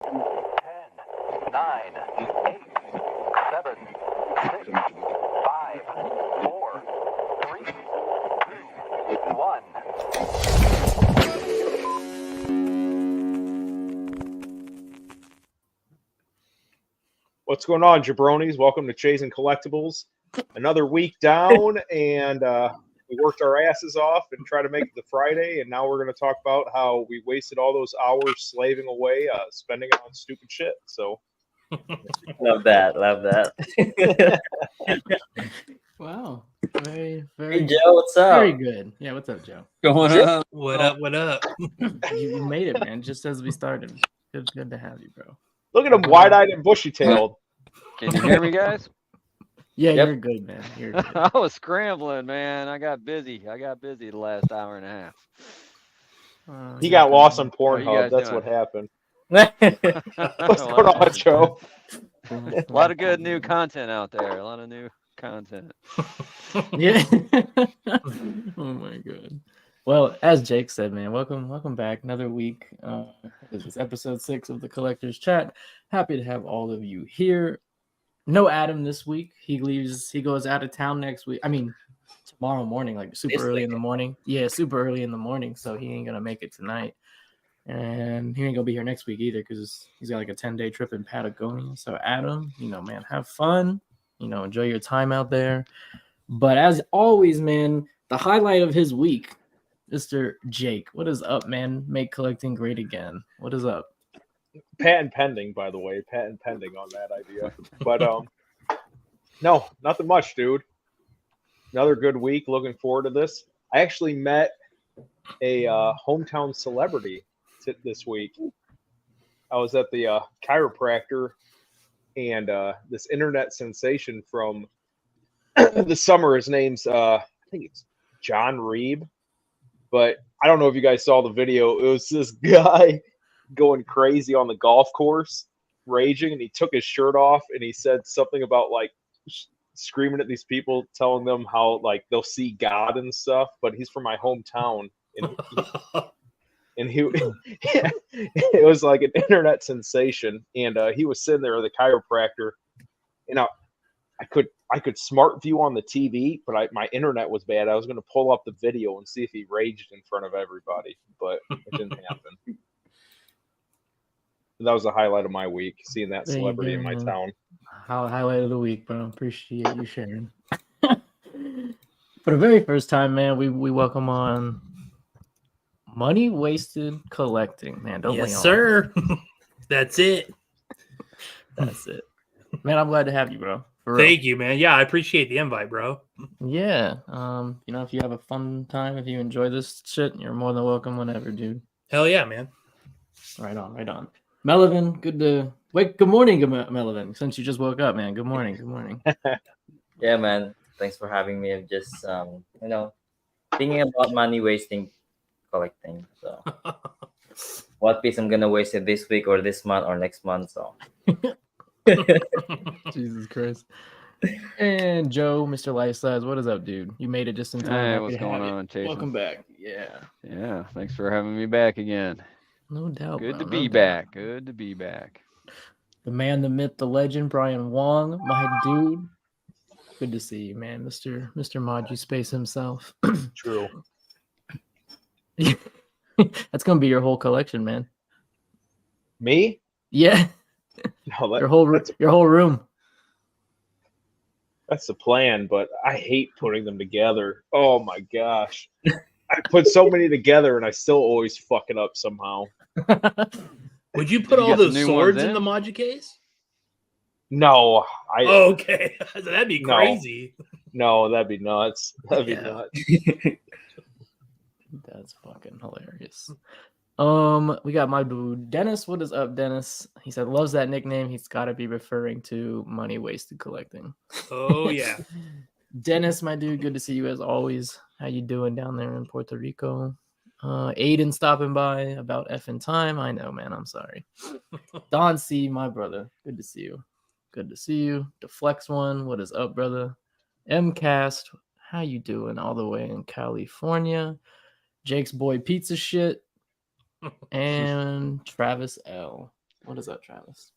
10, 9, 8, 7, 6, 5, 4, 3, 2, 1. What's going on, jabronis? Welcome to Chasing Collectibles. Another week down, and we worked our asses off and tried to make it to Friday, and now we're going to talk about how we wasted all those hours slaving away, spending it on stupid shit. So, Love that. Wow. Very Hey Joe, what's up? very good. Yeah, what's up, Joe? Going Zip. up. What up? What up? You made it, man, just as we started. Good to have you, bro. look at him wide-eyed and bushy-tailed. Can you hear me, guys? Yeah, Yep. you're good, man. You're good. I was scrambling, man. I got busy the last hour and a half. He got lost on How you Pornhub. guys That's doing? what happened. A What's going on, Joe? lot of good new content out there. A lot of new content. Yeah. Oh my god. Well, as Jake said, man, welcome back. Another week. This is episode 6 of the Collectors Chat. Happy to have all of you here. No Adam this week. He goes out of town next week. I mean, tomorrow morning, like super early in the morning. Yeah, super early in the morning. So he ain't gonna make it tonight. And he ain't gonna be here next week either because he's got like a 10-day trip in Patagonia. So Adam, man, have fun. Enjoy your time out there. But as always, man, the highlight of his week, Mr. Jake. What is up, man? Make collecting great again. What is up? Patent pending, by the way. Patent pending on that idea. But no, nothing much, dude. Another good week. Looking forward to this. I actually met a hometown celebrity this week. I was at the chiropractor, and this internet sensation from the summer. His name's I think it's John Reeb, but I don't know if you guys saw the video. It was this guy going crazy on the golf course, raging, and he took his shirt off and he said something about like screaming at these people, telling them how like they'll see God and stuff. But he's from my hometown, and he it was like an internet sensation. And he was sitting there, the chiropractor, and I could smart view on the TV, but my internet was bad. I was going to pull up the video and see if he raged in front of everybody, but it didn't happen. That was the highlight of my week, seeing that There you celebrity go, in my man. town. Highlight of the week, bro. Appreciate you sharing. For the very first time, man, we welcome on Money Wasted Collecting, man. Don't Yes, we all? sir. That's it. That's it, man. I'm glad to have you, bro. For real. Thank you, man. Yeah, I appreciate the invite, bro. Yeah. If you have a fun time, if you enjoy this shit, you're more than welcome whenever, dude. Hell yeah, man. Right on. Melvin, good morning, Melvin. Since you just woke up, man. Good morning. Yeah, man. Thanks for having me. I'm just thinking about money wasting collecting. So what piece I'm gonna waste it this week or this month or next month. So Jesus Christ. And Joe, Mr. Life Size, what is up, dude? You made it just in time. Hey, Happy what's to have going you. on, Jason? Welcome back. Yeah. Yeah, thanks for having me back again. No doubt. Good bro, to no be doubt. back. Good to be back. The man, the myth, the legend, Brian Wong, my dude. Good to see you, man. Mr. Maji Space himself. True. That's gonna be your whole collection, man. Me? Yeah. No, Your whole room. that's the plan, but I hate putting them together. Oh my gosh. I put so many together and I still always fuck it up somehow. Would you put Did you all get some those new swords ones in the in? Moji case? No, Oh, okay. That'd be No. crazy. no, that'd be nuts. That'd be Yeah. nuts. That's fucking hilarious. We got my dude Dennis. What is up, Dennis? He said loves that nickname. He's got to be referring to money wasted collecting. Oh, yeah. Dennis, my dude, good to see you as always. How you doing down there in Puerto Rico? Aiden stopping by about effing time. I know, man. I'm sorry. Don C, my brother. Good to see you. Good to see you. The Flex one. What is up, brother? Mcast. How you doing? All the way in California. Jake's boy pizza shit. And Travis L. What is up, Travis?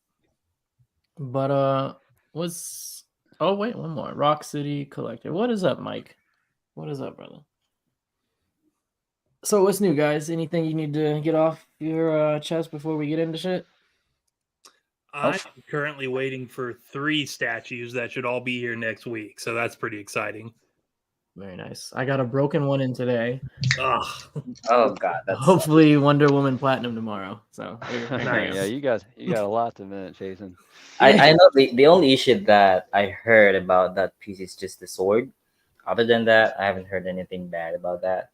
But was oh wait, one more. Rock City Collector. What is up, Mike? What is up, brother? So what's new, guys? Anything you need to get off your chest before we get into shit? I'm currently waiting for 3 statues that should all be here next week, so that's pretty exciting. Very nice. I got a broken one in today. Ugh. Oh god, that's Hopefully Wonder Woman Platinum tomorrow. So Nice. Yeah, you got a lot to minute, Jason. I know the only issue that I heard about that piece is just the sword. Other than that, I haven't heard anything bad about that.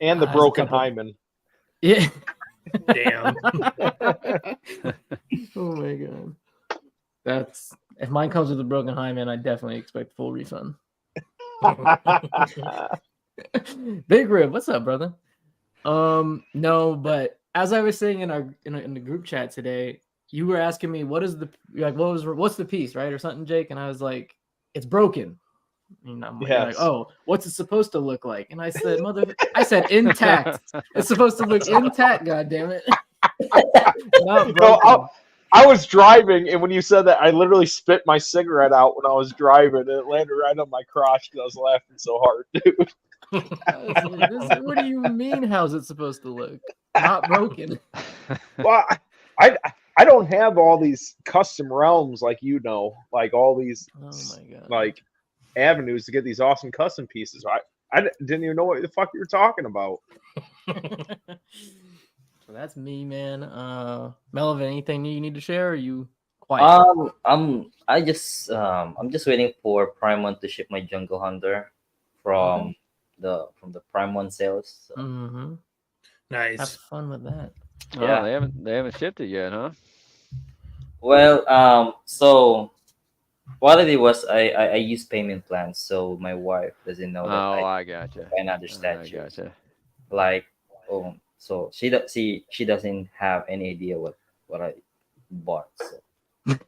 And the Has a broken couple- hymen. Yeah. Damn. Oh my god. That's if mine comes with a broken hymen, I definitely expect full refund. Big Rib, what's up, brother? No, but as I was saying in the group chat today, you were asking me what's the piece, right, or something, Jake, and I was like, it's broken. And I'm like, Yes. oh, what's it supposed to look like? And I said, intact. It's supposed to look intact. God damn it! Not No, broken. I was driving, and when you said that, I literally spit my cigarette out when I was driving, and it landed right on my crotch because I was laughing so hard, dude. I was like, what do you mean? How's it supposed to look? Not broken. Well, I don't have all these custom realms like you know, like all these Oh my god. like avenues to get these awesome custom pieces. I didn't even know what the fuck you were talking about. So that's me, man. Melvin, anything new you need to share? Or are you quiet? I'm just waiting for Prime One to ship my Jungle Hunter from the Prime One sales. So. Mm-hmm. Have Nice. fun with that. Oh, Yeah. they haven't shipped it yet, huh? Well, so what I did was I used payment plans, so my wife doesn't know that I gotcha. buy another I statue. gotcha. Like, so she doesn't have any idea what I bought. So.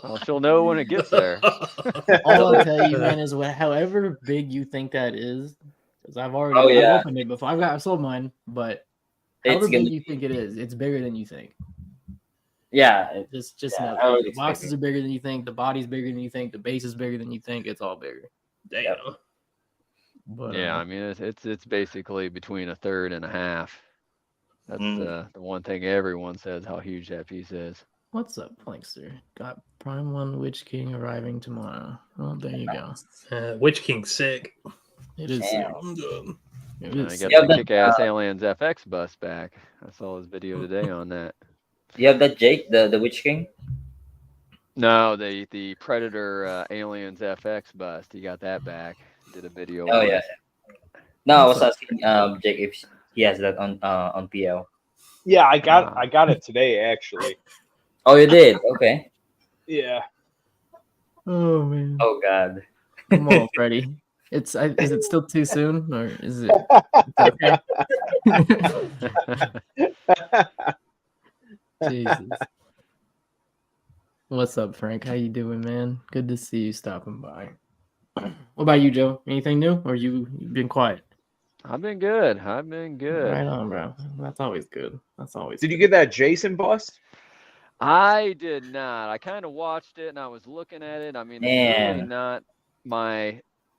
Well, she'll know when it gets there. All I'll tell you, man, is however big you think that is, because I've already I've opened it before. I've sold mine, but however big you think it is, it's bigger than you think. Yeah, Just yeah, know I would the expect boxes are bigger than you think, the body's bigger than you think, the base is bigger than you think. It's all bigger. Damn. But Yeah, I mean it's basically between a third and a half. That's the one thing everyone says how huge that piece is. what's up, Plankster? Got Prime One Witch King arriving tomorrow. Well, there you go. Witch King's sick. It is. Damn. It I is. got Yeah, the but, kick-ass Aliens FX bus back. I saw his video today on that. Do you have that, Jake, the Witch King? No, the Predator Aliens FX bust. He got that back. Did a video. Oh on yeah. it. No, I was asking Jake if he has that on PL. Yeah, I got it today actually. Oh, you did? Okay. Yeah. Oh man. Oh God. Come on, Freddie. Is it still too soon, or is it okay? Jesus. What's up, Frank? How you doing, man? Good to see you stopping by. What about you, Joe? Anything new, or you've been quiet? I've been good. I've been good. Right on, bro. That's always good. That's always. Did you get that Jason bust? I did not. I kind of watched it and I was looking at it. I mean, it's really not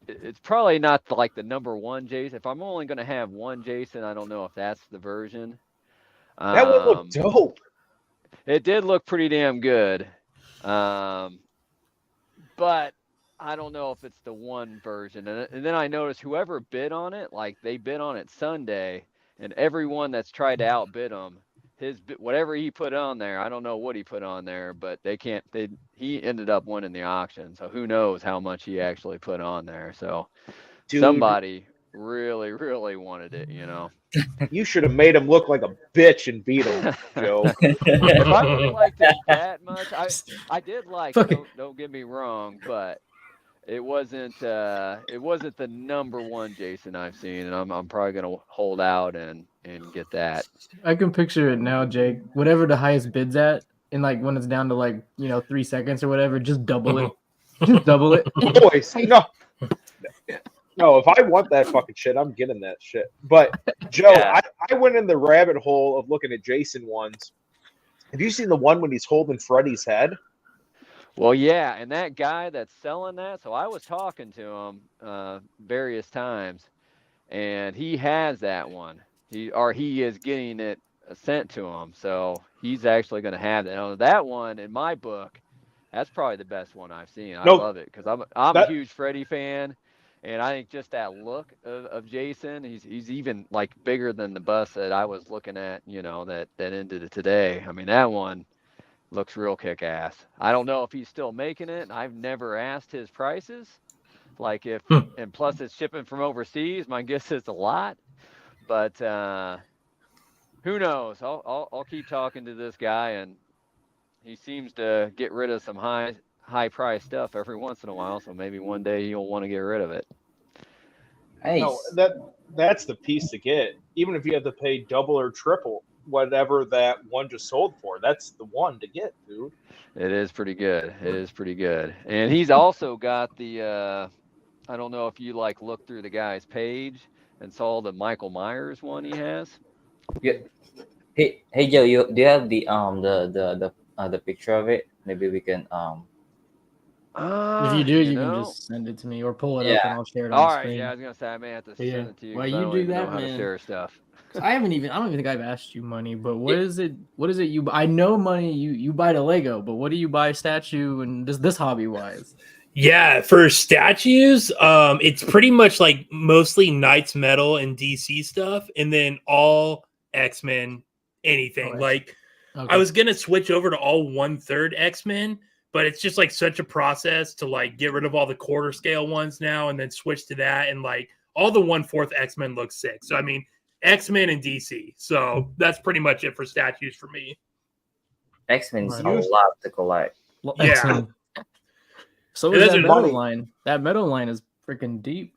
it's probably not like the number one Jason. If I'm only going to have one Jason, I don't know if that's the version. That would look dope. It did look pretty damn good. But I don't know if it's the one version. And then I noticed whoever bid on it, like they bid on it Sunday, and everyone that's tried to outbid him, whatever he put on there, I don't know what he put on there, but he ended up winning the auction. So who knows how much he actually put on there. So somebody really, really wanted it, you know. You should have made him look like a bitch and beat him, Joe. If I would have liked it that much, I did like it, don't get me wrong, but it wasn't the number one Jason I've seen, and I'm probably gonna hold out and get that. I can picture it now, Jake. Whatever the highest bid's at, and like when it's down to 3 seconds or whatever, just double it. Just double it. Boys, no, if I want that fucking shit, I'm getting that shit. But Joe, I went in the rabbit hole of looking at Jason ones, Have you seen the one when he's holding Freddy's head? Well, yeah, and that guy that's selling that, so I was talking to him various times, and he has that one. He is getting it sent to him, so he's actually going to have that. Now, that one in my book, that's probably the best one I've seen. I No, love it because I'm a that huge Freddy fan, and I think just that look of Jason, he's even like bigger than the bus that I was looking at, that ended it today. I mean, that one looks real kick ass. I don't know if he's still making it. I've never asked his prices. Like and plus it's shipping from overseas. My guess is a lot, but who knows? I'll keep talking to this guy, and he seems to get rid of some high price stuff every once in a while. So maybe one day he'll want to get rid of it. no, Nice. that's the piece to get. Even if you have to pay double or triple whatever that one just sold for, that's the one to get, dude. It is pretty good. It is pretty good. And he's also got the I don't know if you like looked through the guy's page and saw the Michael Myers one he has. Yeah. Hey Joe, do you have the picture of it? Maybe we can If you do, you can know. just send it to me or pull it up and yeah. I'll share it on All the right, screen. yeah, I was gonna say I may have to Yeah. send it to you While because I you don't do even know that, how to man. share stuff. I don't even think I've asked you money, but what Yeah. is it? What is it you? I know money you buy the Lego, but what do you buy statue and this hobby wise? Yeah, for statues, it's pretty much like mostly Knights Metal and DC stuff, and then all X-Men, anything. Oh, Like okay. I was gonna switch over to all 1/3 X-Men, but it's just like such a process to like get rid of all the quarter scale ones now and then switch to that, and like all the 1/4 X-Men look sick. So I mean X-Men and DC. So that's pretty much it for statues for me. X-Men is Right. a lot to collect. Yeah. X-Men. So And is those that are metal money. line. That metal line is freaking deep.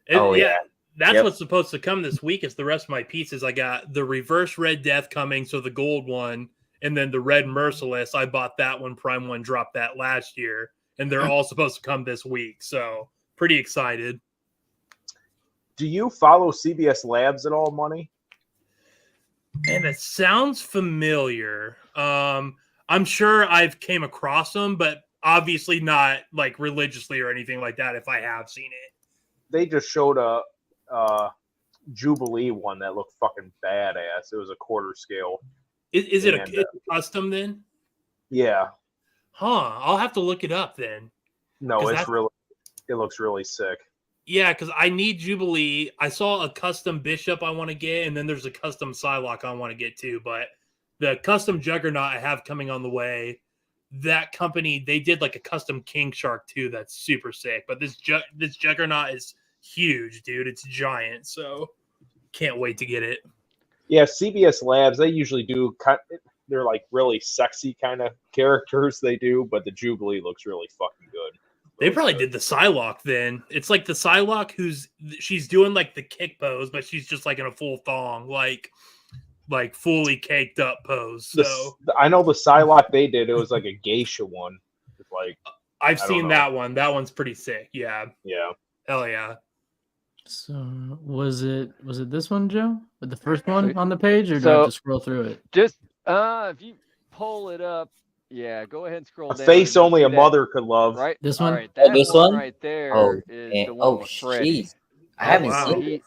Oh, Yeah, yeah. that's Yep. what's supposed to come this week. Is the rest of my pieces. I got the reverse Red Death coming, so the gold one, and then the red Merciless. I bought that one. Prime One dropped that last year, and they're all supposed to come this week. So pretty excited. Do you follow CBS Labs at all, Money? And it sounds familiar. I'm sure I've came across them, but obviously not like religiously or anything like that. If I have seen it, They just showed a Jubilee one that looked fucking badass. It was a quarter scale. is it And, a custom then? Yeah. Huh? I'll have to look it up then. No, 'Cause it's that's- really. It looks really sick. Yeah, because I need Jubilee. I saw a custom Bishop I want to get, and then there's a custom Psylocke I want to get too. But the custom Juggernaut I have coming on the way. That company, they did like a custom King Shark too. That's super sick. But this Juggernaut is huge, dude. It's giant. So can't wait to get it. Yeah, CBS Labs. They usually do. They're like really sexy kind of characters. They do, but the Jubilee looks really fucking good. They probably did the Psylocke then. It's like the Psylocke she's doing like the kick pose, but she's just like in a full thong, like fully caked up pose. So I know the Psylocke they did. It was like a geisha one. It's like I've I don't seen know. that one. That one's pretty sick. Yeah. Yeah. Hell yeah. So was it this one, Joe? With the first one on the page, or do I So- have to scroll through it? Just if you pull it up, yeah, go ahead and scroll A down. face and you'll only see a that- mother could love. Right. This All one? right, that this one one? right there Oh, is the one with Freddy. jeez. I haven't wow. seen He- it.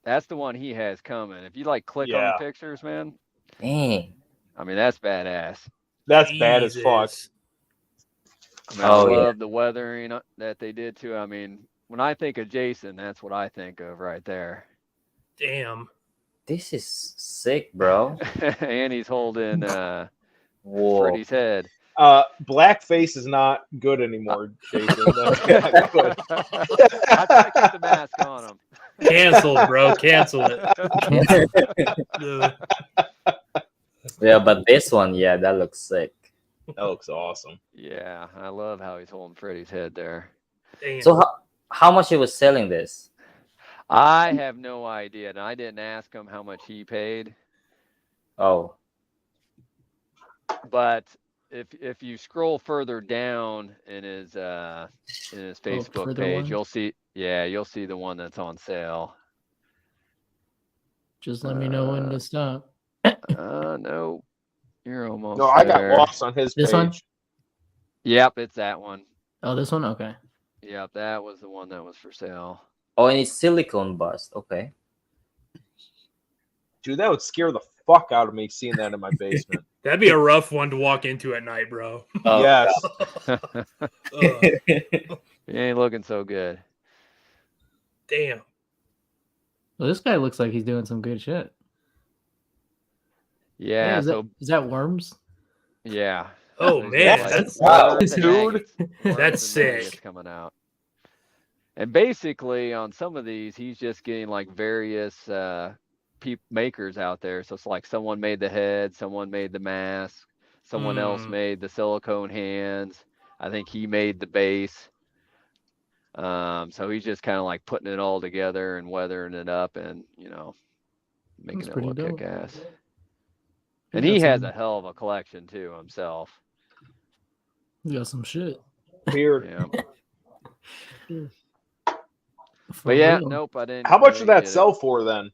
That's the one he has coming. If you like click on Yeah. the pictures, man. Dang. I mean, that's badass. That's bad as fuck. Jesus. I mean, Oh, I yeah. love the weathering that they did too. I mean, when I think of Jason, that's what I think of right there. Damn. This is sick, bro. And he's holding Whoa. Freddy's head. Blackface is not good anymore, Jason. That's not good. I try to keep the mask on him. Cancel, bro. Cancel it. Ugh. Yeah, but this one, yeah, that looks sick. That looks awesome. Yeah, I love how he's holding Freddy's head there. Damn. So how much he was selling this? I have no idea, and I didn't ask him how much he paid. Oh, But if you scroll further down in his Facebook further page, one? you'll see the one that's on sale. Just let me know when to stop. No. You're almost No, I got there. lost on his This page. one? Yep, it's that one. Oh, this one? Okay. Yep, that was the one that was for sale. Oh, and it's silicone bust. Okay. Dude, that would scare the fuck out of me seeing that in my basement. That'd be a rough one to walk into at night, bro. Oh, Yes. Ugh, He ain't looking so good. damn. Well, this guy looks like he's doing some good shit. Yeah, is, so is that worms? yeah. Oh, So he's man, got, that's- wow, worms and dude. maggots. Worms That's and maggots sick. coming out. And basically, on some of these, he's just getting like various makers out there. So it's like someone made the head, someone made the mask, someone else made the silicone hands. I think he made the base. So he's just kind of like putting it all together and weathering it up and, making That's it pretty look dope. kick-ass. He And got he has some- a hell of a collection too himself. He got some shit. Weird. Yeah. For But yeah, real. nope, I didn't. How much I did didn't that get sell for then?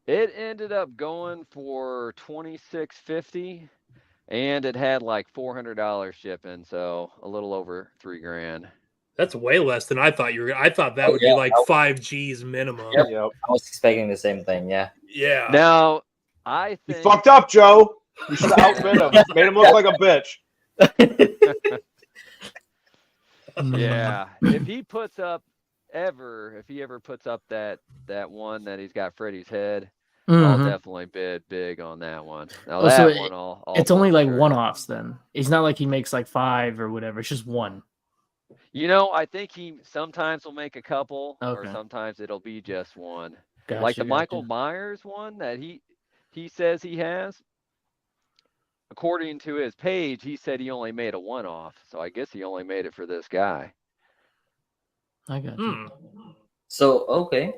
It ended up going for $26.50, and it had like $400 shipping, so a little over $3,000. That's way less than I thought you were. I thought that would be like 5 G's minimum. Yep. Yep. I was expecting the same thing. Yeah. Yeah. Now, I You think fucked up, Joe. You should have outbid him. Made him look like a bitch. yeah, if he ever puts up that one that he's got Freddy's head, I'll Mhm. definitely bid big on that one. Now Oh, so that one, I'll It's pull only the like trigger. one-offs then. It's not like he makes like 5 or whatever. It's just one. I think he sometimes will make a couple, or Okay. sometimes it'll be just one. Gotcha, Like the Michael gotcha. Myers one that he says he has. According to his page, he said he only made a one-off, so I guess he only made it for this guy. I got you. Hmm. So okay.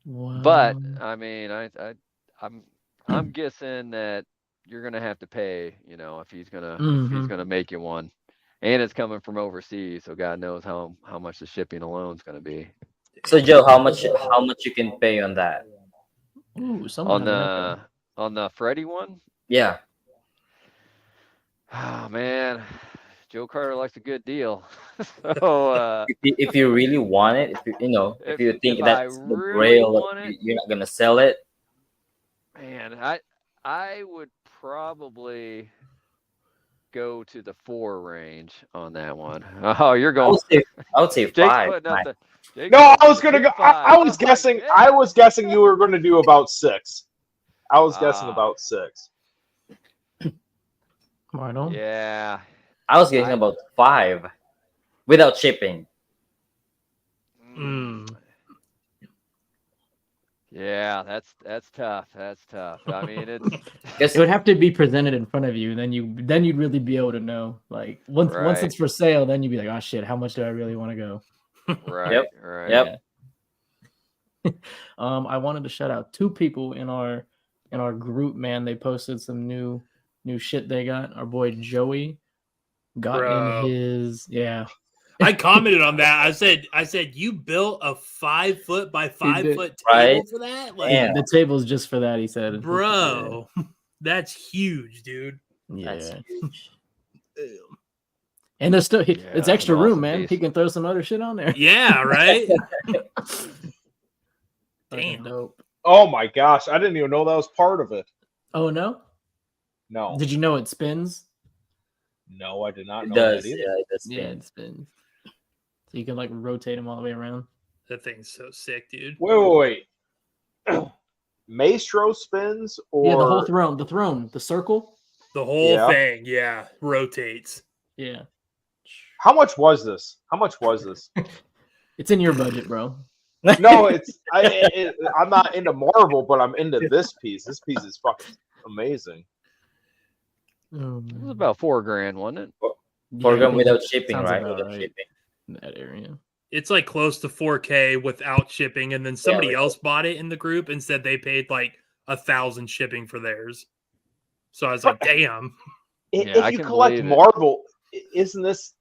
Wow. But I mean, I'm guessing that you're gonna have to pay, if he's gonna make you one, and it's coming from overseas, so God knows how much the shipping alone is gonna be. So Joe, how much you can pay on that? Ooh, someone On the Freddy one. Yeah. Oh man, Joe Carter likes a good deal. So If you really want it, if you think if I that's the really grail, want it, you're not gonna sell it. man, I would probably go to the 4 range on that one. Oh, you're I going. would say Jake's 5. putting up the. Jake's No, putting I up was the gonna go. big 5. I was I'm guessing. like, I was guessing you were going to do about 6. I was guessing Wow. about 6. Right on. Yeah. I was getting about 5 without shipping. Hmm. Yeah, that's tough. That's tough. I mean, it's Because It would have to be presented in front of you, and then you'd really be able to know. Like once Right. it's for sale, then you'd be like, oh shit, how much do I really want to go? right. Yep. Right. Yep. I wanted to shout out 2 people in our group, man. They posted some new shit they got. Our boy Joey got Bro. in his I commented on that. I said you built a 5 foot by 5 did. foot table Right. for that? Damn. the table's just for that, he said. Bro, that's huge, dude. Yeah. That's huge. And there's still it's it's extra an room, awesome man. piece. He can throw some other shit on there. Yeah, right? Fucking Damn. dope. Oh my gosh! I didn't even know that was part of it. Oh no? No, Did you know it spins? no, I did not It know does. that Yeah, either. it does. Yeah, it spins. So you can like rotate them all the way around. That thing's so sick, dude. Wait. Maestro spins or Yeah, the whole throne, the circle. The whole Yeah. thing, yeah, rotates. Yeah. How much was this? How much was this? It's in your budget, bro. No, I'm not into Marvel, but I'm into this piece. This piece is fucking amazing. It was about $4,000, wasn't it? For Yeah, them without shipping, sounds right? about Without right. shipping. in that area. It's like close to 4K without shipping, and then somebody right. else bought it in the group and said they paid like 1,000 shipping for theirs. So I was But- like, damn. Yeah, I If you can collect believe it. Marvel, isn't this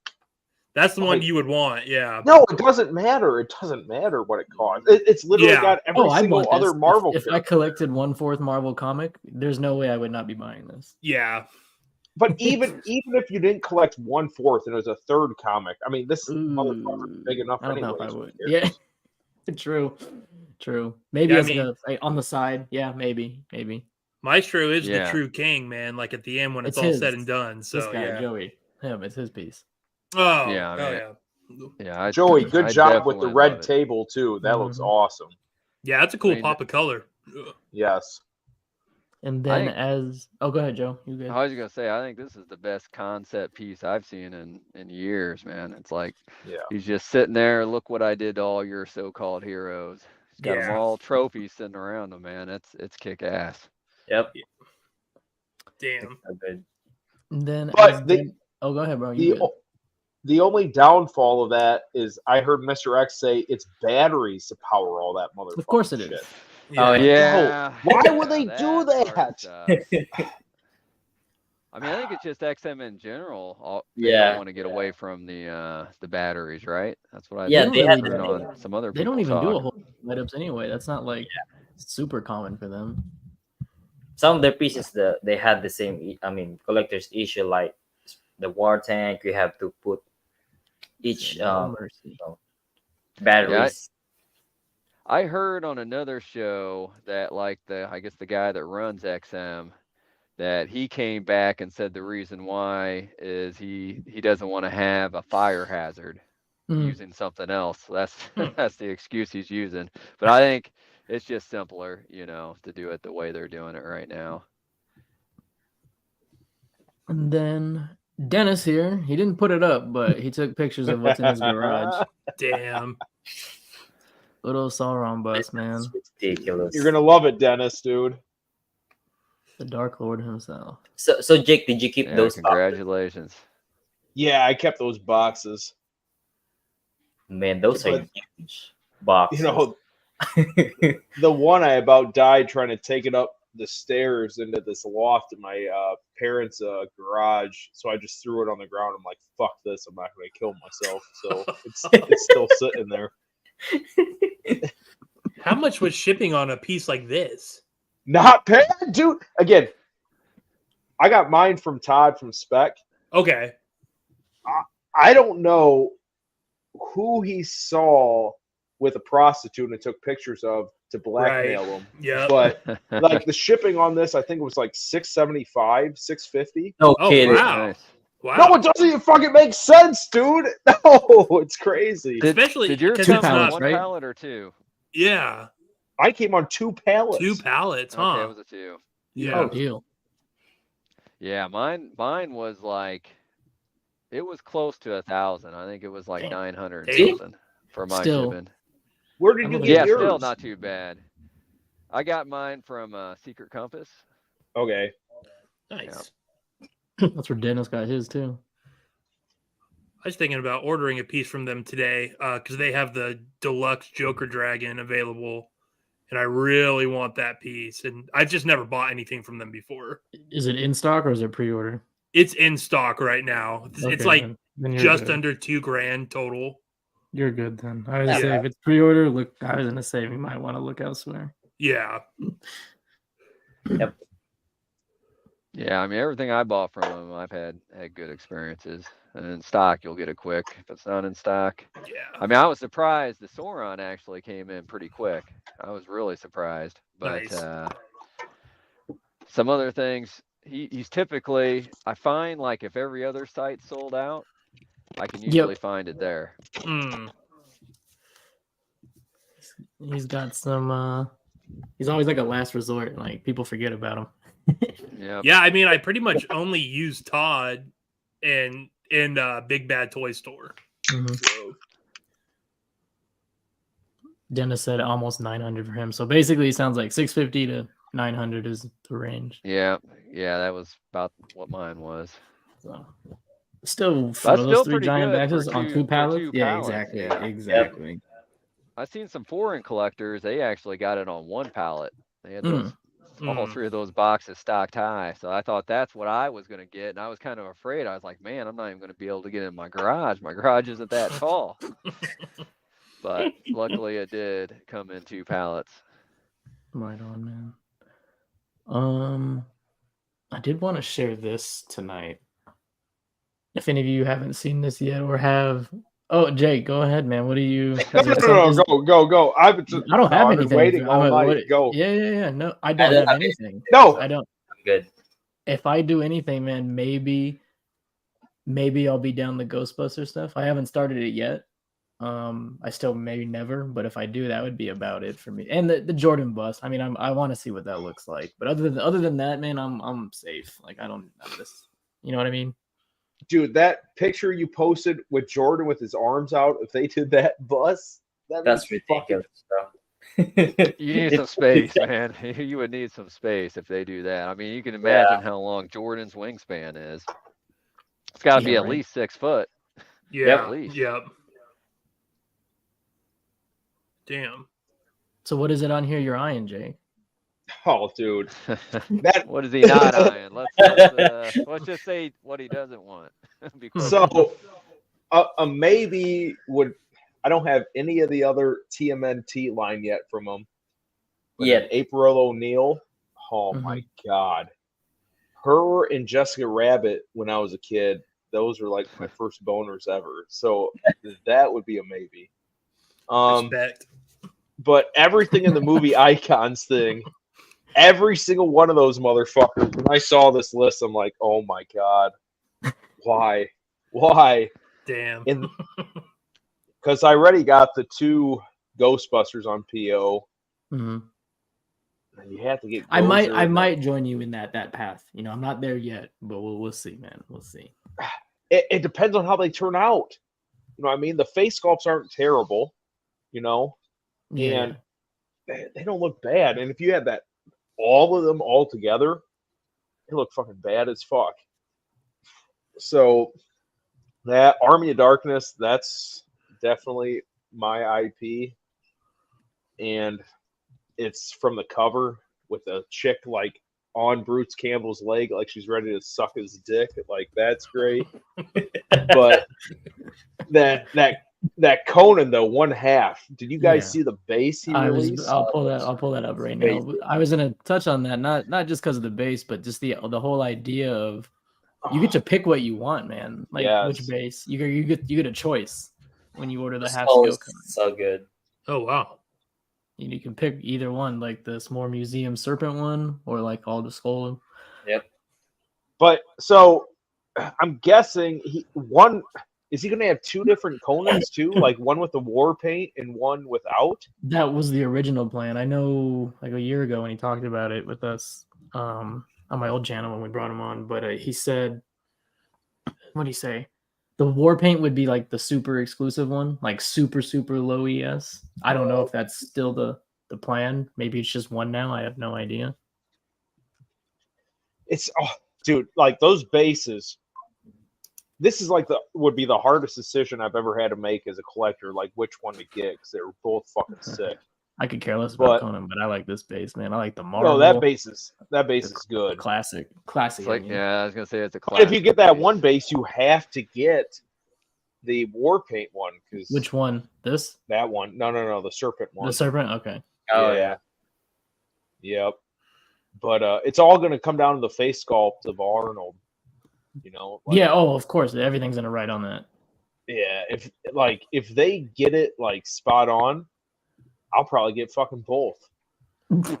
That's the one Like- you would want. Yeah. No, it doesn't matter. It doesn't matter what it costs. It's literally Yeah. got every I single want this. other Marvel If I character. collected 1/4 Marvel comic, there's no way I would not be buying this. Yeah. But even if you didn't collect 1/4 and it was a third comic, I mean, this motherfucker's big enough I don't know anyways. if I would. Who Yeah, cares? true. Maybe Yeah, I as mean- like on the side. Yeah, maybe. Maestro is the Yeah. true king, man. Like at the end when it's, It's all his. said and done. This So guy, yeah. Joey, it's his piece. Oh Yeah, I mean, yeah. Yeah, Joey, good I job with the definitely red love it. table too. That looks Mhm. awesome. Yeah, that's a cool I mean, pop of color. Yes. And I then think- go ahead, Joe. You good? I was gonna say, I think this is the best concept piece I've seen in years, man. It's like Yeah. he's just sitting there. Look what I did to all your so-called heroes. He's got them Yeah. all trophies sitting around him, man. It's kick ass. Yep. Damn. So good. And then But the- go ahead, bro. You good? The only downfall of that is I heard Mr. X say it's batteries to power all that motherfucker. Of course it is. shit. Oh, Yeah. why would they do part that? sucks. I mean, I think it's just XM in general. They Yeah. want to get away from the batteries, right? That's what I Yeah, think they I've had heard that. on some other They don't people's even do a talk. whole light ups anyway. That's not like super common for them. Some of their pieces, they had the same. I mean, collector's issue, like the war tank. You have to put each No mercy. batteries. I heard on another show that like I guess the guy that runs XM, that he came back and said the reason why is he doesn't want to have a fire hazard Mhm. using something else. So that's the excuse he's using. But I think it's just simpler, to do it the way they're doing it right now. And then Dennis here, he didn't put it up, but he took pictures of what's in his garage. Damn. Little Sauron bus, man. It's ridiculous. You're gonna love it, Dennis, dude. The Dark Lord himself. So Jake, did you keep Yeah, those boxes? congratulations. Yeah, I kept those boxes. Man, those are But- huge boxes. You know, the one I about died trying to take it up the stairs into this loft in my parents' garage. So I just threw it on the ground. I'm like, fuck this. I'm not going to kill myself. So it's still sitting there. How much was shipping on a piece like this? Not bad, dude. Again, I got mine from Todd from Spec. Okay. I don't know who he saw with a prostitute and took pictures of to blackmail him. Yeah. But like the shipping on this, I think it was like $675, $650. no Oh, kidding. wow. Nice. Wow. No, it doesn't even fucking make sense, dude. No, it's crazy. Especially Did yours 'cause come it's on not- one right? pallet or two? Yeah. I came on 2 pallets. 2 pallets, huh? Okay, it was a two. Yeah. Oh, deal. Yeah, mine was like, it was close to 1,000. I think it was like 900 Damn. something for my Still. shipping. Where did I'm you a- get Yeah, yours? still not too bad. I got mine from Secret Compass. Okay. Nice. That's where Dennis got his too. I was thinking about ordering a piece from them today because they have the deluxe Joker Dragon available, and I really want that piece. And I've just never bought anything from them before. Is it in stock or is it pre-order? It's in stock right now. It's Okay, like then you're just good. under $2,000 total. You're good then. I was Yeah. gonna say if it's pre-order, I was gonna say we might want to look elsewhere. Yeah. Yeah, I mean everything I bought from them, I've had good experiences. And in stock, you'll get it quick. If it's not in stock, Yeah. I mean, I was surprised the Sauron actually came in pretty quick. I was really surprised. But Nice. some other things, he's typically, I find like if every other site's sold out, I can usually find it there. Mm. He's got some. He's always like a last resort. Like people forget about him. Yeah. Yeah, I mean, I pretty much only use Todd in Big Bad Toy Store. Mhm. So, Dennis said almost 900 for him. So basically, it sounds like 650 to 900 is the range. Yeah, that was about what mine was. So still, for That's those still 3 pretty giant good batches for on two- 2 for pallets. 2 Yeah, pallets, exactly, yeah. exactly. I've seen some foreign collectors, they actually got it on 1 pallet. They had Mm. those all 3 of those boxes stocked high. So I thought that's what I was going to get. And I was kind of afraid. I was like, man, I'm not even going to be able to get in my garage. My garage isn't that tall. But luckily it did come in 2 pallets. Right on, man. I did want to share this tonight. If any of you haven't seen this yet or have, Jake, go ahead, man. What do you? No, go. I don't have anything. I've been waiting all night. Go. Yeah. No, I don't have anything. No, I don't. I'm good. If I do anything, man, maybe I'll be down the Ghostbuster stuff. I haven't started it yet. I still maybe never, but if I do, that would be about it for me. And the Jordan bus. I mean, I want to see what that looks like. But other than that, man, I'm safe. Like I don't have this. You know what I mean? Dude, that picture you posted with Jordan with his arms out, if they did that bus, that's ridiculous. You need some space, man. You would need some space if they do that. I mean, you can imagine how long Jordan's wingspan is. It's got to be at least 6 foot. Yeah. At least. Yep. Damn. So what is it on here you're eyeing, Jake? Oh, dude. What is he not eyeing? Let's just say what he doesn't want. So, a maybe would. I don't have any of the other TMNT line yet from them. Yeah. April O'Neil. Oh my God. Her and Jessica Rabbit when I was a kid. Those were like my first boners ever. So that would be a maybe. Respect. But everything in the movie icons thing. Every single one of those motherfuckers, when I saw this list, I'm like, oh my God. Why? Damn. Because I already got the 2 Ghostbusters on PO. Mm-hmm. And you have to get I might join you in that path. You know, I'm not there yet, but we'll see, man. We'll see. It depends on how they turn out. You know what I mean? The face sculpts aren't terrible, you know? Yeah. And they don't look bad. And if you had that all of them all together, they look fucking bad as fuck. So that Army of Darkness, that's definitely my IP. And it's from the cover with a chick like on Bruce Campbell's leg, like she's ready to suck his dick. Like that's great. But that Conan though, 1/2. Did you guys see the base he released? I'll pull that up right now. I was gonna touch on that, not just because of the base, but just the whole idea of you get to pick what you want, man. Like which base you get a choice when you order the half scale. So good. Oh wow. You can pick either one, like the S'more Museum Serpent one, or like all the skull. Yep. But so I'm guessing is he going to have 2 different Conans too? Like one with the war paint and one without? That was the original plan. I know like a year ago when he talked about it with us on my old channel when we brought him on, but he said, what did he say? The war paint would be like the super exclusive one, like super low ES. I don't know if that's still the plan. Maybe it's just one now. I have no idea. It's dude, like those bases. This is like would be the hardest decision I've ever had to make as a collector, like which one to get because they were both fucking sick. I could care less about Conan, but I like this base, man. I like the marble. No, that base is good. Classic. Like, yeah, I was gonna say it's a classic. If you get that one base, you have to get the war paint one. Which one? This? That one? No, the serpent one. The serpent? Okay. Oh yeah. Yep. But it's all going to come down to the face sculpt of Arnold. You know. Like, yeah. Oh, of course. Everything's going to write on that. Yeah. If they get it like spot on, I'll probably get fucking both. That's what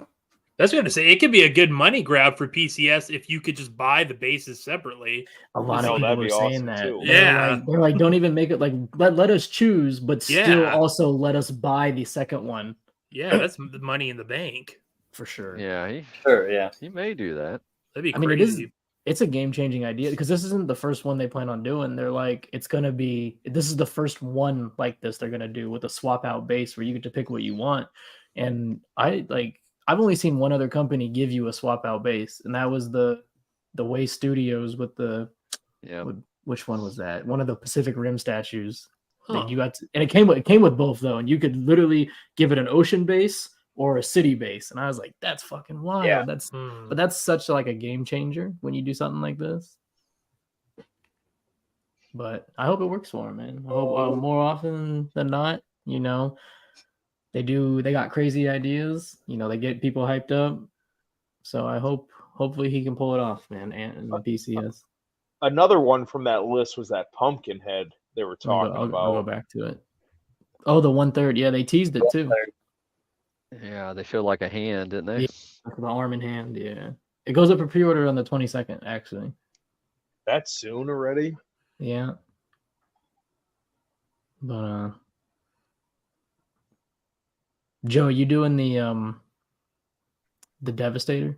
I'm going to say. It could be a good money grab for PCS if you could just buy the bases separately. A lot of people were saying that. Too. Yeah. They're like, don't even make it like, let us choose, but still also let us buy the second one. Yeah, that's the money in the bank. For sure. Yeah. He may do that. That'd be crazy. It's a game-changing idea because this isn't the first one they plan on doing. They're like, this is the first one like this they're going to do with a swap-out base where you get to pick what you want. And I've only seen one other company give you a swap out base, and that was the Way Studios with which one was that? One of the Pacific Rim statues. That you got and it came with both though, and you could literally give it an ocean base or a city base, and I was like, that's fucking wild. Yeah. But that's such like a game changer when you do something like this. But I hope it works for him, man. I hope more often than not, they got crazy ideas, they get people hyped up. So hopefully he can pull it off, man. And the PCS. Another one from that list was that Pumpkinhead they were talking I'll about. go back to it. Oh, the 1/3. Yeah, they teased it too. Yeah, they showed like a hand, didn't they? Yeah, the arm and hand. Yeah, it goes up for pre-order on the 22nd. Actually, That soon already? yeah. But Joe, you doing the Devastator?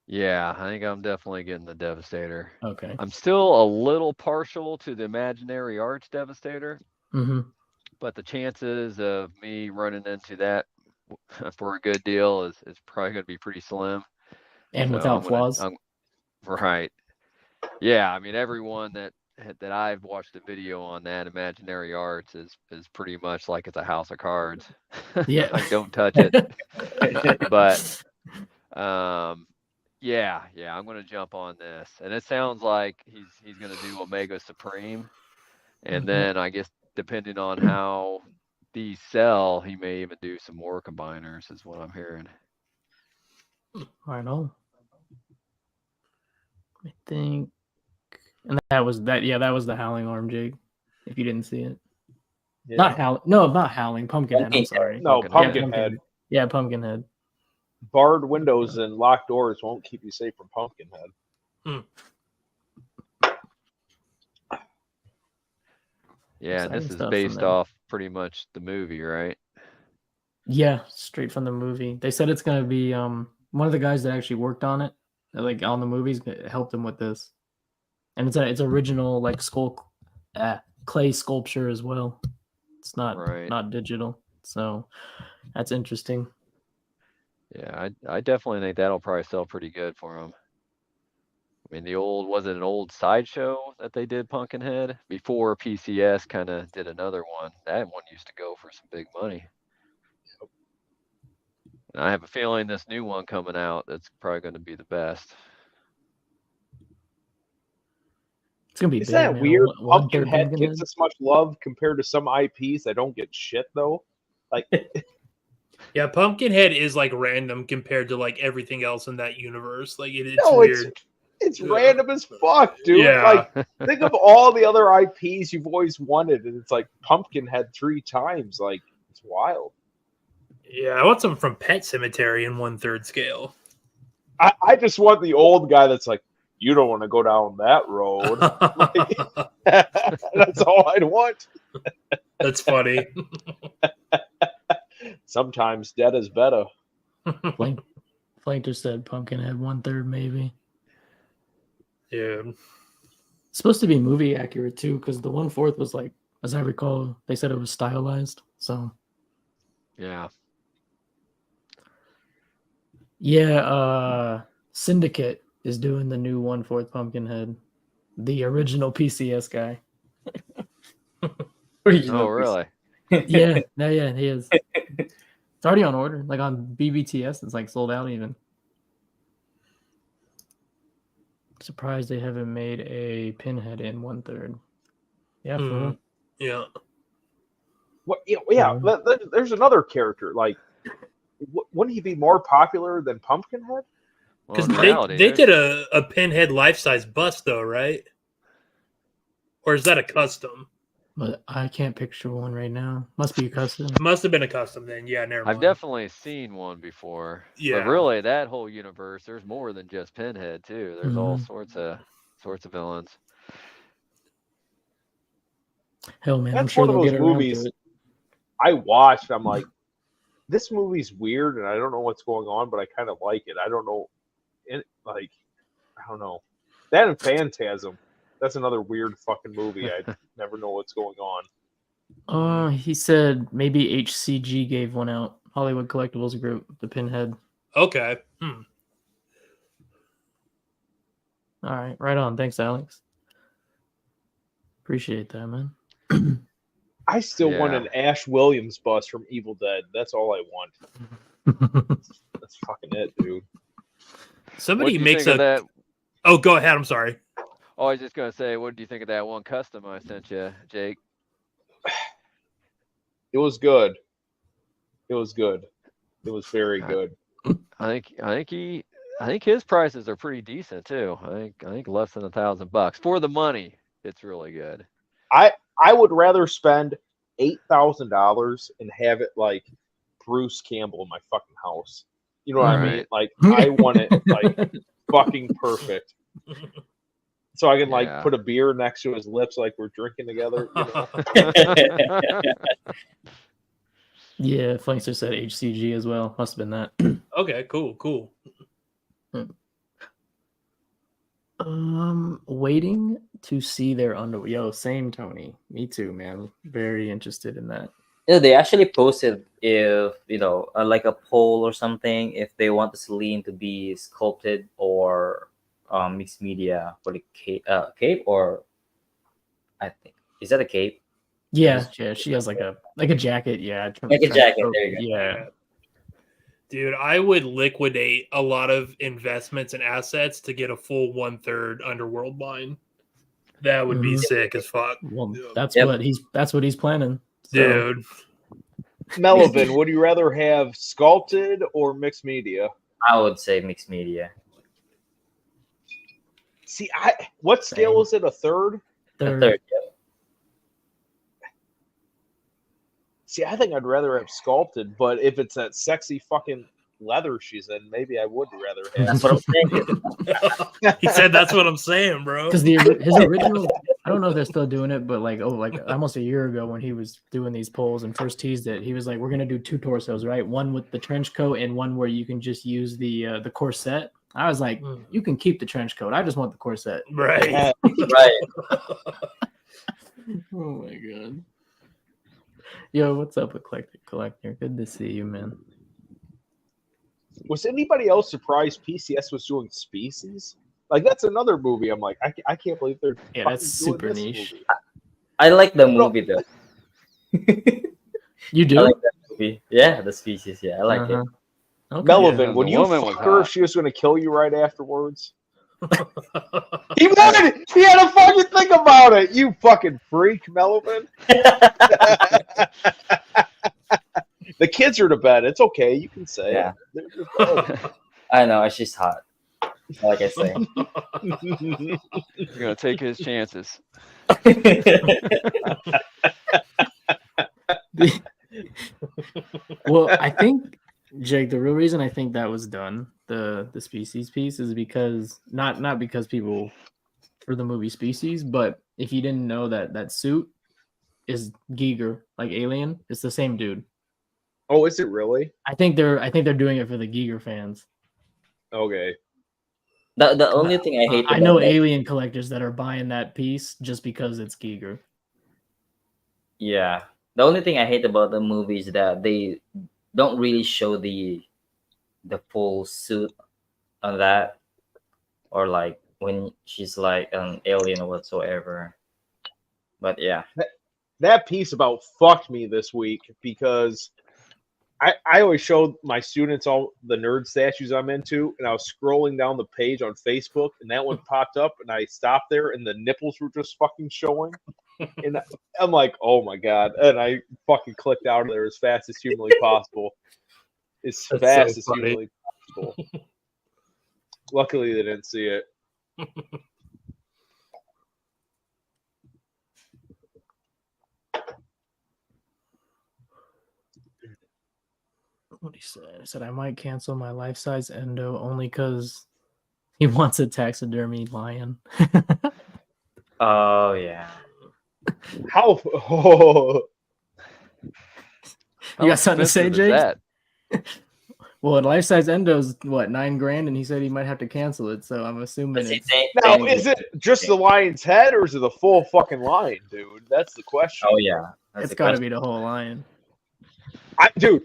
Yeah, I think I'm definitely getting the Devastator. Okay. I'm still a little partial to the Imaginary Arts Devastator, Mm-hmm. but the chances of me running into that for a good deal is probably going to be pretty slim. And So without flaws. Right. Yeah, I mean everyone that I've watched the video on that Imaginary Arts is pretty much like it's a house of cards. Yeah. Like don't touch it. But yeah, I'm gonna jump on this. And it sounds like he's gonna do Omega Supreme. And then I guess depending on how these sell, he may even do some more combiners, is what I'm hearing. I know. I think, and that was the Howling Arm, Jake. If you didn't see it, Yeah. not Howling, Pumpkinhead. I'm sorry. No, Pumpkinhead. Pumpkinhead. Yeah, Pumpkinhead. Barred windows and locked doors won't keep you safe from Pumpkinhead. Yeah, and this is based off pretty much the movie, right? Yeah, straight from the movie. They said it's gonna be one of the guys that actually worked on it, like on the movies, helped him with this, and it's original like clay sculpture as well. It's not digital, so that's interesting. Yeah, I definitely think that'll probably sell pretty good for him. I mean, was it an old sideshow that they did Pumpkinhead before PCS kind of did another one? That one used to go for some big money. And I have a feeling this new one coming out, that's probably going to be the best. It's gonna be. Isn't that weird? Pumpkinhead gets this much love compared to some IPs that don't get shit though. Like, yeah, Pumpkinhead is like random compared to like everything else in that universe. Like it's weird. It's random as fuck, dude. Yeah. Like, think of all the other IPs you've always wanted, and it's like Pumpkinhead 3 times. Like, it's wild. Yeah, I want something from Pet Cemetery in 1/3 scale. I just want the old guy that's like, you don't want to go down that road. That's all I'd want. That's funny. Sometimes dead is better. Flanker said Pumpkinhead 1/3 maybe. Yeah. It's supposed to be movie accurate too, because the 1/4 was like, as I recall, they said it was stylized. So yeah. Yeah, Syndicate is doing the new 1/4 Pumpkinhead. The original PCS guy. Oh, really? Yeah, he is. It's already on order. Like on BBTS, it's like sold out even. Surprised they haven't made a Pinhead in 1/3. Yeah, for real. Yeah. What? Yeah. There's another character. Like, wouldn't he be more popular than Pumpkinhead? Because they did a Pinhead life-size bust, though, right? Or is that a custom? But I can't picture one right now. Must be a custom. Must have been a custom then. Yeah, never mind. I've definitely seen one before. Yeah. But really, that whole universe, there's more than just Pinhead, too. There's all sorts of villains. Hell, man, That's I'm sure one of they'll those get around movies to it. I watched. I'm like, this movie's weird, and I don't know what's going on, but I kind of like it. I don't know. I don't know. That and Phantasm. That's another weird fucking movie. I never know what's going on. He said maybe HCG gave one out. Hollywood Collectibles Group, the Pinhead. Okay. All right, right on. Thanks, Alex. Appreciate that, man. I still want an Ash Williams bust from Evil Dead. That's all I want. That's fucking it, dude. Somebody What'd you makes think of that? Oh, go ahead. I'm sorry. Oh, I was just gonna say, what do you think of that one custom I sent you, Jake? It was good. It was good. It was very good. I think his prices are pretty decent too. I think less than $1,000 for the money. It's really good. I would rather spend $8,000 and have it like Bruce Campbell in my fucking house. You know what I mean? Right. Like I want it like fucking perfect. So I can like Yeah. put a beer next to his lips like we're drinking together. You know? Yeah, Flankster said HCG as well. Must have been that. Okay, cool. Waiting to see their underwear. Yo, same Tony. Me too, man. Very interested in that. Yeah, they actually posted if like a poll or something, if they want the Celine to be sculpted or mixed media for the cape, or I think is that a cape? Yeah, she has like a jacket. Yeah, Like a jacket. There you go. Yeah. Dude, I would liquidate a lot of investments and assets to get a full 1/3 Underworld line. That would be sick as fuck. Well, that's what he's planning. So. Dude. Melvin, would you rather have sculpted or mixed media? I would say mixed media. See, what scale is it? A third? A third. Yep. See, I think I'd rather have sculpted, but if it's that sexy fucking leather she's in, maybe I would rather have. That's what I'm saying. He said that's what I'm saying, bro. Because his original, I don't know if they're still doing it, but like almost a year ago when he was doing these polls and first teased it, he was like, "We're gonna do 2 torsos, right? One with the trench coat and one where you can just use the corset." I was like, "You can keep the trench coat. I just want the corset." Right. Right. Oh my god. Yo, what's up, Eclectic Collector? Good to see you, man. Was anybody else surprised PCS was doing Species? Like, that's another movie. I'm like, I can't believe they're that's super doing niche. movie. I like the movie though. You do? I like that movie. Yeah, the Species. Yeah, I like it. Okay. Melvin, Yeah, would the you woman was fuck her if hot. she was going to kill you right afterwards? He would! He had to fucking think about it, you fucking freak, Melvin. The kids are to bed. It's okay. You can say Yeah. it. I know, she's hot. Like I say. He's gonna take his chances. Well, I think, Jake, the real reason I think that was done, the Species piece, is because not because people for the movie Species, but if you didn't know that suit is Giger, like Alien, it's the same dude. Oh, is it really? I think they're doing it for the Giger fans. Okay. The only thing I hate I about know that- Alien collectors that are buying that piece just because it's Giger. Yeah. The only thing I hate about the movie is that they don't really show the full suit on that, or like when she's like an alien or whatsoever. But yeah. That piece about fucked me this week because I always show my students all the nerd statues I'm into, and I was scrolling down the page on Facebook, and that one popped up, and I stopped there, and the nipples were just fucking showing. And I'm like, oh my god. And I fucking clicked out of there as fast as humanly possible. As That's fast so as funny. humanly possible. Luckily, they didn't see it. What he said? He said I might cancel my life-size endo only because he wants a taxidermy lion. Oh yeah. How? Oh, You got something to say, expensive is Jake? that? Well, life-size endo's what, $9,000, and he said he might have to cancel it. So I'm assuming But see, it's now, is it just the lion's head, or is it the full fucking lion, dude? That's the question. Oh yeah. it's got to be the whole lion. Dude,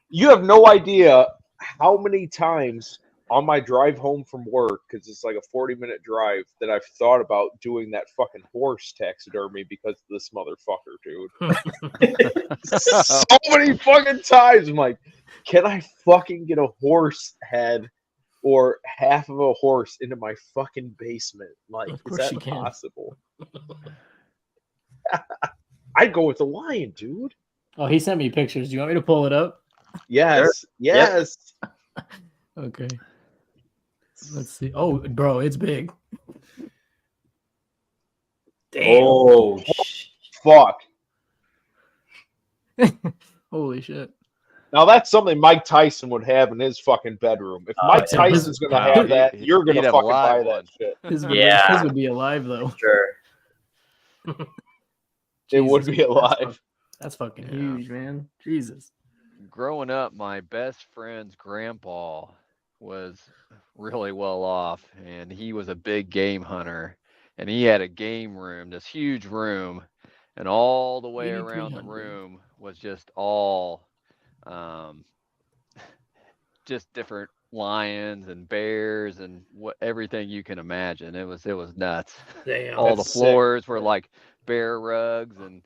you have no idea how many times on my drive home from work, because it's like a 40-minute drive, that I've thought about doing that fucking horse taxidermy because of this motherfucker, dude. So many fucking times. I'm like, can I fucking get a horse head or half of a horse into my fucking basement? Like, Of is course that you can. possible? I'd go with the lion, dude. Oh, he sent me pictures. Do you want me to pull it up? Yes, yes. Okay. Let's see. Oh, bro, it's big. Damn. Oh, Fuck. Holy shit. Now that's something Mike Tyson would have in his fucking bedroom. If Mike yeah, Tyson's gonna Wow, have that, you're he'd gonna have a fucking buy live that one. shit. His Yeah. would be alive though. sure. It would Jesus, be alive. That's fucking Yeah. huge, man. Jesus. Growing up, my best friend's grandpa was really well off, and he was a big game hunter, and he had a game room, this huge room, and all the way around the 8300. room was just all just different lions and bears and everything you can imagine. It was nuts. Damn. All the That's sick. floors were like bear rugs, and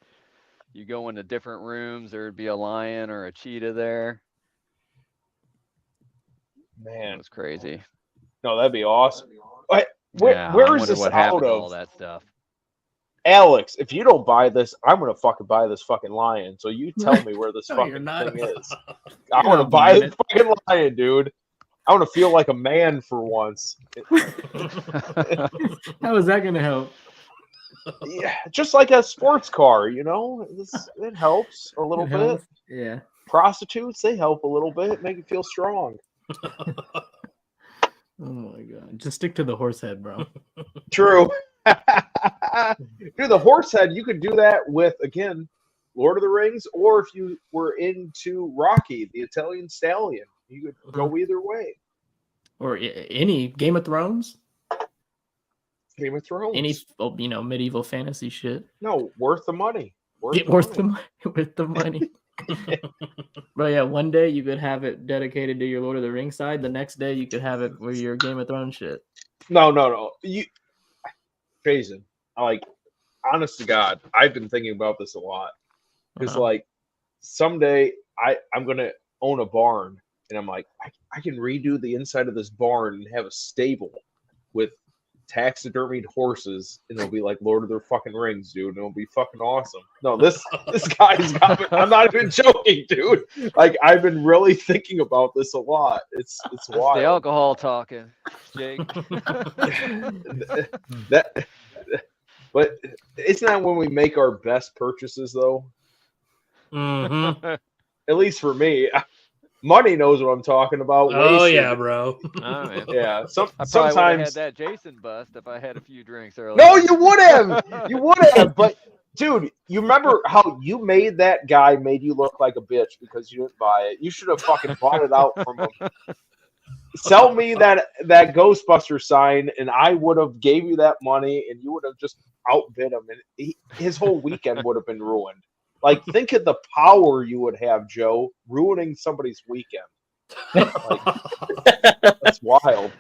you go into different rooms, there'd be a lion or a cheetah there. It Man, was crazy. no, that'd be awesome. Wait, Yeah, I where is wonder this what out happened to all of? that stuff. Alex, if you don't buy this, I'm gonna fucking buy this fucking lion. So you tell me where this No, you're fucking not. thing is. You're I want to not buy buying this fucking lion, dude. I want to feel like a man for once. How is that gonna help? Yeah, just like a sports car, you know. It helps a little It bit. helps. Yeah. Prostitutes, they help a little bit, make you feel strong. Oh my god. Just stick to the horse head, bro. True. Dude, the horse head, you could do that with, again, Lord of the Rings, or if you were into Rocky, the Italian Stallion. You could go either way. Or any Game of Thrones. Game of Thrones. Any medieval fantasy shit. No, worth the money. Worth the money. But yeah, one day you could have it dedicated to your Lord of the Rings side. The next day you could have it for your Game of Thrones shit. No. Jason, honest to God, I've been thinking about this a lot. Because, someday I'm going to own a barn. And I'm like, I can redo the inside of this barn and have a stable with taxidermied horses. And it'll be like Lord of the fucking Rings, dude. And it'll be fucking awesome. No, this guy's got me. I'm not even joking, dude. Like, I've been really thinking about this a lot. It's wild. The alcohol talking, Jake. But isn't that when we make our best purchases, though? Mm-hmm. At least for me. Money knows what I'm talking about. Oh Wasted. yeah, bro. Oh, man. Yeah. I probably would have Sometimes. had that Jason bust if I had a few drinks earlier. No, you would have. You would have. But dude, you remember how you made that guy made you look like a bitch because you didn't buy it? You should have fucking bought it out from him. Sell me that Ghostbuster sign, and I would have gave you that money, and you would have just outbid him, and his whole weekend would have been ruined. Like, think of the power you would have, Joe, ruining somebody's weekend. That's wild.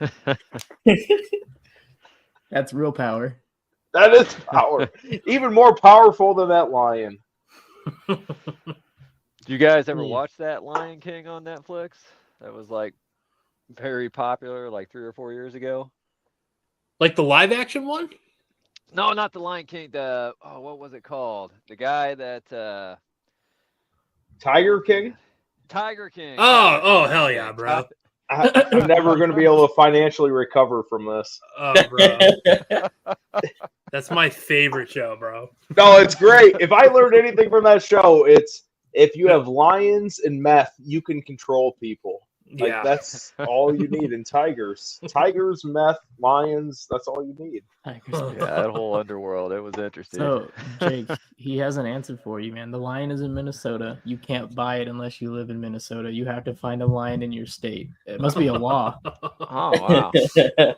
That's real power. That is power. Even more powerful than that lion. Do you guys ever watch that Lion King on Netflix? That was very popular 3 or 4 years ago. Like the live action one? No, not the Lion King. What was it called? The guy that Tiger King? Tiger King. Oh, hell yeah, bro. I'm never going to be able to financially recover from this. Oh, bro. That's my favorite show, bro. No, it's great. If I learned anything from that show, it's if you have lions and meth, you can control people. Yeah. That's all you need in tigers. Tigers, meth, lions, that's all you need. Yeah, that whole underworld. It was interesting. So, Jake, he has an answer for you, man. The lion is in Minnesota. You can't buy it unless you live in Minnesota. You have to find a lion in your state. It must be a law. Oh, wow.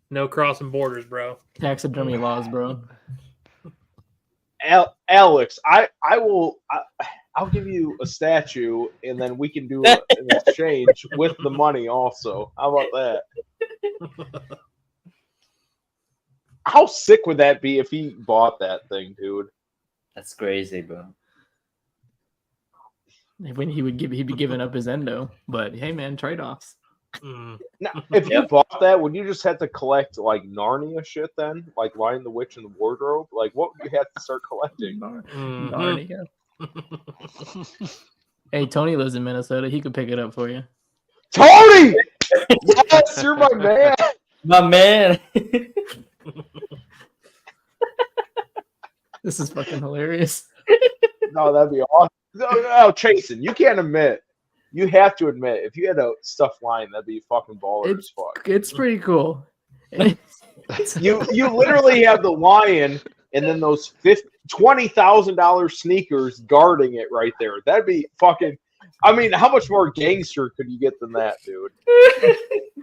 No crossing borders, bro. Taxidermy laws, bro. Alex, I'll give you a statue, and then we can do an exchange with the money also. How about that? How sick would that be if he bought that thing, dude? That's crazy, bro. When he'd be giving up his endo. But hey, man, trade-offs. Mm. Now, if you bought that, would you just have to collect like Narnia shit then? Like Lion the Witch and the Wardrobe? Like what would you have to start collecting? Mhm. Narnia. Hey, Tony lives in Minnesota. He could pick it up for you. Tony! Yes, you're my man. My man. This is fucking hilarious. No, that'd be awesome. No, Chasen, you can't admit. You have to admit, if you had a stuffed lion, that'd be fucking baller as fuck. It's pretty cool. You literally have the lion and then those $20,000 sneakers guarding it right there. That'd be fucking. I mean, how much more gangster could you get than that, dude?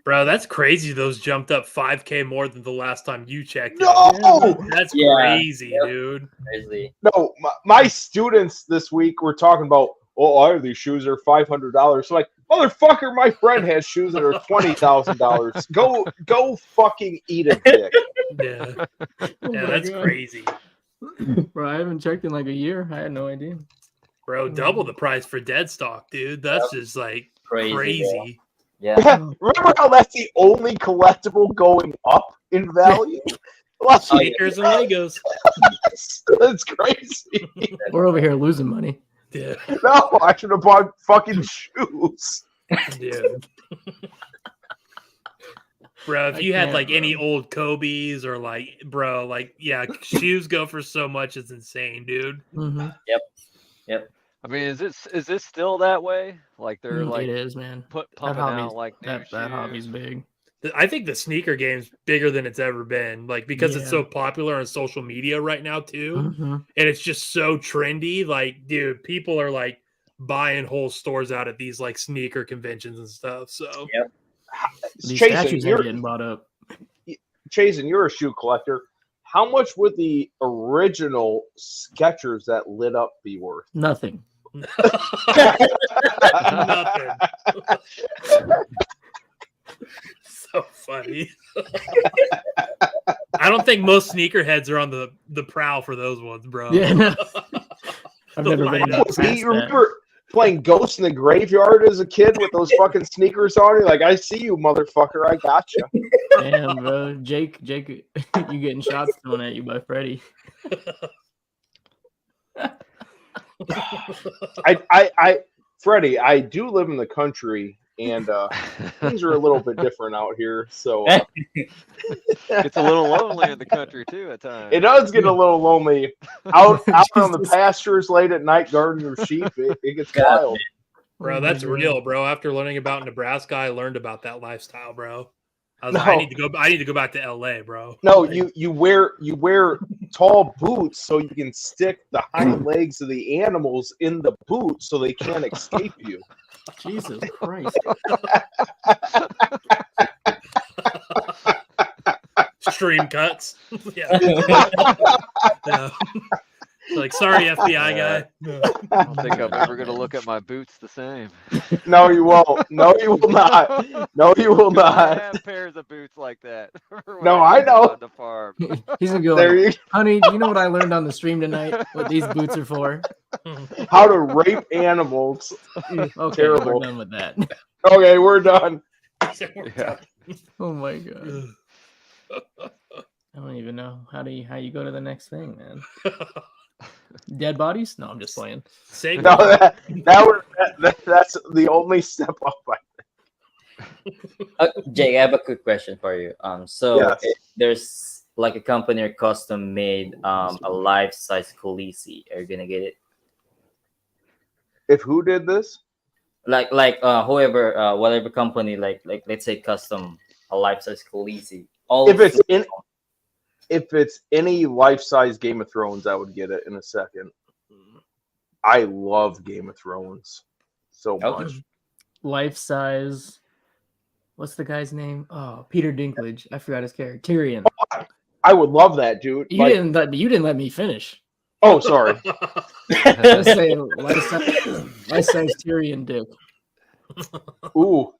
Bro, that's crazy. Those jumped up 5K more than the last time you checked. No! That's Yeah. crazy, Yep. dude. Crazy. No, my students this week were talking about, oh, I have these shoes are $500. So like, motherfucker, my friend has shoes that are $20,000. Go fucking eat a dick. Yeah, Oh yeah, my that's God. crazy. Bro, I haven't checked in like a year. I had no idea. Bro, double the price for dead stock, dude. That's just like crazy. Yeah. Remember how that's the only collectible going up in value? Like, Sneakers and Legos. that's crazy. We're over here losing money. Yeah, No, I should have bought fucking shoes. dude. Bro, if I you had can't, like any bro. old Kobe's or like, bro, like, yeah, shoes go for so much. It's insane, dude. Mm-hmm. Yep. I mean, is this still that way? Like they're It like is, man. pumping out like new that shoes? hobby's big. I think the sneaker game's bigger than it's ever been, like because it's Yeah. so popular on social media right now too, Mm-hmm. and it's just so trendy. Like, dude, people are like buying whole stores out at these like sneaker conventions and stuff. So These Chasen, statues are you're getting bought up. Chasen, you're a shoe collector. How much would the original Skechers that lit up be worth? Nothing. nothing. So funny. I don't think most sneakerheads are on the prowl for those ones, bro. Yeah, no. I've The never been lineup. past You that. remember playing Ghost in the Graveyard as a kid with those fucking sneakers on? You're like, I see you, motherfucker. I got you. Damn, bro. Jake, you getting shots thrown at you by Freddy. Freddie, I do live in the country, and things are a little bit different out here. So It's a little lonely in the country too at times. it does get a little lonely out on the pastures late at night guarding your sheep. It gets wild. Bro, Oh that's my God. real, bro. After learning about Nebraska, I learned about that lifestyle, bro. I was No. like, I need to go back to LA, bro. No, you wear tall boots so you can stick the hind legs of the animals in the boot so they can't escape you. Jesus Christ. Stream cuts. Yeah. Yeah. Like, sorry, FBI guy. I don't think I'm ever gonna look at my boots the same. No, you won't. No, you will not. No, you will I not. have pairs of boots like that. when No, I used to know. live on the farm. He's gonna go There like, you honey, you know what I learned on the stream tonight? What these boots are for? how to rape animals. Okay, Terrible. we're done with that. Okay, we're done. Yeah. Oh my God. I don't even know how you go to the next thing, man. Dead bodies? No, I'm just playing. Say No, that's the only step up. Jake, I have a quick question for you. So Yes. there's like a company or custom made a life-size Khaleesi. Are you gonna get it? If who did this? Like whoever whatever company like let's say custom a life-size Khaleesi. If it's any life-size Game of Thrones, I would get it in a second. I love Game of Thrones so Okay. much. Life size. What's the guy's name? Oh, Peter Dinklage. I forgot his character. Tyrion. I would love that, dude. You Like- didn't let me finish. oh, sorry. Let's say life size Tyrion dick. Ooh.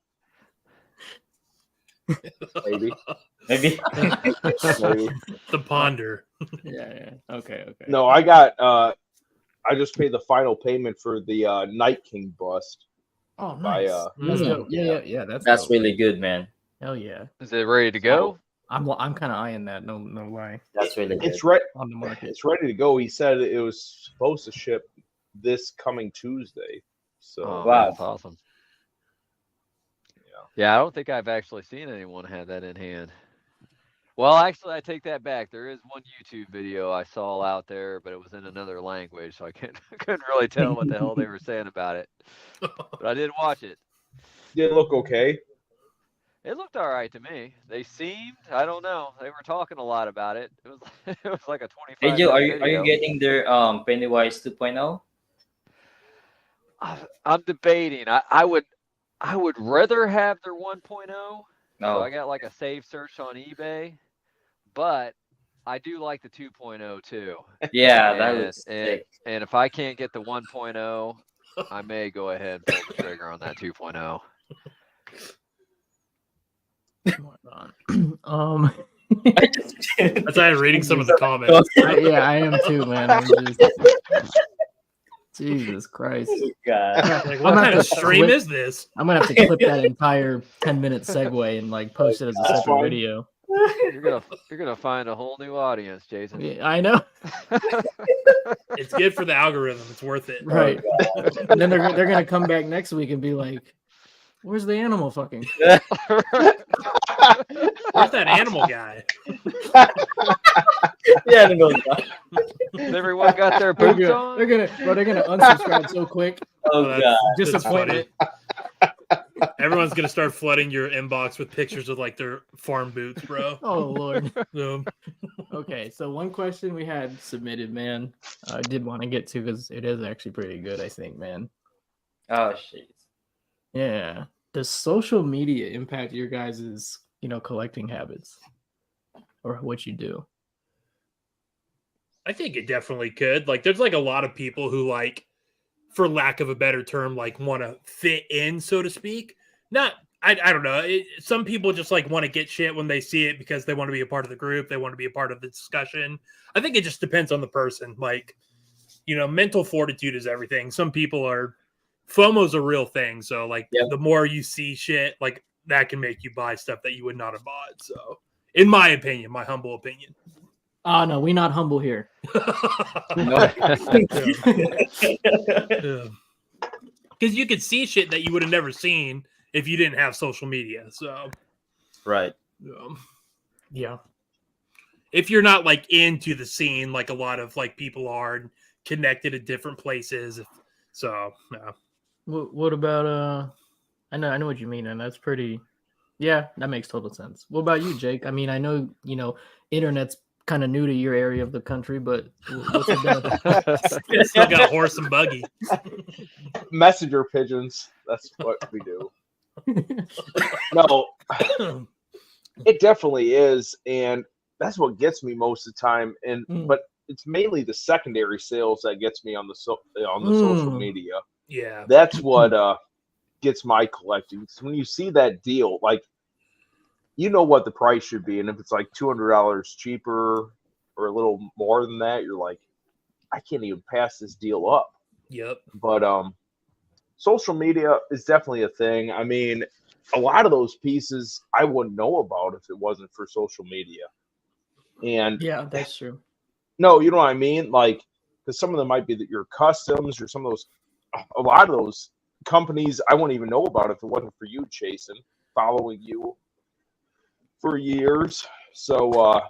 Maybe. Maybe. Maybe. the ponder. Yeah. Okay. No, I got I just paid the final payment for the Night King bust. Oh, By, nice. That's Mm. dope. Yeah. That's dope. really good, man. Hell yeah. Is it ready to go? I'm kind of eyeing that. No lie. That's really good. It's right. On the market. It's ready to go. He said it was supposed to ship this coming Tuesday. So Oh, Wow. that's awesome. Yeah, I don't think I've actually seen anyone have that in hand. Well, actually, I take that back. There is one YouTube video I saw out there, but it was in another language, so I couldn't really tell what the hell they were saying about it. But I did watch it. did it look okay? It looked all right to me. They seemed, I don't know, they were talking a lot about it. It was it was like a 25 Hey Joe, minute are you video. getting their Pennywise 2.0? I'm debating. I would rather have their 1.0. So No. I got like a save search on eBay, but I do like the 2.0 too. Yeah, that And, was and, sick. and if I can't get the 1.0, I may go ahead and pull the trigger on that 2.0. That's why I'm reading some of the comments. Yeah, I am too, man. I'm just... Jesus Christ. God. Like, I'm what gonna kind have of to stream clip- is this? I'm gonna have to clip that entire 10-minute segue and like post it as a That's separate fine. video. You're gonna find a whole new audience, Jason. Yeah, I know. It's good for the algorithm. It's worth it. Right. And then they're gonna come back next week and be like, "Where's the animal fucking?" Where's that animal guy? Yeah, no. Everyone got their They're boots gonna, on. they're gonna unsubscribe so quick. Oh that's- God. That's Disappointment. Everyone's gonna start flooding your inbox with pictures of like their farm boots, bro. Oh Lord. Okay. So one question we had submitted, man, I did want to get to because it is actually pretty good, I think, man. Oh shit. Yeah. Does social media impact your guys' collecting habits or what you do? I think it definitely could. Like, there's like a lot of people who, like, for lack of a better term, like want to fit in, so to speak. Not, I don't know. Some people just like want to get shit when they see it because they want to be a part of the group. They want to be a part of the discussion. I think it just depends on the person. Like, mental fortitude is everything. Some people are, FOMO's a real thing. So like the more you see shit, like that can make you buy stuff that you would not have bought. So in my opinion, my humble opinion. Oh no, we're not humble here. Because you could see shit that you would have never seen if you didn't have social media. So, Right. Yeah. If you're not like into the scene, like a lot of like people are and connected at different places. So, yeah. What about I know what you mean, and that's pretty. Yeah, that makes total sense. What about you, Jake? I mean, I know internet's kind of new to your area of the country, but what's it about? Still got a horse and buggy. Messenger pigeons. That's what we do. No, it definitely is, and that's what gets me most of the time. And but it's mainly the secondary sales that gets me on the social media. Yeah, That's what gets my collecting. So when you see that deal, like what the price should be, and if it's like $200 cheaper or a little more than that, you're like, I can't even pass this deal up. Yep. But social media is definitely a thing. I mean, a lot of those pieces I wouldn't know about if it wasn't for social media. And yeah, that's true. No, you know what I mean? Like, because some of them might be your customs or some of those, a lot of those companies I wouldn't even know about if it wasn't for you, Jason, following you for years. So,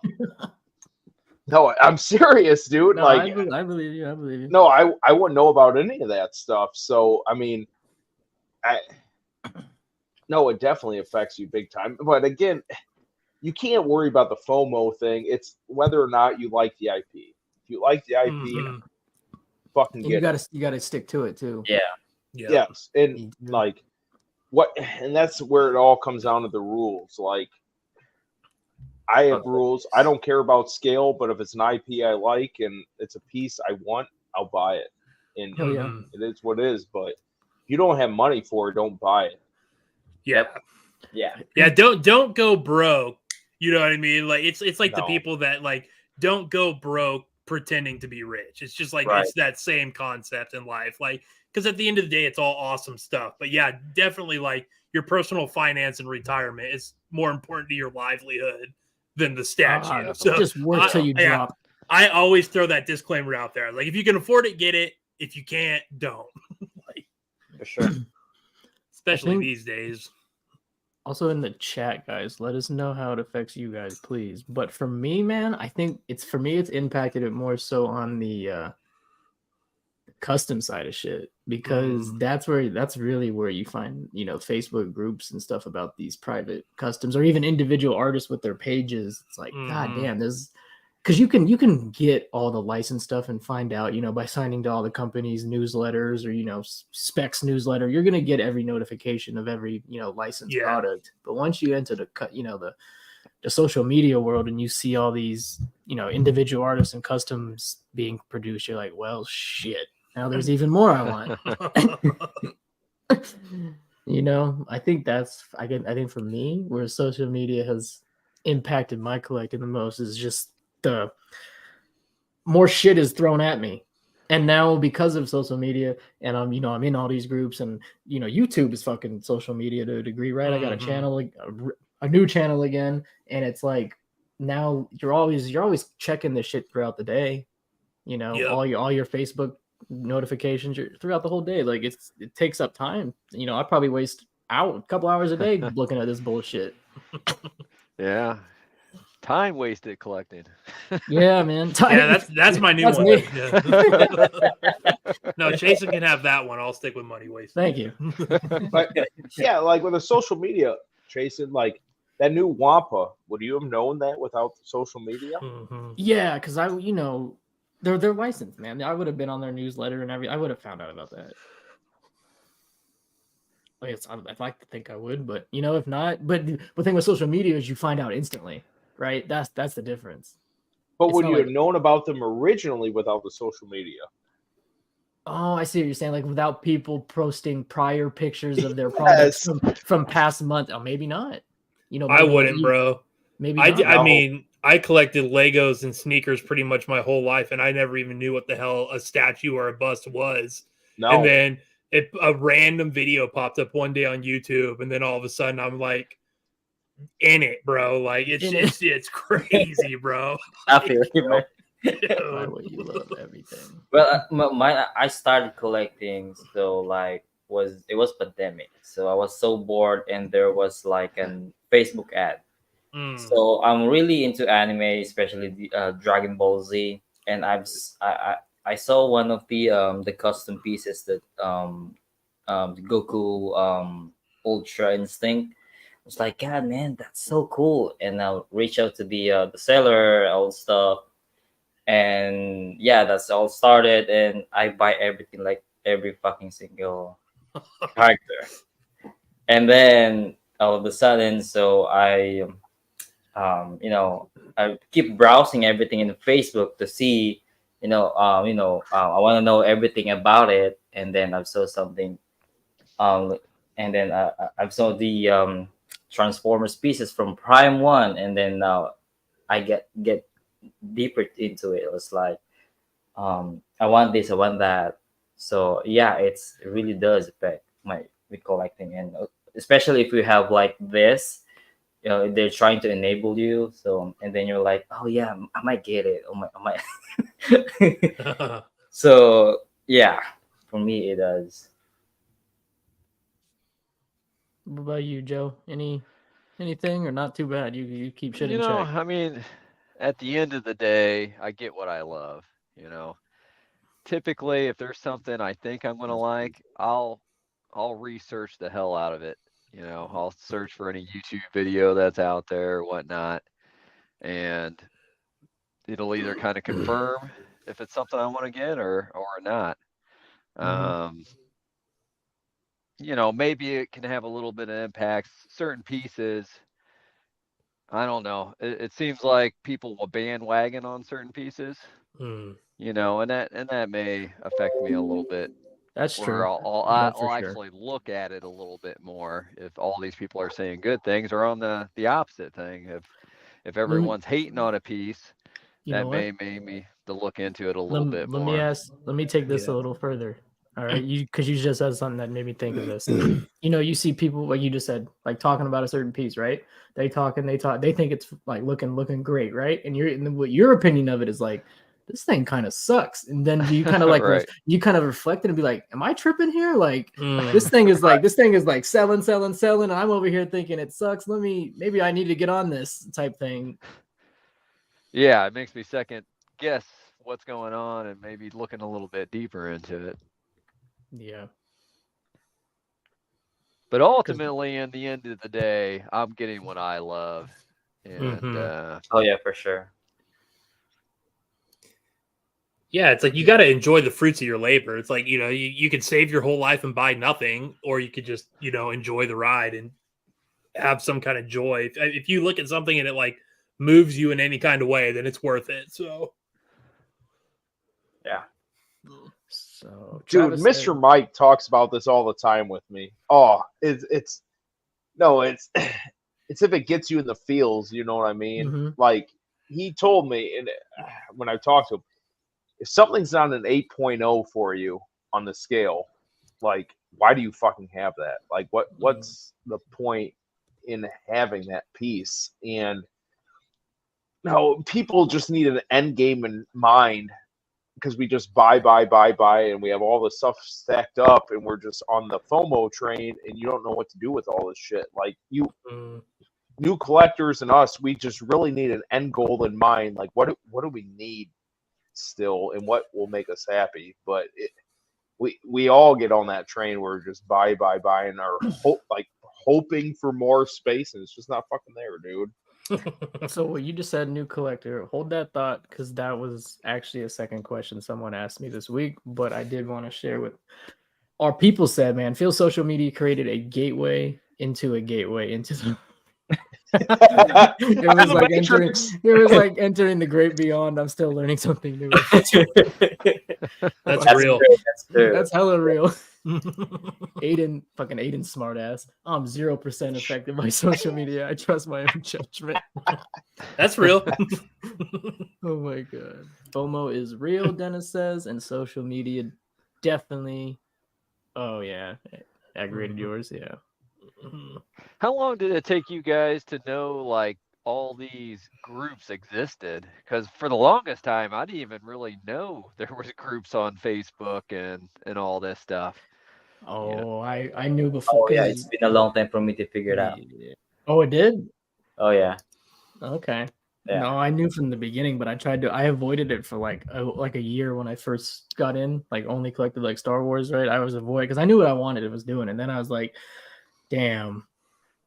no, I'm serious, dude. No, like, I believe you. I believe you. No, I wouldn't know about any of that stuff. So, I mean, no, it definitely affects you big time. But again, you can't worry about the FOMO thing. It's whether or not you like the IP. If you like the IP, fucking get it. You gotta stick to it too. Yeah. Yes, and like and that's where it all comes down to the rules. Like, I have rules. I don't care about scale, but if it's an IP I like and it's a piece I want, I'll buy it. And it is what it is. But if you don't have money for it, don't buy it. Yeah. Don't go broke. You know what I mean? Like it's like the people that like don't go broke pretending to be rich. It's just like Right. it's that same concept in life. Like, because at the end of the day, it's all awesome stuff. But yeah, definitely like your personal finance and retirement is more important to your livelihood than the statue. So Just work till you drop. I always throw that disclaimer out there. Like, if you can afford it, get it. If you can't, don't. Like, For sure. especially think- these days. Also in the chat, guys, let us know how it affects you guys, please. But for me, man, I think it's impacted it more so on the custom side of shit, because that's really where you find, Facebook groups and stuff about these private customs, or even individual artists with their pages. It's like, god damn, there's because you can get all the license stuff and find out, by signing to all the companies' newsletters or specs newsletter, you're gonna get every notification of every licensed product. But once you enter the social media world and you see all these individual artists and customs being produced, you're like, well, shit. Now there's even more I want. I think I think for me, where social media has impacted my collecting the most is just the more shit is thrown at me. And now because of social media, and I'm in all these groups, and YouTube is fucking social media to a degree, right? I got a channel, a new channel again, and it's like now you're always checking this shit throughout the day. All your Facebook notifications throughout the whole day. Like it takes up time. I probably waste a couple hours a day looking at this bullshit. Yeah. Time wasted collecting. Yeah, man. Yeah, that's my new That's one. me. Yeah. No, Jason can have that one. I'll stick with money wasted. Thank you. But yeah, like with the social media, Jason, like that new Wampa, would you have known that without social media? Yeah, because they're licensed, man. I would have been on their newsletter and I would have found out about that. I'd like to think I would, but if not. But the thing with social media is you find out instantly, right? That's the difference. But would you have known about them originally without the social media? Oh, I see what you're saying. Like without people posting prior pictures of their products from past month. Oh, maybe not. I wouldn't, bro. Maybe I mean, I collected Legos and sneakers pretty much my whole life, and I never even knew what the hell a statue or a bust was. No. And then a random video popped up one day on YouTube, and then all of a sudden I'm like in it, bro. Like it's crazy, bro. I feel you, man. Why would you love everything? Well, I started collecting, so like it was pandemic, so I was so bored, and there was like an Facebook ad. So I'm really into anime, especially the Dragon Ball Z, and I saw one of the custom pieces that the Goku Ultra Instinct. I was like, God, man, that's so cool, and I'll reach out to the seller, all stuff. And yeah, that's all started, and I buy everything, like every fucking single character. And then all of a sudden, so I keep browsing everything in Facebook to see, I want to know everything about it. And then I saw something, and then I saw the Transformers pieces from Prime 1, and then now I get deeper into it. It was like, I want this, I want that. So yeah, it really does affect my collecting, and especially if you have like this, they're trying to enable you. So and then you're like, oh yeah, I might get it. I might. So yeah, for me it does. What about you, Joe? Anything or not too bad? You keep shit in check. I mean, at the end of the day, I get what I love. Typically, if there's something I think I'm gonna like, I'll research the hell out of it. I'll search for any YouTube video that's out there or whatnot, and it'll either kind of confirm if it's something I want to get or not. Maybe it can have a little bit of impact. Certain pieces, I don't know. It seems like people will bandwagon on certain pieces, and that may affect me a little bit. That's true. I'll actually look at it a little bit more if all these people are saying good things, or on the opposite thing. If everyone's hating on a piece, that may to look into it a little bit Let more. me take this a Yeah. little further. All right, because you just said something that made me think of this. You see people like you just said, like talking about a certain piece, right? They talk, they think it's like looking great, right? And what your opinion of it is like, this thing kind of sucks. And then you kind of like Right. you kind of reflect and be like, am I tripping here? Like Mm. this thing is like selling, and I'm over here thinking it sucks. Maybe I need to get on this type thing. Yeah, it makes me second guess what's going on and maybe looking a little bit deeper into it. Yeah. But ultimately, in the end of the day, I'm getting what I love, and Mhm. Oh yeah, for sure. Yeah, it's like you got to enjoy the fruits of your labor. It's like, you could save your whole life and buy nothing, or you could just, enjoy the ride and have some kind of joy. If you look at something and it like moves you in any kind of way, then it's worth it. So, Yeah. So Dude, Travis Mr. said- Mike talks about this all the time with me. Oh, it's it's if it gets you in the feels, you know what I mean? Mhm. Like he told me, and when I talked to him, if something's not an 8.0 for you on the scale, like why do you fucking have that? Like what's the point in having that piece? And no, people just need an end game in mind because we just buy, and we have all this stuff stacked up, and we're just on the FOMO train, and you don't know what to do with all this shit. Like new collectors and us, we just really need an end goal in mind. Like what do we need still, and what will make us happy? But we all get on that train where we're just buy, and are hoping for more space, and it's just not fucking there, dude. So what you just said, new collector, hold that thought, because that was actually a second question someone asked me this week, but I did want to share with our people said, man, feel social media created a gateway into the it was like entering the great beyond. I'm still learning something new. That's real. True, that's true. That's hella real. Aiden smart ass. I'm 0% affected by social media. I trust my own judgment. That's real. Oh my god. FOMO is real, Dennis says, and social media definitely. Oh yeah. Aggravated yours, yeah. How long did it take you guys to know like all these groups existed? Because for the longest time, I didn't even really know there was groups on Facebook and all this stuff. Oh, I knew before. Oh yeah, it's been a long time for me to figure it out. Yeah. Oh, it did? Oh yeah. Okay. Yeah. No, I knew from the beginning, but I avoided it for like a year when I first got in, like only collected like Star Wars, right? I was avoiding because I knew what I wanted it was doing, and then I was like, damn,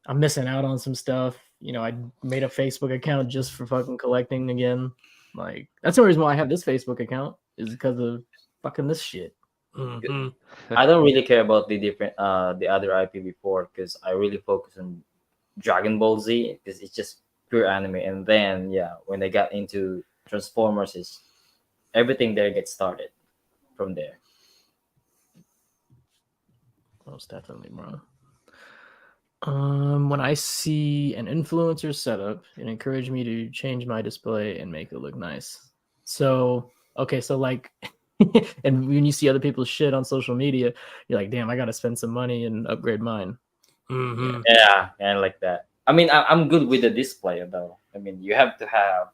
I'm missing out on some stuff. I made a Facebook account just for fucking collecting again. Like that's the reason why I have this Facebook account is because of fucking this shit. Mhm. I don't really care about the other IP before because I really focus on Dragon Ball Z because it's just pure anime. And then when they got into Transformers, is everything there gets started from there. Most definitely, bro. When I see an influencer setup, it encouraged me to change my display and make it look nice. So, okay, so like, and when you see other people's shit on social media, you're like, damn, I gotta spend some money and upgrade mine. Mhm. Yeah, and like that. I mean, I'm good with the display though. I mean, you have to have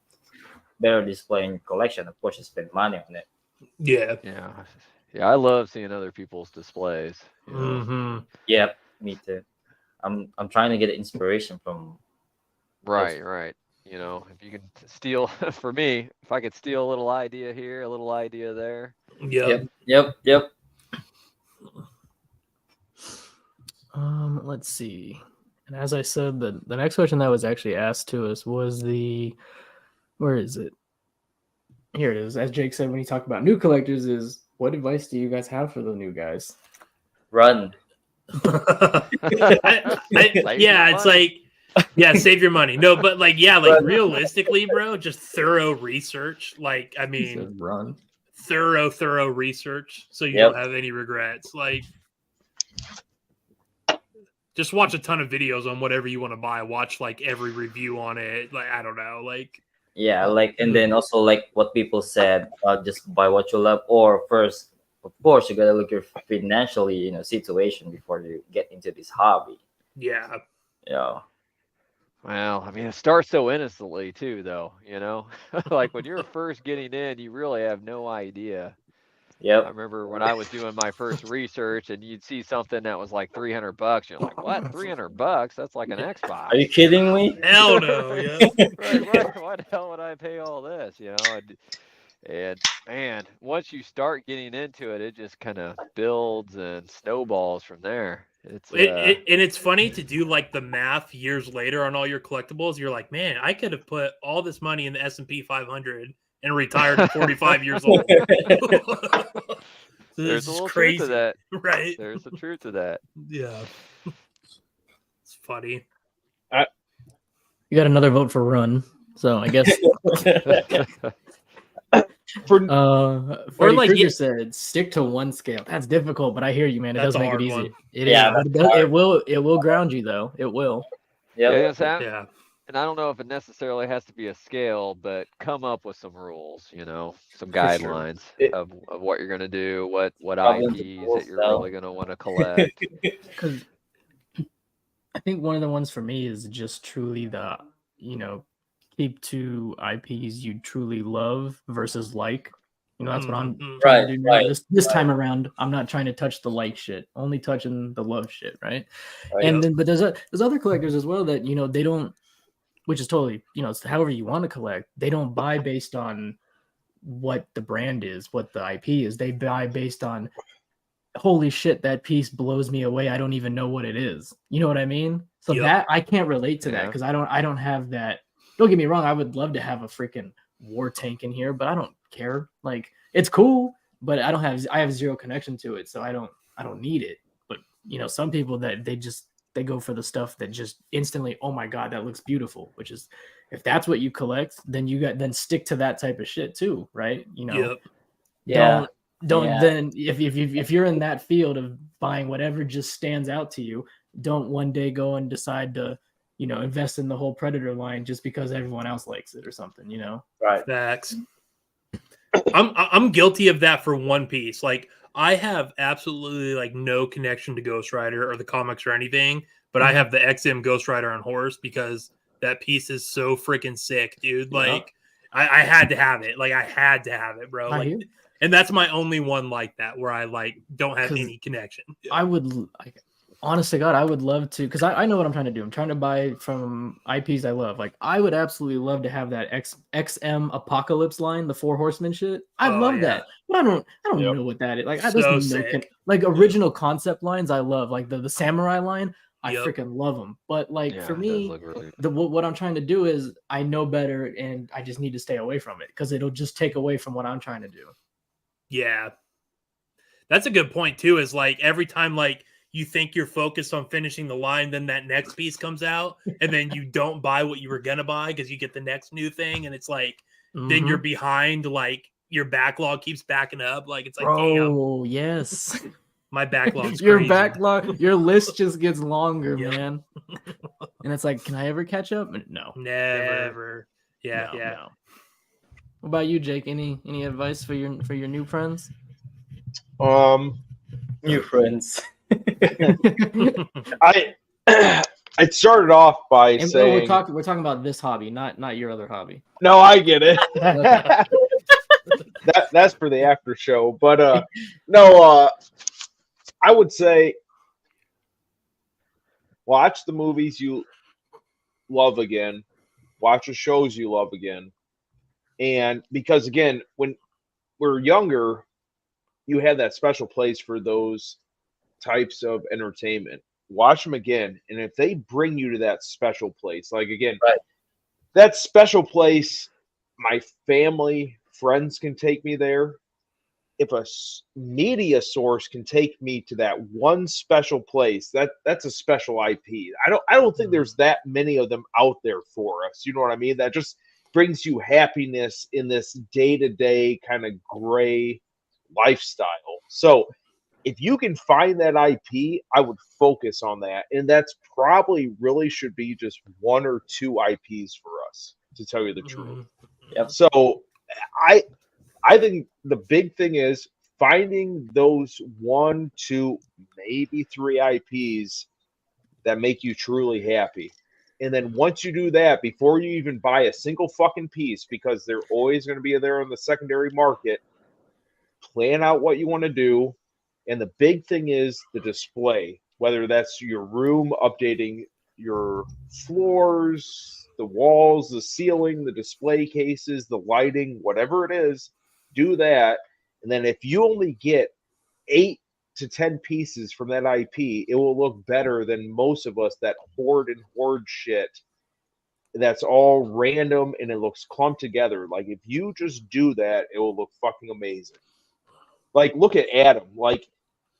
better display in your collection. Of course, you spend money on it. Yeah. Yeah. I love seeing other people's displays. Mhm. Yep, me too. I'm trying to get inspiration from. Right. If you can steal for me, if I could steal a little idea here, a little idea there. Yep. Yep. Let's see. And as I said, the next question that was actually asked to us was where is it? Here it is. As Jake said when he talked about new collectors, is what advice do you guys have for the new guys? Run. It's like, save your money. No, but like, realistically, bro, just thorough research. Like, I mean, Run. thorough research, so you Yep. don't have any regrets. Like, just watch a ton of videos on whatever you want to buy. Watch like every review on it. Like, I don't know, like, Yeah, like, and then also like what people said, just buy what you love, or first, of course, you gotta look your financially, situation before you get into this hobby. Yeah. Yeah. Well, I mean, it starts so innocently too, though. Like when you're first getting in, you really have no idea. I Yep. remember when I was doing my first research, and you'd see something that was like $300. You're like, "What? $300? That's like an Are you Xbox." kidding me? Hell no. Yeah. Right. Why the hell would I pay all this? And man, once you start getting into it, it just kind of builds and snowballs from there. It's And it's funny to do like the math years later on all your collectibles. You're like, man, I could have put all this money in the S&P 500 and retired at 45 years old. There's This a is little crazy, truth to that. right? There's some truth to that. Yeah, it's funny. You got another vote for Run, so I guess. Freddy like, Krueger yeah- said, "Stick to one scale." That's difficult, but I hear you, man. It That's does a make it hard easy. one. It Yeah, is, but that's hard. it will ground you though. It will. Yeah, Yep. it's that- Yeah, and I don't know if it necessarily has to be a scale, but come up with some rules, some For sure. guidelines It- of what you're gonna do, what Problem to IPs pull that you're style. really gonna want to collect. Because I think one of the ones for me is just truly the keep to IPs you truly love versus like. That's what I'm Mhm. trying to do now. Right, This time around, I'm not trying to touch the like shit, only touching the love shit, right? Right. And then, but there's other collectors as well that they don't, which is totally it's however you want to collect. They don't buy based on what the brand is, what the IP is. They buy based on holy shit, that piece blows me away. I don't even know what it is. You know what I mean? So Yep. that I can't relate to that Yeah. because I don't have that. Don't get me wrong, I would love to have a freaking war tank in here, but I don't care. Like it's cool, but I have zero connection to it, so I don't need it. But some people that they go for the stuff that just instantly, oh my god, that looks beautiful. Which is, if that's what you collect, then stick to that type of shit too, right? Yep. Yeah. Don't Yeah. then if you're in that field of buying whatever just stands out to you, don't one day go and decide to invest in the whole Predator line just because everyone else likes it or something. Right. Facts. I'm guilty of that for One Piece. Like I have absolutely like no connection to Ghost Rider or the comics or anything, but I have the XM Ghost Rider on horse because that piece is so freaking sick, dude. Yeah. Like I had to have it. Like I had to have it, bro. I Like, hear. and that's my only one like that where I like don't have 'Cause any connection. I would, honest to God, I would love to, because I know what I'm trying to do. I'm trying to buy from IPs I love. Like, I would absolutely love to have that XM Apocalypse line, the Four Horsemen shit. I Oh, love yeah. that, but I don't Yep. know what that is. Like, So there's no sick. like original concept lines. I love like the samurai line. I Yep. freaking love them. But like Yeah, for it does me, look really what I'm trying to do is I know better, and I just need to stay away from it because it'll just take away from what I'm trying to do. Yeah. That's a good point too, is like every time like you think you're focused on finishing the line, then that next piece comes out, and then you don't buy what you were gonna buy because you get the next new thing, and it's like then you're behind, like your backlog keeps backing up. Like it's like, damn, Bro, yes. my backlog's Your crazy. backlog, your list just gets longer, Yep. man. And it's like, can I ever catch up? No. Never. Yeah, No, yeah. no. What about you, Jake? Any advice for your new friends? New friends. I I started off by And saying we're talking about this hobby, not your other hobby. no, I get it. Okay. That's for the after show. But no, I would say watch the movies you love again, watch the shows you love again. And because again, when we're younger, you had that special place for those types of entertainment. Watch them again, and if they bring you to that special place, like again, Right. that special place, my family, friends can take me there. If a media source can take me to that one special place, that's a special IP. I don't think there's that many of them out there for us. You know what I mean? That just brings you happiness in this day-to-day kind of gray lifestyle. So if you can find that IP, I would focus on that. And that's probably really should be just one or two IPs for us. to tell you the truth. Yep. So I think the big thing is finding those 1, 2, maybe 3 IPs that make you truly happy. And then once you do that, before you even buy a single fucking piece, because they're always going to be there on the secondary market, plan out what you want to do. And the big thing is the display, whether that's your room, updating your floors, the walls, the ceiling, the display cases, the lighting, whatever it is, do that. And then if you only get 8 to 10 pieces from that IP, it will look better than most of us that hoard shit. That's all random and it looks clumped together. Like if you just do that, it will look fucking amazing. Like look at Adam. Like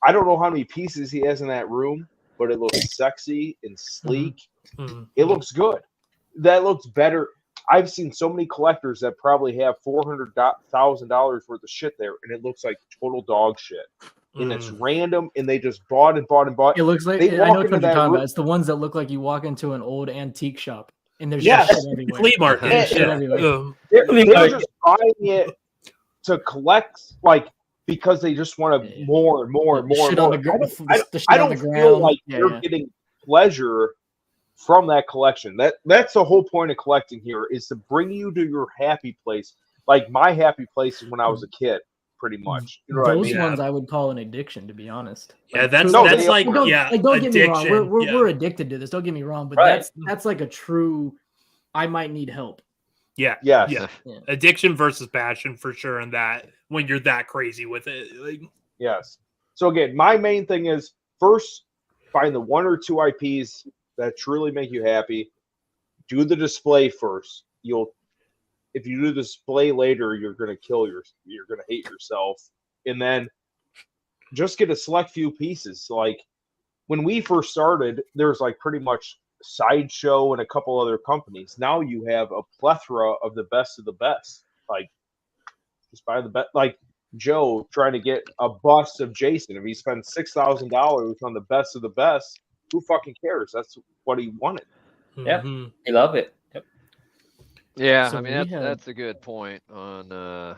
I don't know how many pieces he has in that room, but it looks sexy and sleek. It looks good. That looks better. I've seen so many collectors that probably have $400,000 worth of shit there, and it looks like total dog shit. And it's random, and they just bought and bought and bought. It looks like They I know walk what you're into that talking room- about. It's the ones that look like you walk into an old antique shop and there's Yes. just shit everywhere. Flea market. Yeah, shit. yeah. everywhere. They're just buying it to collect, like because they just want to more and more and The more and shit on more. the gr- the shit I on don't the feel ground. like Yeah, you're yeah. getting pleasure from that collection. That's the whole point of collecting here, is to bring you to your happy place. Like my happy place is when I was a kid, pretty much. You know what I Those mean? ones I would call an addiction, to be honest. Yeah, Like, that's truly- that's like don't, yeah, like, don't get me wrong. addiction. We're addicted to this. Don't get me wrong, but Right. that's like a true. I might need help. yeah, Yes. yeah. Addiction versus passion for sure, and that when you're that crazy with it, like, Yes. So again, my main thing is first find the 1 or 2 IPs that truly make you happy. Do the display first. If you do the display later, you're gonna you're gonna hate yourself. And then just get a select few pieces. Like when we first started, there was like pretty much Sideshow and a couple other companies. Now you have a plethora of the best of the best. Like just buy the best. Like Joe trying to get a bust of Jason. If he spends $6,000 on the best of the best, who fucking cares? That's what he wanted. Yeah. mhm. I love it. Yep. Yeah, So I mean we had- that's a good point on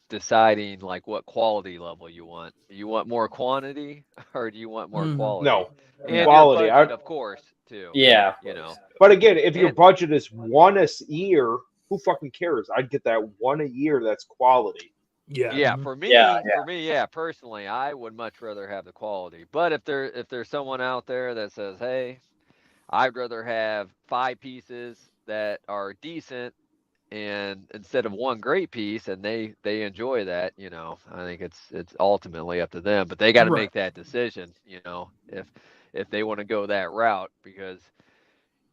deciding like what quality level you want. You want more quantity or do you want more quality? No. And Quality, your budget, of course, too. Yeah. You know. But again, if your And- budget is 1 a year, who fucking cares? I'd get that 1 a year that's quality. Yeah, Yeah, Mhm. for me, Yeah, personally, I would much rather have the quality. But if there's someone out there that says, "Hey, I'd rather have 5 pieces that are decent and instead of 1 great piece," and they enjoy that, you know, I think it's ultimately up to them. But they got to Right. make that decision, you know, if they want to go that route, because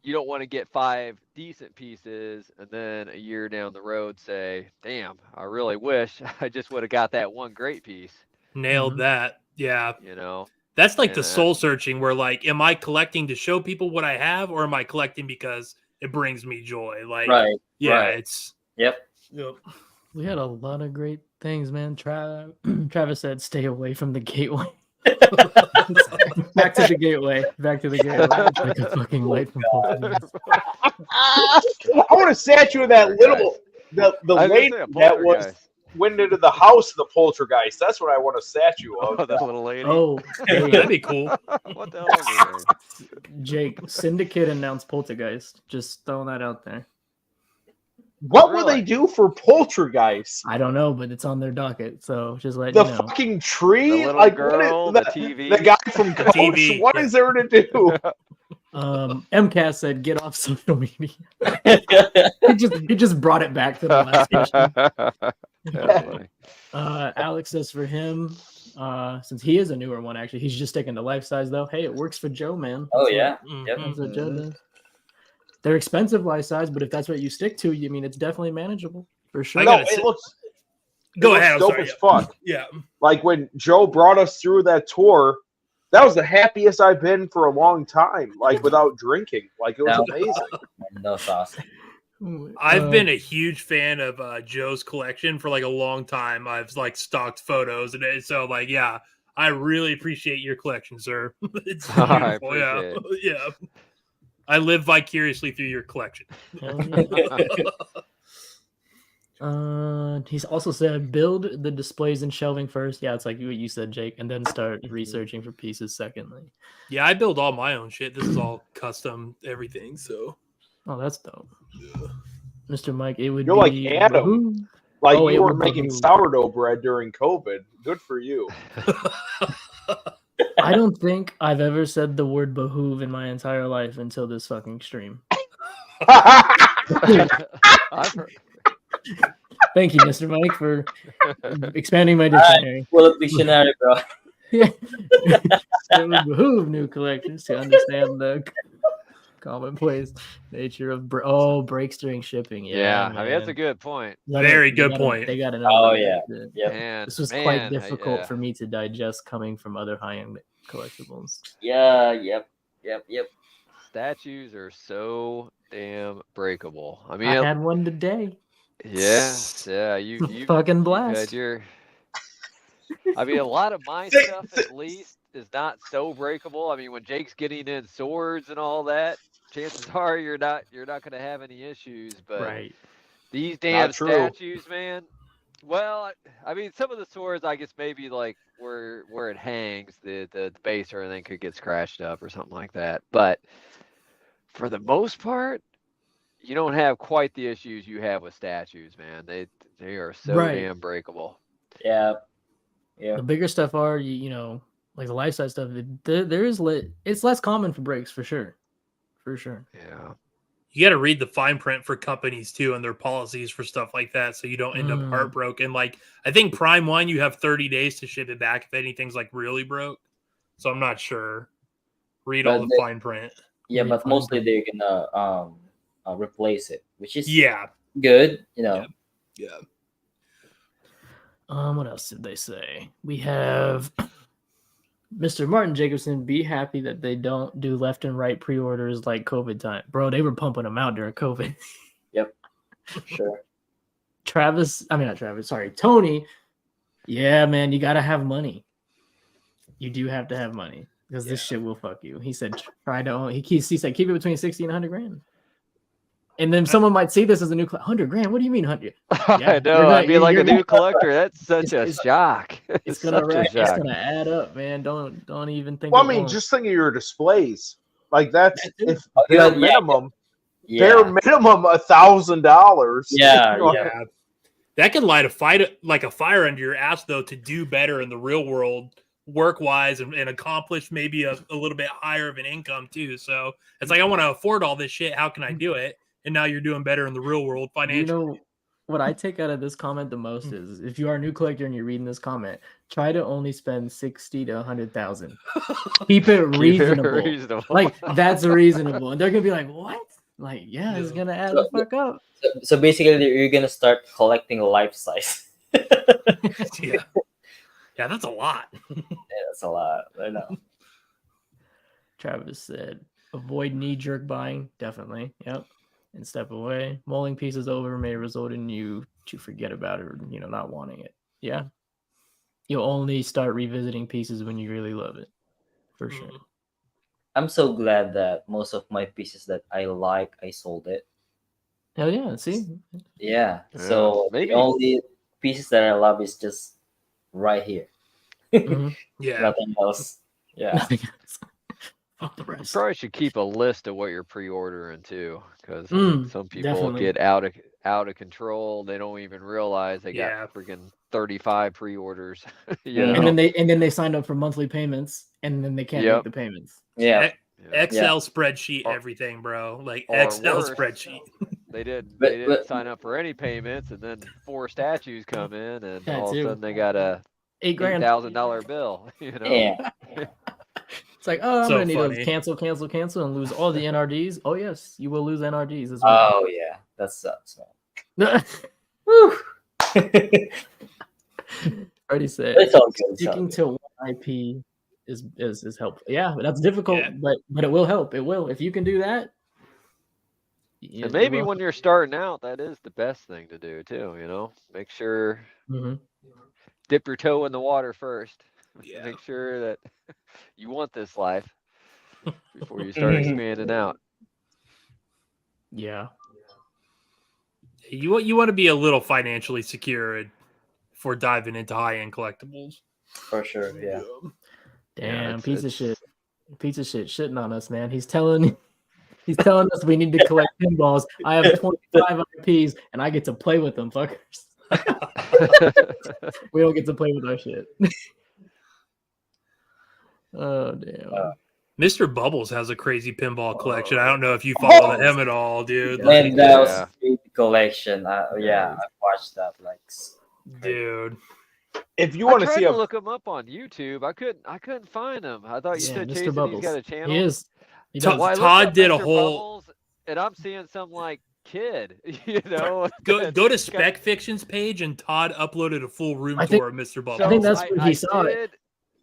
you don't want to get 5 decent pieces and then a year down the road say, "Damn, I really wish I just would have got that 1 great piece," nailed that. Yeah, you know. that's like the And, soul searching. Where like, am I collecting to show people what I have, or am I collecting because it brings me joy? Like, Right. yeah, right. it's Yep. yep. We had a lot of great things, man. Travis said, "Stay away from the gateway." Back to the gateway. Back to the gateway. It's like a fucking light from Poltergeist. I want a statue of that little the I was gonna lady say a that was poltergeist. went into the house of the poltergeist. That's what I want a statue of. Oh, that little lady. Oh, That'd hey, be cool. What the hell is her name? Jake, Syndicate announced Poltergeist. Just throwing that out there. What will Really? they do for poltergeist? I don't know, but it's on their docket. So just letting The you know. fucking tree? The little Like girl, what the is, TV. the guy from Coach? TV, What yeah. is there to do? MCAS said, "Get off social media." he just brought it back to the last question. That's funny. Alex says for him, since he is a newer one, actually, he's just sticking to life size though. Hey, it works for Joe, man. Oh That's yeah. Mhm. Yep. That's what Joe does. They're expensive life size, but if that's what you stick to, you mean it's definitely manageable for sure. I No, gotta it say- looks Go it ahead. I'm looks dope sorry. as fuck. Yeah. Like when Joe brought us through that tour, that was the happiest I've been for a long time. Like without drinking, like it was No. amazing. No sauce. I've been a huge fan of Joe's collection for like a long time. I've like stalked photos and so like yeah, I really appreciate your collection, sir. It's I beautiful. Yeah, appreciate yeah. I live vicariously through your collection. Hell yeah. He's also said build the displays and shelving first. Yeah, it's like what you said, Jake, and then start researching for pieces secondly. Yeah, I build all my own shit. This is all custom everything. So. Oh, that's dope. Mr. Mike, it would You're be like Adam. behoove- Like Oh, it you were would making behoove. sourdough bread during COVID. Good for you. I don't think I've ever said the word behoove in my entire life until this fucking stream. I've heard. Thank you, Mr. Mike, for expanding my All right, dictionary. full of dictionary, bro. Yeah. It would behoove new collectors to understand the commonplace nature of breaks during shipping. Yeah, I mean that's a man. good point. Very good point. They got to know. Oh that yeah, shit. yep, And This was man, quite difficult yeah. for me to digest coming from other high-end collectibles. yeah, yep. Statues are so damn breakable. I mean, I had one today. yeah, you Fucking had blast. your. I mean, a lot of my stuff at least is not so breakable. I mean, when Jake's getting in swords and all that, chances are you're not going to have any issues. But Right. these damn true. statues, man. Well, I mean, some of the swords, I guess maybe like where it hangs, the base or anything could get scratched up or something like that. But for the most part, you don't have quite the issues you have with statues, man. They are so Right. damn breakable. Yeah. The bigger stuff are you know like the life size stuff. There is it's less common for breaks for sure. Yeah. You got to read the fine print for companies too and their policies for stuff like that, so you don't end up heartbroken. Like I think Prime One, you have 30 days to ship it back if anything's like really broke. So I'm not sure. Read all the fine print. Yeah, but mostly they're gonna replace it, which is good, you know. Yeah. What else did they say? We have Mr. Martin Jacobson. Be happy that they don't do left and right pre-orders like COVID time, bro. They were pumping them out during COVID. Yep, sure. Tony. Yeah, man, you gotta have money. You do have to have money because this shit will fuck you. He said, try to own. He said, keep it between 60 and 100 grand. And then someone might see this as a new 100 grand. What do you mean 100? I know. I mean, like a new collector. That's such a shock. It's gonna add up, man. Don't even think. Well, I mean, just think of your displays. Like that's if Yeah, bare minimum, yeah. bare minimum $1,000. Yeah. That can light a fire under your ass though to do better in the real world, work wise, and accomplish maybe a little bit higher of an income too. So it's like I want to afford all this shit. How can I do it? And now you're doing better in the real world financially. You know what I take out of this comment the most is if you are a new collector and you're reading this comment, try to only spend 60 to 100,000. Keep it reasonable. Like that's reasonable, and they're gonna be like, "What?" Like, yeah, it's gonna add the fuck up. So basically, you're gonna start collecting life size. Yeah, that's a lot. Yeah, that's a lot. I know. Travis said, "Avoid knee-jerk buying." Definitely. Yep. And step away. Mulling pieces over may result in you to forget about it or, not wanting it. Yeah. You'll only start revisiting pieces when you really love it. For sure. I'm so glad that most of my pieces that I sold it. Hell yeah. See? Yeah. So maybe the only pieces that I love is just right here. Mm-hmm. Yeah. Nothing else. Yeah. Nothing else. Fuck the rest. You probably should keep a list of what you're pre-ordering too, because some people get out of control. They don't even realize they got freaking 35 pre-orders. And then they signed up for monthly payments, and then they can't make the payments. Yeah. Excel spreadsheet, everything, bro. Like Excel spreadsheet. They didn't sign up for any payments, and then 4 statues come in, and all of a sudden they got a $8,000 bill. Yeah. It's like, I'm gonna need to cancel, and lose all the NRDs. Oh yes, you will lose NRDs as well. Oh yeah, that sucks, man. Already said. It's all good. Sticking to one IP is helpful. Yeah, that's difficult, but it will help. It will if you can do that. And maybe when you're starting out, that is the best thing to do too. Make sure dip your toe in the water first. Make sure that you want this life before you start expanding out. Yeah. You want to be a little financially secure before diving into high-end collectibles. For sure, yeah. Damn, it's- piece of it's- shit. Piece of shit shitting on us, man. He's telling us we need to collect pinballs. I have 25 IPs and I get to play with them, fuckers. We don't get to play with our shit. Oh damn. Mr. Bubbles has a crazy pinball collection. I don't know if you follow him at all, dude. Like, And that was Yeah. a big collection. Yeah, I watched that. Like, dude. If you I want to tried see to a look him up on YouTube. I couldn't find him. I thought you Yeah, said Mr. Jason, Bubbles. he's got a channel. He is. He Todd- does. Well, I looked Todd up did a Mr. whole- Bubbles, and I'm seeing some like kid, you know. Go to Spec Fiction's page, and Todd uploaded a full room I think- tour of Mr. Bubbles. I think that's when he saw it. did,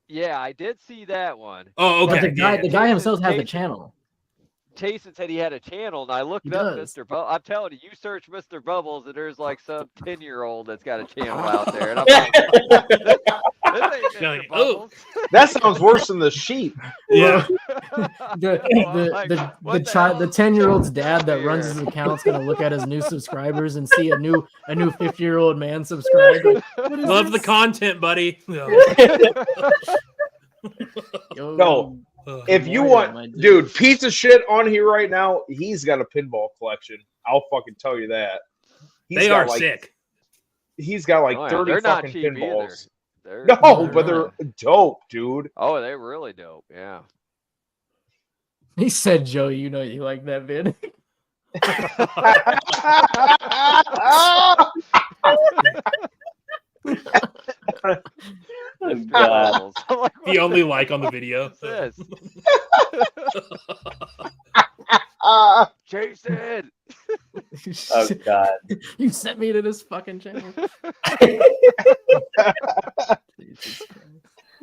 Yeah, I did see that one. Oh, But okay. the guy, yeah. the guy himself has a Jason- channel. Jason said he had a channel, and I looked He up does. Mr. Bubbles. I'm telling you, you search Mr. Bubbles, and there's like some 10-year-old that's got a channel out there, and I'm like, this ain't You're Mr. like, oh. Bubbles. that sounds worse than the sheep. Yeah. The 10-year-old's dad that runs his account's gonna look at his new subscribers and see a new 50-year-old man subscribe. Like, what is Love the this? content, buddy. No. Yo, No. Ugh. If you Yeah, want, my dude. dude, piece of shit on here right now, he's got a pinball collection. I'll fucking tell you that. They got are like, sick. He's got like Oh, yeah, 30 they're not fucking cheap pinballs. either. No, They're but they're dope, dude. Oh, they're really dope. Yeah. He said, "Joey, you know you like that vid." Oh, God. I'm like, The only like on the video. What's this? Jason. Oh, God. You sent me to this fucking channel. Jesus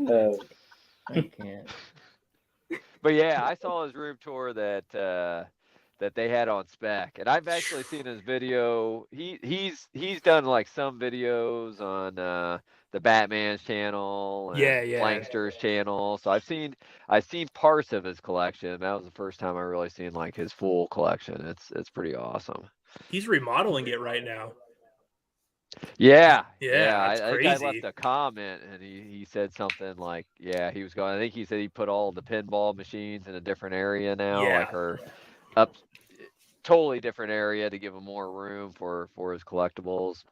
Christ. I can't. But yeah, I saw his room tour that that they had on Spec, and I've actually seen his video. He's done like some videos on the Batman's channel, and Yeah, yeah. Flankster's channel. So I've seen parts of his collection. That was the first time I really seen like his full collection. It's pretty awesome. He's remodeling it right now. Yeah, Yeah, it's I think I crazy. left a comment, and he said something like, yeah, he was going. I think he said he put all the pinball machines in a different area now, Yeah. like or up, totally different area to give him more room for his collectibles.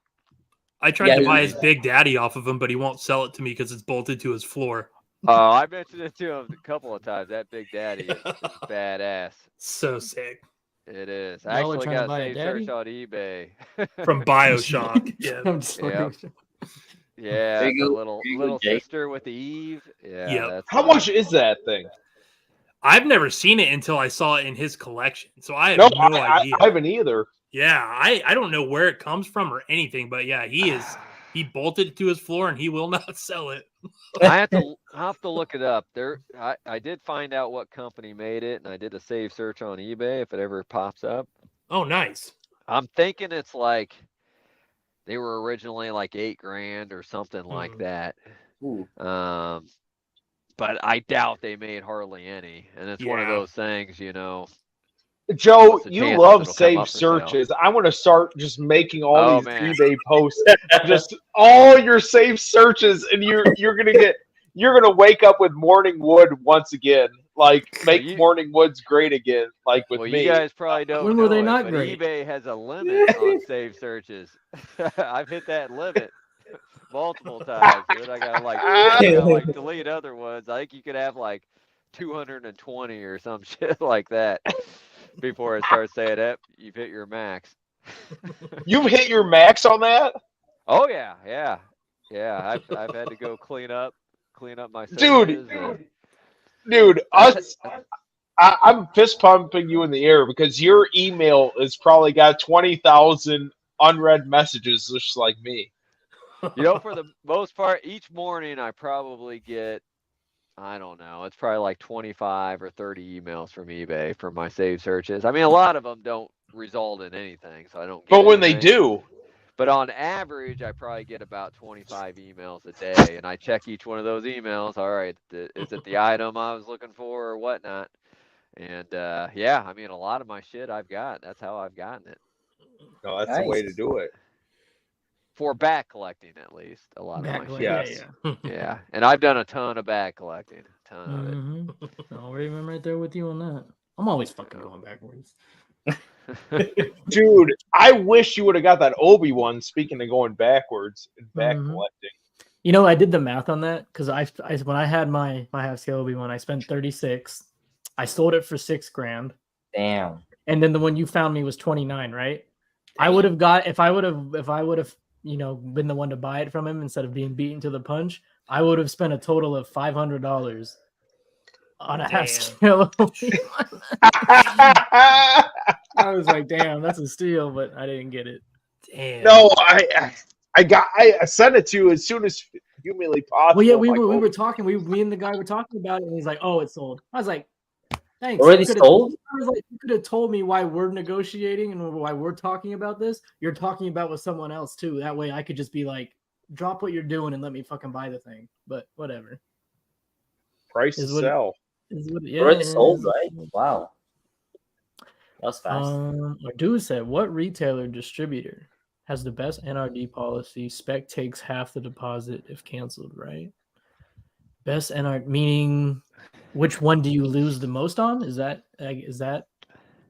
I tried Yeah, to he- buy his Big Daddy off of him, but he won't sell it to me because it's bolted to his floor. Oh, I mentioned it to him a couple of times. That Big Daddy is badass. So sick. It is. I Y'all are actually trying to got buy a saved daddy? search on eBay. From Bioshock. Yeah. I'm just Yeah. like, Yeah, There you the go. There you go, little Jake. sister with the Eve. Yeah. Yep. That's How much is that thing? I've never seen it until I saw it in his collection. So I have No, no I idea. haven't either. Yeah, I don't know where it comes from or anything, but yeah, he bolted it to his floor and he will not sell it. I have to look it up. I did find out what company made it, and I did a save search on eBay if it ever pops up. Oh, nice. I'm thinking it's like they were originally like $8,000 or something like Mhm. that. Ooh. But I doubt they made hardly any, and it's one of Yeah. those things, you know. Joe, What's the you chances love it'll come save up for sale? searches. I want to start just making all Oh, these man. eBay posts, just all your save searches, and you're gonna wake up with Morning Wood once again. Like make you- Morning Woods great again, like with Well, me. you guys probably don't When know were they it, not but great? eBay has a limit on save searches. I've hit that limit multiple times, dude. I gotta like delete other ones. I think you could have like 220 or some shit like that before it starts saying, "Yep, you've hit your max." You've hit your max on that, Oh yeah. I've had to go clean up my Dude. searches and- dude. I'm fist pumping you in the air because your email has probably got 20,000 unread messages, just like me. You know, for the most part, each morning I probably get, I don't know, it's probably like 25 or 30 emails from eBay for my save searches. I mean, a lot of them don't result in anything, so I don't get But when they anything. do, But on average, I probably get about 25 emails a day, and I check each one of those emails. All right, is it the item I was looking for or whatnot? And yeah, I mean, a lot of my shit I've got. That's how I've gotten it. No, that's the way to Nice. do it. For back collecting, at least. A lot of Back my like, shit. Yes. Yeah. And I've done a ton of back collecting. A ton of it. Mm-hmm. I'm right there with you on that. I'm always fucking going backwards. Dude, I wish you would have got that Obi one. Speaking of going backwards and back Mhm. collecting. You know, I did the math on that because I when I had my half scale Obi-Wan, I spent 36. I sold it for $6,000, Damn. and then the one you found me was 29. Right? I would have got if I would have been the one to buy it from him instead of being beaten to the punch. I would have spent a total of $500 on a half Damn. scale Obi-Wan. I was like, damn, that's a steal, but I didn't get it. Damn. No, I sent it to you as soon as humanly possible. Well, yeah, we Like, were talking. Me and the guy were talking about it, and he's like, "Oh, it's sold." I was like, "Thanks." Already You could've- sold? I was like, "You could have told me why we're negotiating and why we're talking about this. You're talking about with someone else too. That way, I could just be like, drop what you're doing and let me fucking buy the thing." But whatever. price to Is what- sell. Already sold, right? Wow. That was fast. Our dude said, "What retailer distributor has the best NRD policy? Spec takes half the deposit if canceled, right? Best NRD meaning, which one do you lose the most on? Is that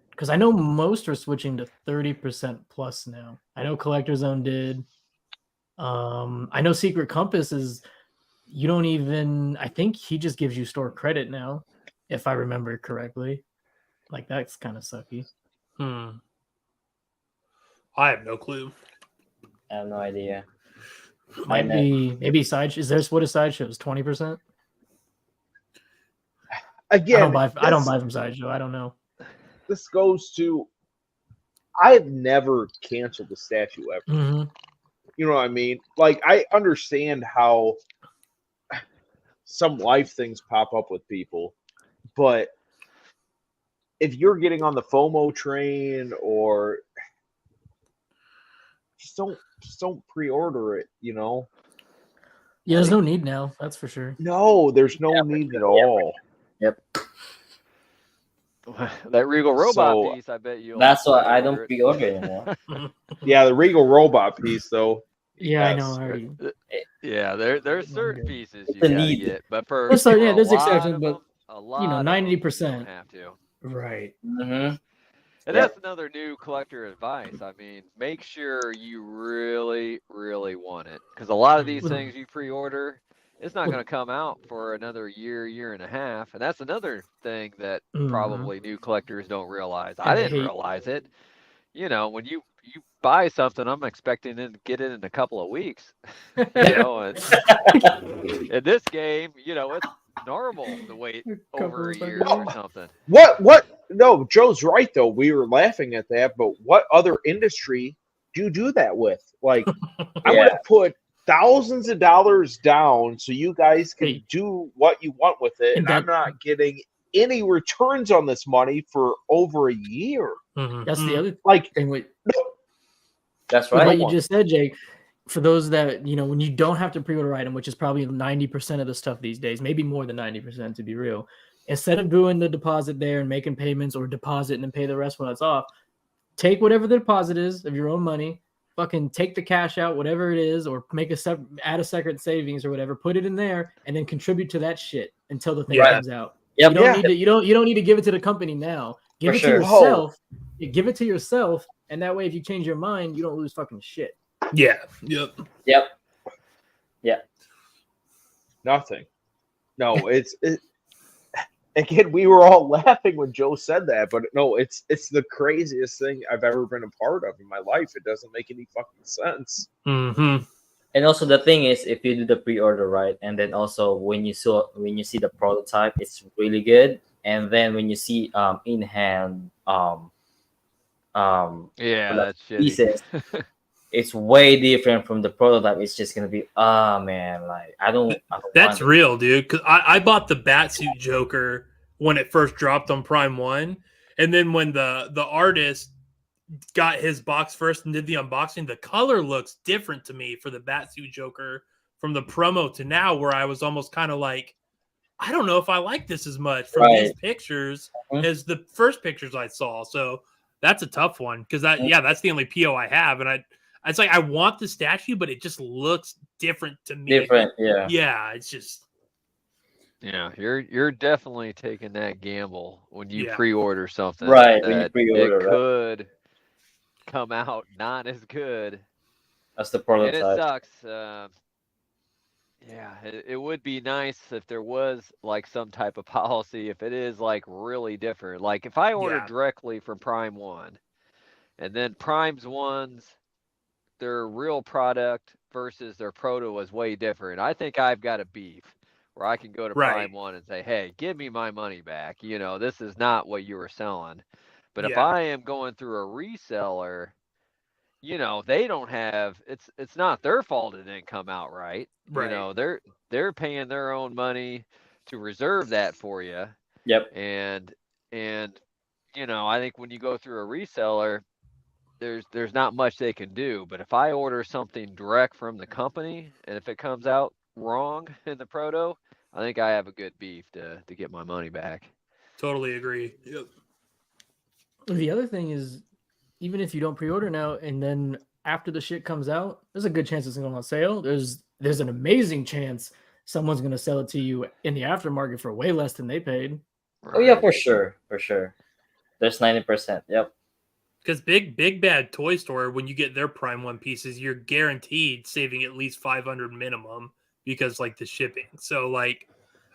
because I know most are switching to 30% plus now. I know Collector Zone did. I know Secret Compass is you don't even. I think he just gives you store credit now, if I remember correctly. Like that's kind of sucky. I have no clue. I have no idea. Might be maybe side. Is there what is Sideshow's 20%? Again, I don't buy from Sideshow. I don't know. This goes to I've never canceled a statue ever. Mm-hmm. You know what I mean? Like, I understand how some life things pop up with people, but if you're getting on the FOMO train or just don't pre-order it, you know? Yeah, there's no need now. That's for sure. No, there's no need at all. Yep. That Regal Robot So, piece, I bet you. That's why I don't pre-order anymore. Yeah, the Regal Robot piece, though. Yeah, I Yes. know. I already. Yeah, there's certain good. pieces you The gotta need. get, but for There's for yeah, a there's lot exceptions, of but them, a lot you know, of them, 90%. you don't have to. Right. Mm-hmm. And Yep. that's another new collector advice. I mean, make sure you really, really want it, because a lot of these things you pre-order, it's not going to come out for another year and a half, and that's another thing that probably new collectors don't realize. I And they didn't hate- realize it. You know, when you buy something, I'm expecting to get it in a couple of weeks. You know, and in this game, you know, it's normal to wait over a year or something. What? No, Joe's right, though. We were laughing at that, but what other industry do you do that with? Like, I'm going to put thousands of dollars down so you guys can Hey. do what you want with it, and I'm not getting any returns on this money for over a year. That's the other Like, thing. With That's what right. you just said, Jake. For those that when you don't have to pre-order item, which is probably 90% of the stuff these days, maybe more than 90% to be real. Instead of doing the deposit there and making payments or deposit and then pay the rest when it's off, take whatever the deposit is of your own money, fucking take the cash out, whatever it is, or make add a separate savings or whatever, put it in there, and then contribute to that shit until the thing comes out. Yep. You don't need to. You don't need to give it to the company now. Give it to yourself. Give it to yourself, and that way, if you change your mind, you don't lose fucking shit. Yeah. Yep. nothing. No, again, we were all laughing when Joe said that, but no, it's the craziest thing I've ever been a part of in my life. It doesn't make any fucking sense. Mm-hmm. And also the thing is, if you do the pre-order right, and then also when you see the prototype, it's really good. And then when you see in hand that's shitty. pieces, it's way different from the prototype. It's just gonna be man, like I don't That's want real, dude. Because I bought the Batsuit Joker when it first dropped on Prime 1. And then when the artist got his box first and did the unboxing, the color looks different to me for the Batsuit Joker from the promo to now, where I was almost kind of like, I don't know if I like this as much from Right. these pictures Mhm. as the first pictures I saw. So that's a tough one because that's the only PO I have, and it's like I want the statue, but it just looks different to me. Different, yeah. Yeah, it's just Yeah, you're definitely taking that gamble when you Yeah. pre-order something Right, when you that pre-order, it right. could come out not as good, That's the and prototype. it sucks. Yeah, it would be nice if there was like some type of policy if it is like really different. Like if I order Yeah. directly from Prime One, and then Prime's ones, their real product versus their proto was way different. I think I've got a beef where I can go to Right. Prime One and say, "Hey, give me my money back. You know, this is not what you were selling." But if Yeah. I am going through a reseller, you know, they don't have it's not their fault it didn't come out right. You Right. know, they're paying their own money to reserve that for you. Yep. And you know, I think when you go through a reseller, there's not much they can do. But if I order something direct from the company and if it comes out wrong in the proto, I think I have a good beef to get my money back. Totally agree. Yep. The other thing is, even if you don't pre-order now, and then after the shit comes out, there's a good chance it's going on sale. There's an amazing chance someone's going to sell it to you in the aftermarket for way less than they paid. Oh yeah, Right. for sure. There's 90%. Yep. Because Big Bad Toy Store, when you get their Prime One pieces, you're guaranteed saving at least $500 minimum because like the shipping. So like,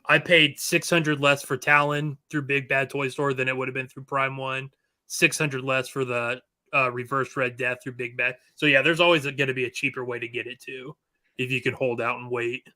I paid $600 less for Talon through Big Bad Toy Store than it would have been through Prime One. $600 less for the Reverse Red Death through Big Bad. So yeah, there's always going to be a cheaper way to get it too, if you can hold out and wait.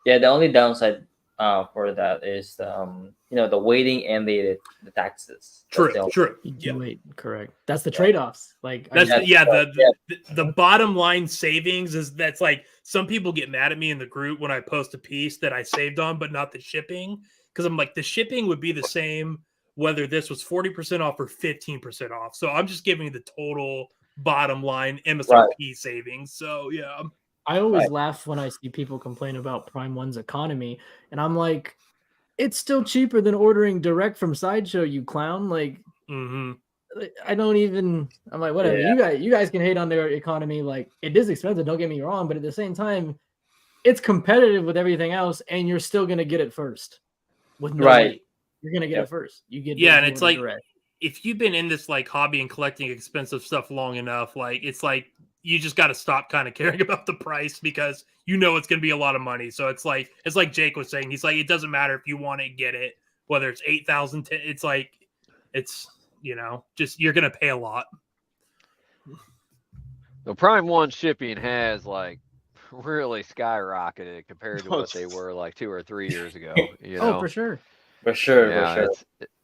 Yeah, the only downside for that is the waiting and the taxes. That's the only- True. You do Yeah. wait, correct. That's the trade-offs. Like That's Yeah. the bottom line savings is that's like some people get mad at me in the group when I post a piece that I saved on, but not the shipping. Because I'm like, the shipping would be the same whether this was 40% off or 15% off. So I'm just giving you the total bottom line MSRP savings. So yeah. I always Right. laugh when I see people complain about Prime One's economy, and I'm like, it's still cheaper than ordering direct from Sideshow, you clown. Like, Mm-hmm. I don't even. I'm like, whatever. Yeah. You guys can hate on their economy. Like, it is expensive. Don't get me wrong, but at the same time, it's competitive with everything else, and you're still gonna get it first. With no Right. wait. You're gonna get Yep. it first. You get Yeah, those and it's order like direct. if you've been in this like hobby and collecting expensive stuff long enough, like it's like you just got to stop kind of caring about the price because you know it's going to be a lot of money. So it's like Jake was saying. He's like, it doesn't matter if you want it, get it. Whether it's 8,000, it's like it's just you're going to pay a lot. The Prime One shipping has like really skyrocketed compared to Oh, what they were like 2 or 3 years ago. You Oh, know, for sure. For sure.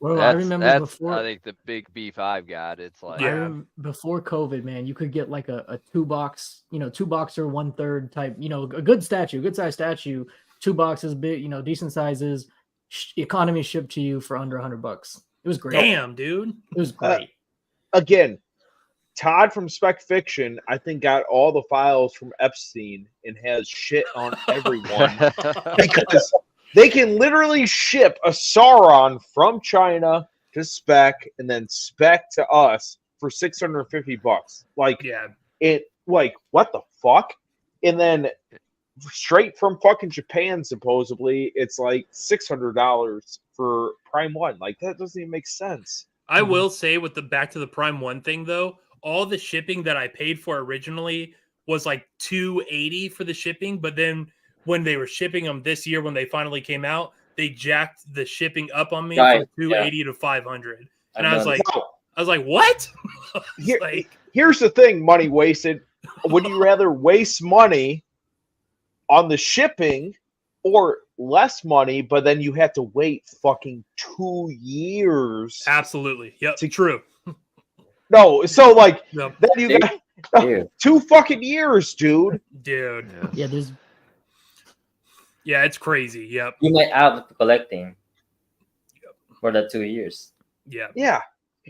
Well, I remember that's before. I think the big beef I've got. It's like Yeah. Before COVID, man, you could get like a 2-box, 2-boxer 1/3 type, a good statue, good size statue, 2 boxes, big, decent sizes, economy shipped to you for under $100. It was great. Damn, dude. It was great. Again, Todd from Spec Fiction, I think, got all the files from Epstein and has shit on everyone because they can literally ship a Sauron from China to Spec and then Spec to us for $650. Like, Yeah. What the fuck? And then straight from fucking Japan, supposedly, it's like $600 for Prime One. Like, that doesn't even make sense. I will say with the back to the Prime One thing though, all the shipping that I paid for originally was like $280 for the shipping, but then when they were shipping them this year, when they finally came out, they jacked the shipping up on me from $280 to $500, and I was like, what? Here's the thing, money wasted. Would you rather waste money on the shipping or less money, but then you have to wait fucking 2 years? Absolutely. Yep. True. No, so like Yep. then you got 2 fucking years, dude. Dude. Yeah, there's. Yeah, it's crazy. Yep. You might out collecting for the 2 years. Yeah. Yeah.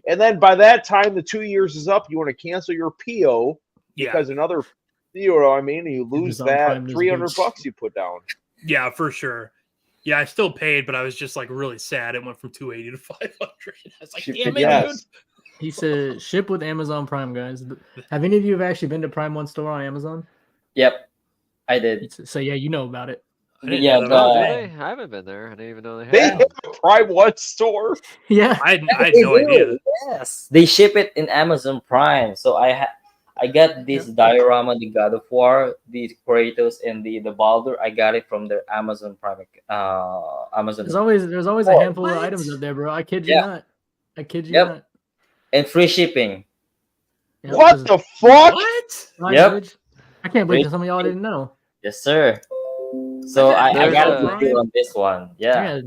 And then by that time the 2 years is up, you want to cancel your PO because another, you know what I mean? You lose that $300 you put down. Yeah, for sure. Yeah, I still paid, but I was just like really sad. It went from 280 to 500. I was like, Ship damn it, it, yes. dude. He said ship with Amazon Prime, guys. Have any of you actually been to Prime One store on Amazon? Yep, I did. So yeah, you know about it. I didn't Yeah, know that Oh, was do a the, they? thing. I haven't been there. I didn't even know they They had. have a Prime One store. Yeah. I had they no idea. do. Yes, they ship it in Amazon Prime. So I got this diorama, the God of War, the Kratos, and the Baldur. I got it from their Amazon Prime. Amazon. There's always a Oh, handful of what? items up there, bro. I kid you Yeah. not. I kid you Yep. not. And free shipping. Yep, What just the fuck? What? Prime, Yep. bitch. I can't believe that some of y'all didn't know. Yes, sir. So I I didn't got know a that. good deal on this one. Yeah. Yeah.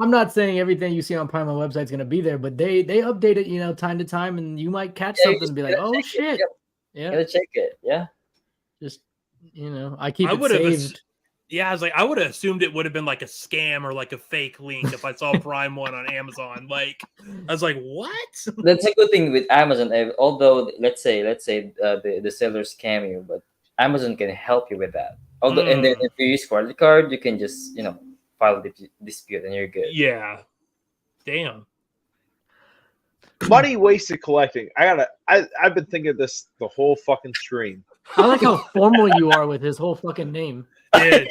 I'm not saying everything you see on Prime website is gonna be there, but they update it, time to time, and you might catch Yeah, you something and be just like, gotta oh check it. shit. Yep. Yeah. Gotta check it. Yeah. Just I keep I it would have saved. Yeah, I was like, I would have assumed it would have been like a scam or like a fake link if I saw Prime One on Amazon. Like, I was like, what? That's a good thing with Amazon. Although let's say the seller scam you, but Amazon can help you with that. Although and then if you use credit card, you can just file the dispute and you're good. Yeah. Damn. Money wasted collecting. I've been thinking of this the whole fucking stream. I like how formal you are with his whole fucking name. Dude,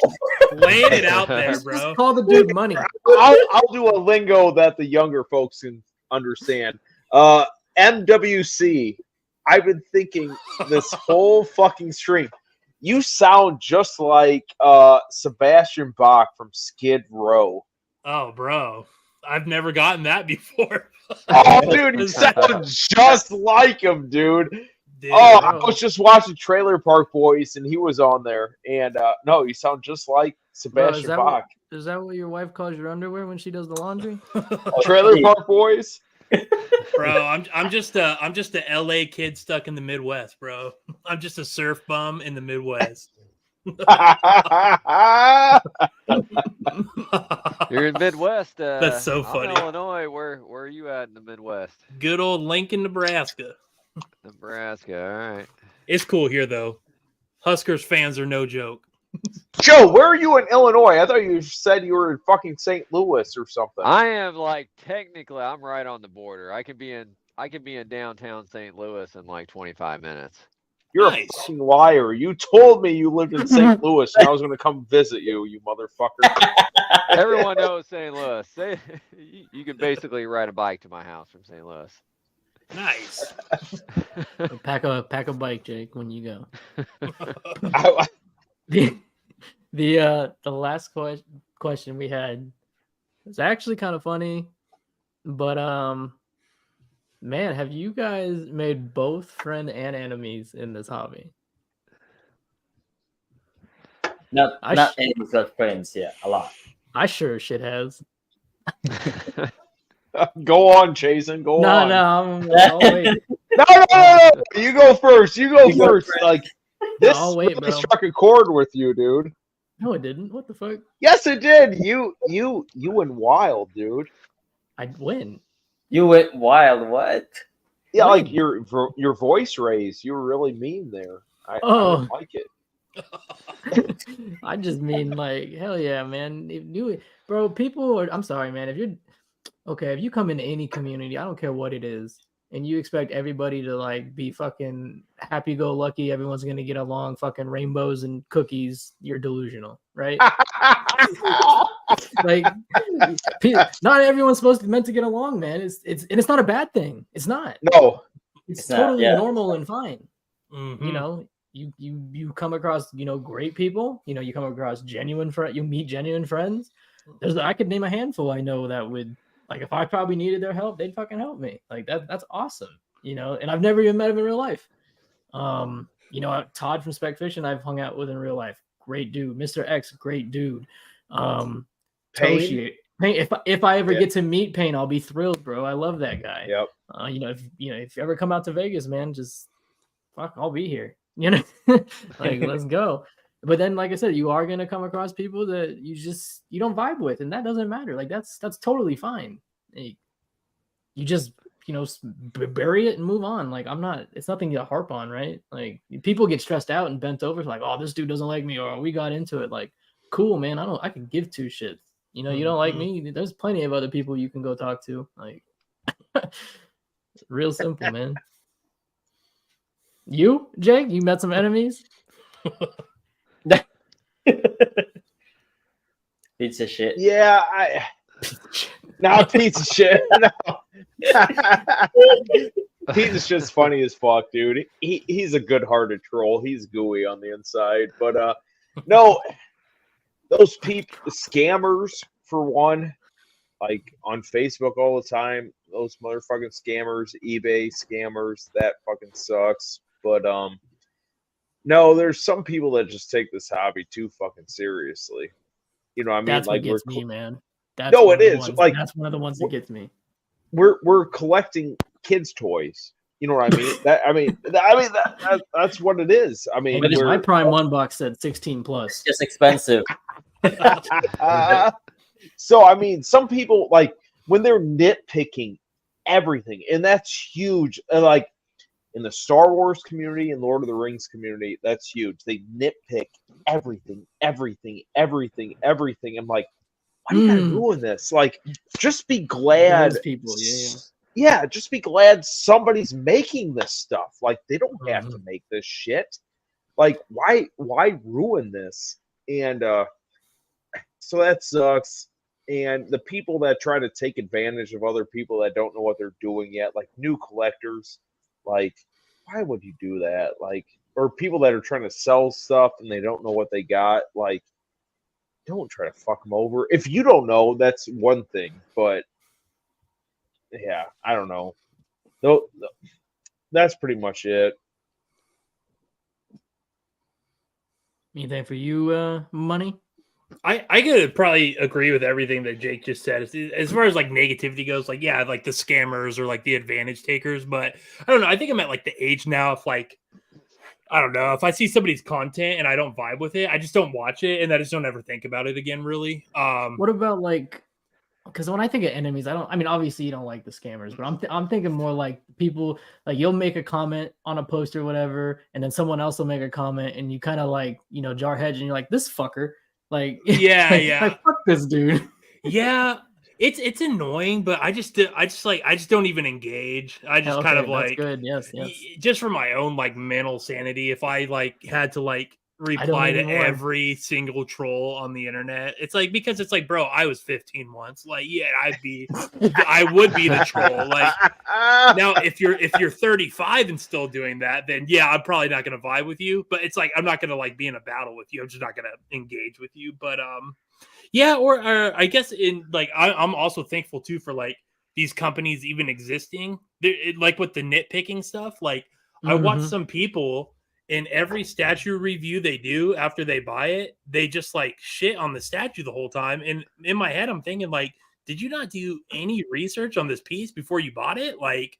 laying it out there, Just bro. call the dude money. I'll do a lingo that the younger folks can understand. MWC. I've been thinking this whole fucking stream. You sound just like Sebastian Bach from Skid Row. Oh, bro. I've never gotten that before. Oh, dude, you sound just like him, dude. Dude, Oh, I was just watching Trailer Park Boys, and he was on there. And no, you sound just like Bro, Sebastian Bach. is that what your wife calls your underwear when she does the laundry? Trailer Park Boys. bro, I'm just a LA kid stuck in the Midwest, bro. I'm just a surf bum in the Midwest. You're in Midwest. That's so funny. I'm in Illinois. Where are you at in the Midwest? Good old Lincoln, Nebraska. Nebraska. All right. It's cool here though. Huskers fans are no joke. Joe, where are you in Illinois? I thought you said you were in fucking St. Louis or something. I am technically I'm right on the border. I can be in downtown St. Louis in like 25 minutes. You're Nice. a fucking liar. You told me you lived in St. Louis, and I was going to come visit you, you motherfucker. Everyone knows St. Louis. You can basically ride a bike to my house from St. Louis. Nice. Pack a bike, Jake, when you go. I- The last question we had was actually kind of funny, but man, have you guys made both friend and enemies in this hobby? Not enemies, but friends. Yeah, a lot. I sure as shit has. Go on, Jason. Go on. I'll wait. No. You go first. You go first. Like this I'll wait, really bro. struck a chord with you, dude. No, it didn't. What the fuck? Yes, it did. You went wild, dude. I win. You went wild. What? Yeah, When? like your voice raised. You were really mean there. I didn't like it. I just mean like hell yeah, man. If you, bro, people are. I'm sorry, man. If you come into any community, I don't care what it is, and you expect everybody to like be fucking happy-go-lucky, everyone's gonna get along, fucking rainbows and cookies, you're delusional, right? Like, not everyone's meant to get along, man. It's not a bad thing. It's not. No. It's It's not, totally yeah. normal and fine. Mhm. You know, you come across great people. You come across genuine friends. You meet genuine friends. I could name a handful I know that would, like, if I probably needed their help, they'd fucking help me. Like that's awesome. And I've never even met him in real life. Todd from Spec Fiction I've hung out with in real life. Great dude. Mr. X, great dude. Toshi. Pain, if I ever get to meet Pain, I'll be thrilled, bro. I love that guy. Yep. If you ever come out to Vegas, man, just fuck, I'll be here. Like let's go. But then, like I said, you are gonna come across people that you don't vibe with, and that doesn't matter. Like that's totally fine. You just bury it and move on. Like it's nothing to harp on, right? Like people get stressed out and bent over, like, oh, this dude doesn't like me, or we got into it. Like, cool, man. I can give two shits. You know, you don't like Mhm. me. There's plenty of other people you can go talk to. Like, real simple, man. You, Jake, you met some enemies? Pizza shit. Yeah, not piece of shit. No. He's just funny as fuck, dude. He's a good-hearted troll. He's gooey on the inside, but no, those scammers for one, like on Facebook all the time. Those motherfucking scammers, eBay scammers, that fucking sucks. But no, there's some people that just take this hobby too fucking seriously. You know what I mean? That's like what gets me, man. That's no, one it of the is ones. like That's one of the ones that gets me. we're collecting kids' toys. You know what I mean? That's what it is. I mean, Hey, my we're Prime 1 box said 16 plus. Just expensive. so I mean, some people like when they're nitpicking everything, and that's huge. Like in the Star Wars community and Lord of the Rings community, that's huge. They nitpick everything. I'm like, why do you gotta ruin this? Like, just be glad. Those people, yeah. Yeah, just be glad somebody's making this stuff. Like, they don't have to make this shit. Like, why ruin this? And so that sucks. And the people that try to take advantage of other people that don't know what they're doing yet, like new collectors, like, why would you do that? Like, or people that are trying to sell stuff and they don't know what they got, like, don't try to fuck them over. If you don't know, that's one thing. But yeah, I don't know. No, that's pretty much it. Anything for you, Money? I could probably agree with everything that Jake just said. As far as like negativity goes, like yeah, like the scammers or like the advantage takers, but I don't know. I think I'm at like the age now if like I don't know if I see somebody's content and I don't vibe with it, I just don't watch it and I just don't ever think about it again. Really. What about like? Because when I think of enemies, I mean, obviously you don't like the scammers, but I'm thinking more like people like you'll make a comment on a post or whatever, and then someone else will make a comment, and you kind of like jar heads, and you're like, this fucker, like yeah, like fuck this dude. Yeah, it's annoying, but I just don't even engage. I just kind of that's like good. Yes. just for my own like mental sanity. If I like had to like reply to every single troll on the internet, it's like because it's like, bro, I was 15 once. Like, yeah, I would be the troll. Like now, if you're 35 and still doing that, then yeah, I'm probably not gonna vibe with you. But it's like I'm not gonna like be in a battle with you. I'm just not gonna engage with you. But yeah, or I guess in like I'm also thankful too for like these companies even existing. Like with the nitpicking stuff, like I watch some people in every statue review they do after they buy it, they just like shit on the statue the whole time. And in my head, I'm thinking like, did you not do any research on this piece before you bought it? Like,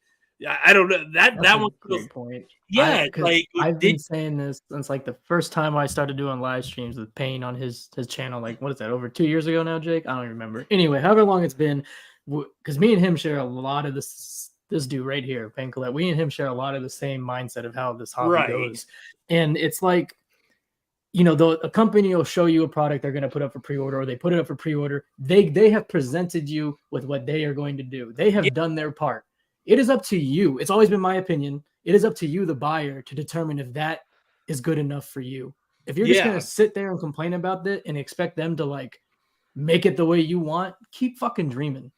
I don't know that one feels, great point. yeah, like I've been saying this since like the first time I started doing live streams with Payne on his channel. Like, what is that? Over 2 years ago now, Jake? I don't remember. Anyway, however long it's been, because me and him share a lot of this dude right here, Payne Collette. We and him share a lot of the same mindset of how this hobby goes, and it's like, a company will show you a product they're going to put up for pre-order, or they put it up for pre-order. They have presented you with what they are going to do. They have done their part. It is up to you. It's always been my opinion. It is up to you, the buyer, to determine if that is good enough for you. If you're just going to sit there and complain about it and expect them to like make it the way you want, keep fucking dreaming.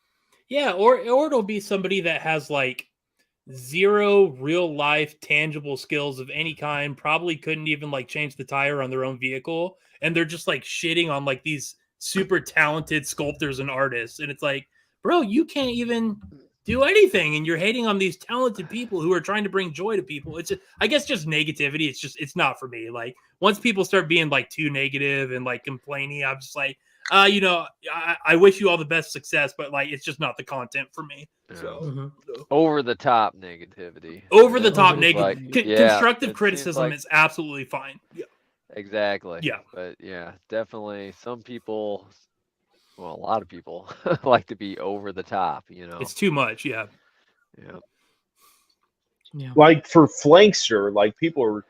Yeah, or it'll be somebody that has like zero real life tangible skills of any kind, probably couldn't even like change the tire on their own vehicle, and they're just like shitting on like these super talented sculptors and artists, and it's like, bro, you can't even do anything and you're hating on these talented people who are trying to bring joy to people. It's just, I guess just negativity. It's not for me. Like once people start being like too negative and like complaining, I'm just like, I wish you all the best success, but like it's just not the content for me. So over the top negativity. Over the top negative. Like, constructive criticism is absolutely fine. Yeah. Exactly. Yeah. But yeah, definitely some people, well, a lot of people like to be over the top, It's too much, yeah. Like for Flankster, like people are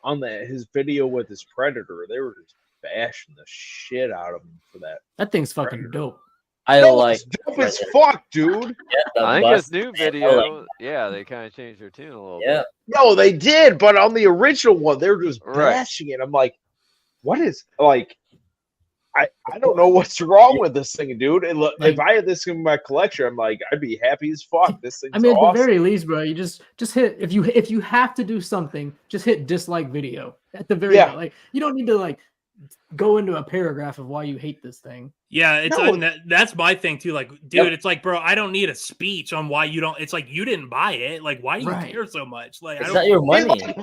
on his video with his Predator, they were just bashing the shit out of him for that. That thing's fucking dope. I No, like it's dope as fuck, dude. the I think bus. this new I video, like- yeah, they kind of changed their tune a little yeah. bit. No, they did, but on the original one, they were just Right. bashing it. I'm like, what is like? I don't know what's wrong with this thing, dude. And look, if I had this in my collection, I'm like, I'd be happy as fuck. This thing's I mean, at awesome. the very least, bro, you just hit if you have to do something, just hit dislike video. At the very like you don't need to like go into a paragraph of why you hate this thing. Yeah, it's No. that's my thing too. Like, dude, it's like, bro, I don't need a speech on why you don't. It's like you didn't buy it. Like, why do you Right. care so much? Like, It's I not don't. your money.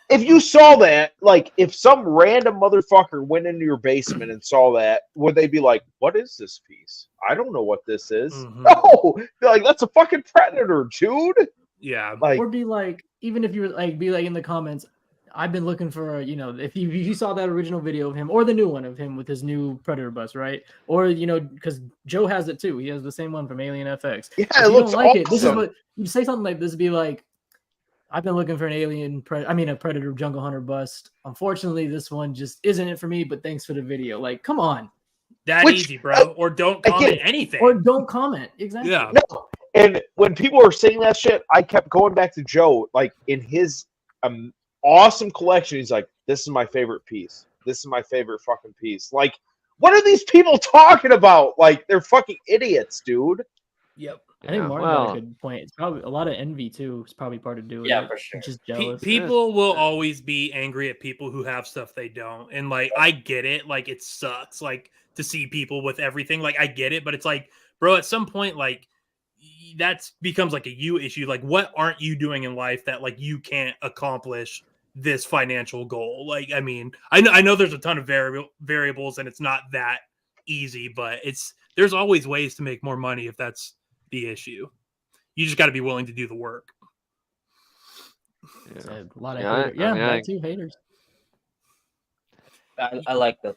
If you saw that, like, if some random motherfucker went into your basement and saw that, would they be like, "What is this piece? I don't know what this is." Mhm. No, be like, "That's a fucking predator, dude." Yeah, Like, Or be like, even if you were like, be like in the comments, I've been looking for, if you saw that original video of him or the new one of him with his new Predator bus, right? Or, because Joe has it too. He has the same one from Alien FX. yeah, If it you looks don't like awesome. it, this is what you say something like this, be like, I've been looking for a Predator Jungle Hunter bust. Unfortunately, this one just isn't it for me, but thanks for the video. Like, come on. that Which, easy, bro. Or don't comment anything. Or don't comment. Exactly. yeah, No, and when people are saying that shit, I kept going back to Joe. Like in his awesome collection, he's like, "This is my favorite piece. This is my favorite fucking piece." Like, what are these people talking about? Like, they're fucking idiots, dude. yep. I think Yeah, Martin got well, a good point. It's probably a lot of envy too. It's probably part of doing Yeah, it. for sure. Just Pe- jealous. people will always be angry at people who have stuff they don't, and like I get it. Like it sucks, like to see people with everything. Like I get it, but it's like, bro, at some point, like that becomes like a you issue. Like, what aren't you doing in life that like you can't accomplish this financial goal? Like, I mean, I know there's a ton of variables, and it's not that easy, but there's always ways to make more money if that's the issue. You just got to be willing to do the work. Yeah. A lot of Yeah, haters. Yeah, I mean, that too, haters. I like the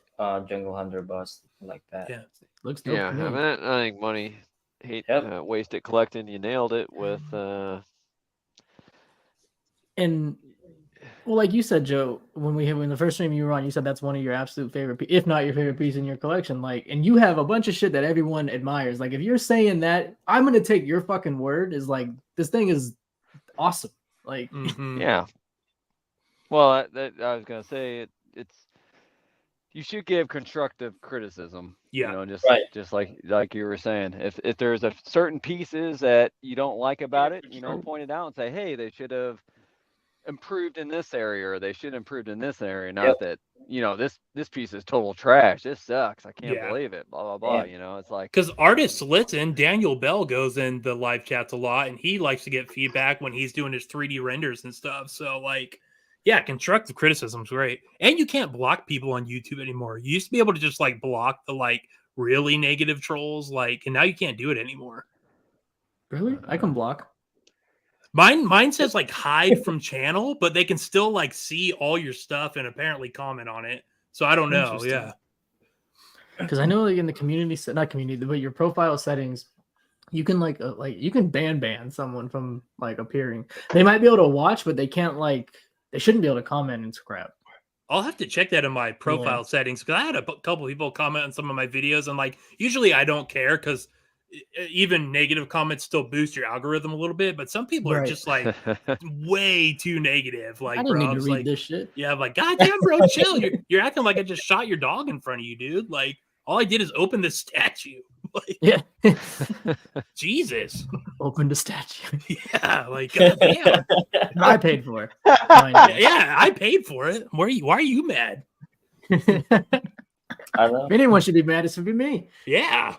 Jungle Hunter bus. I like that. Yeah. Looks dope. Yeah, to me. I mean, I think money, Yep. wasted collecting. You nailed it with. And well, like you said, Joe, when the first stream you were on, you said that's one of your absolute favorite, if not your favorite piece in your collection. Like, and you have a bunch of shit that everyone admires. Like, if you're saying that, I'm gonna take your fucking word. Is like this thing is awesome. Like, Mhm. Yeah. Well, I was gonna say it's. You should give constructive criticism. Yeah. Just just like you were saying, if there's a certain pieces that you don't like about it, point it out and say, hey, they should have improved in this area, or they should have improved in this area. Not that this piece is total trash. This sucks. I can't believe it. Blah blah blah. It's like because artists listen. Daniel Bell goes in the live chats a lot, and he likes to get feedback when he's doing his 3D renders and stuff. So like, yeah, constructive criticism's great. And you can't block people on YouTube anymore. You used to be able to just like block the like really negative trolls, like, and now you can't do it anymore. really, I can block. Mine says like hide from channel, but they can still like see all your stuff and apparently comment on it. So I don't know. Interesting. Yeah. Because I know like in the not community, but your profile settings, you can you can ban someone from like appearing. They might be able to watch, but they can't they shouldn't be able to comment and scrap. I'll have to check that in my profile settings because I had a couple people comment on some of my videos, and like usually I don't care because even negative comments still boost your algorithm a little bit, but some people are just like way too negative. Like, I didn't bro, need to read like, this shit. yeah, I'm like, goddamn, bro, chill. You're acting like I just shot your dog in front of you, dude. Like, all I did is open this statue. Like, Yeah. Jesus. Open the statue. Yeah, like, goddamn. I paid for it. Yeah, I paid for it. Why are you mad? If I don't know. anyone should be mad, it should be me. Yeah.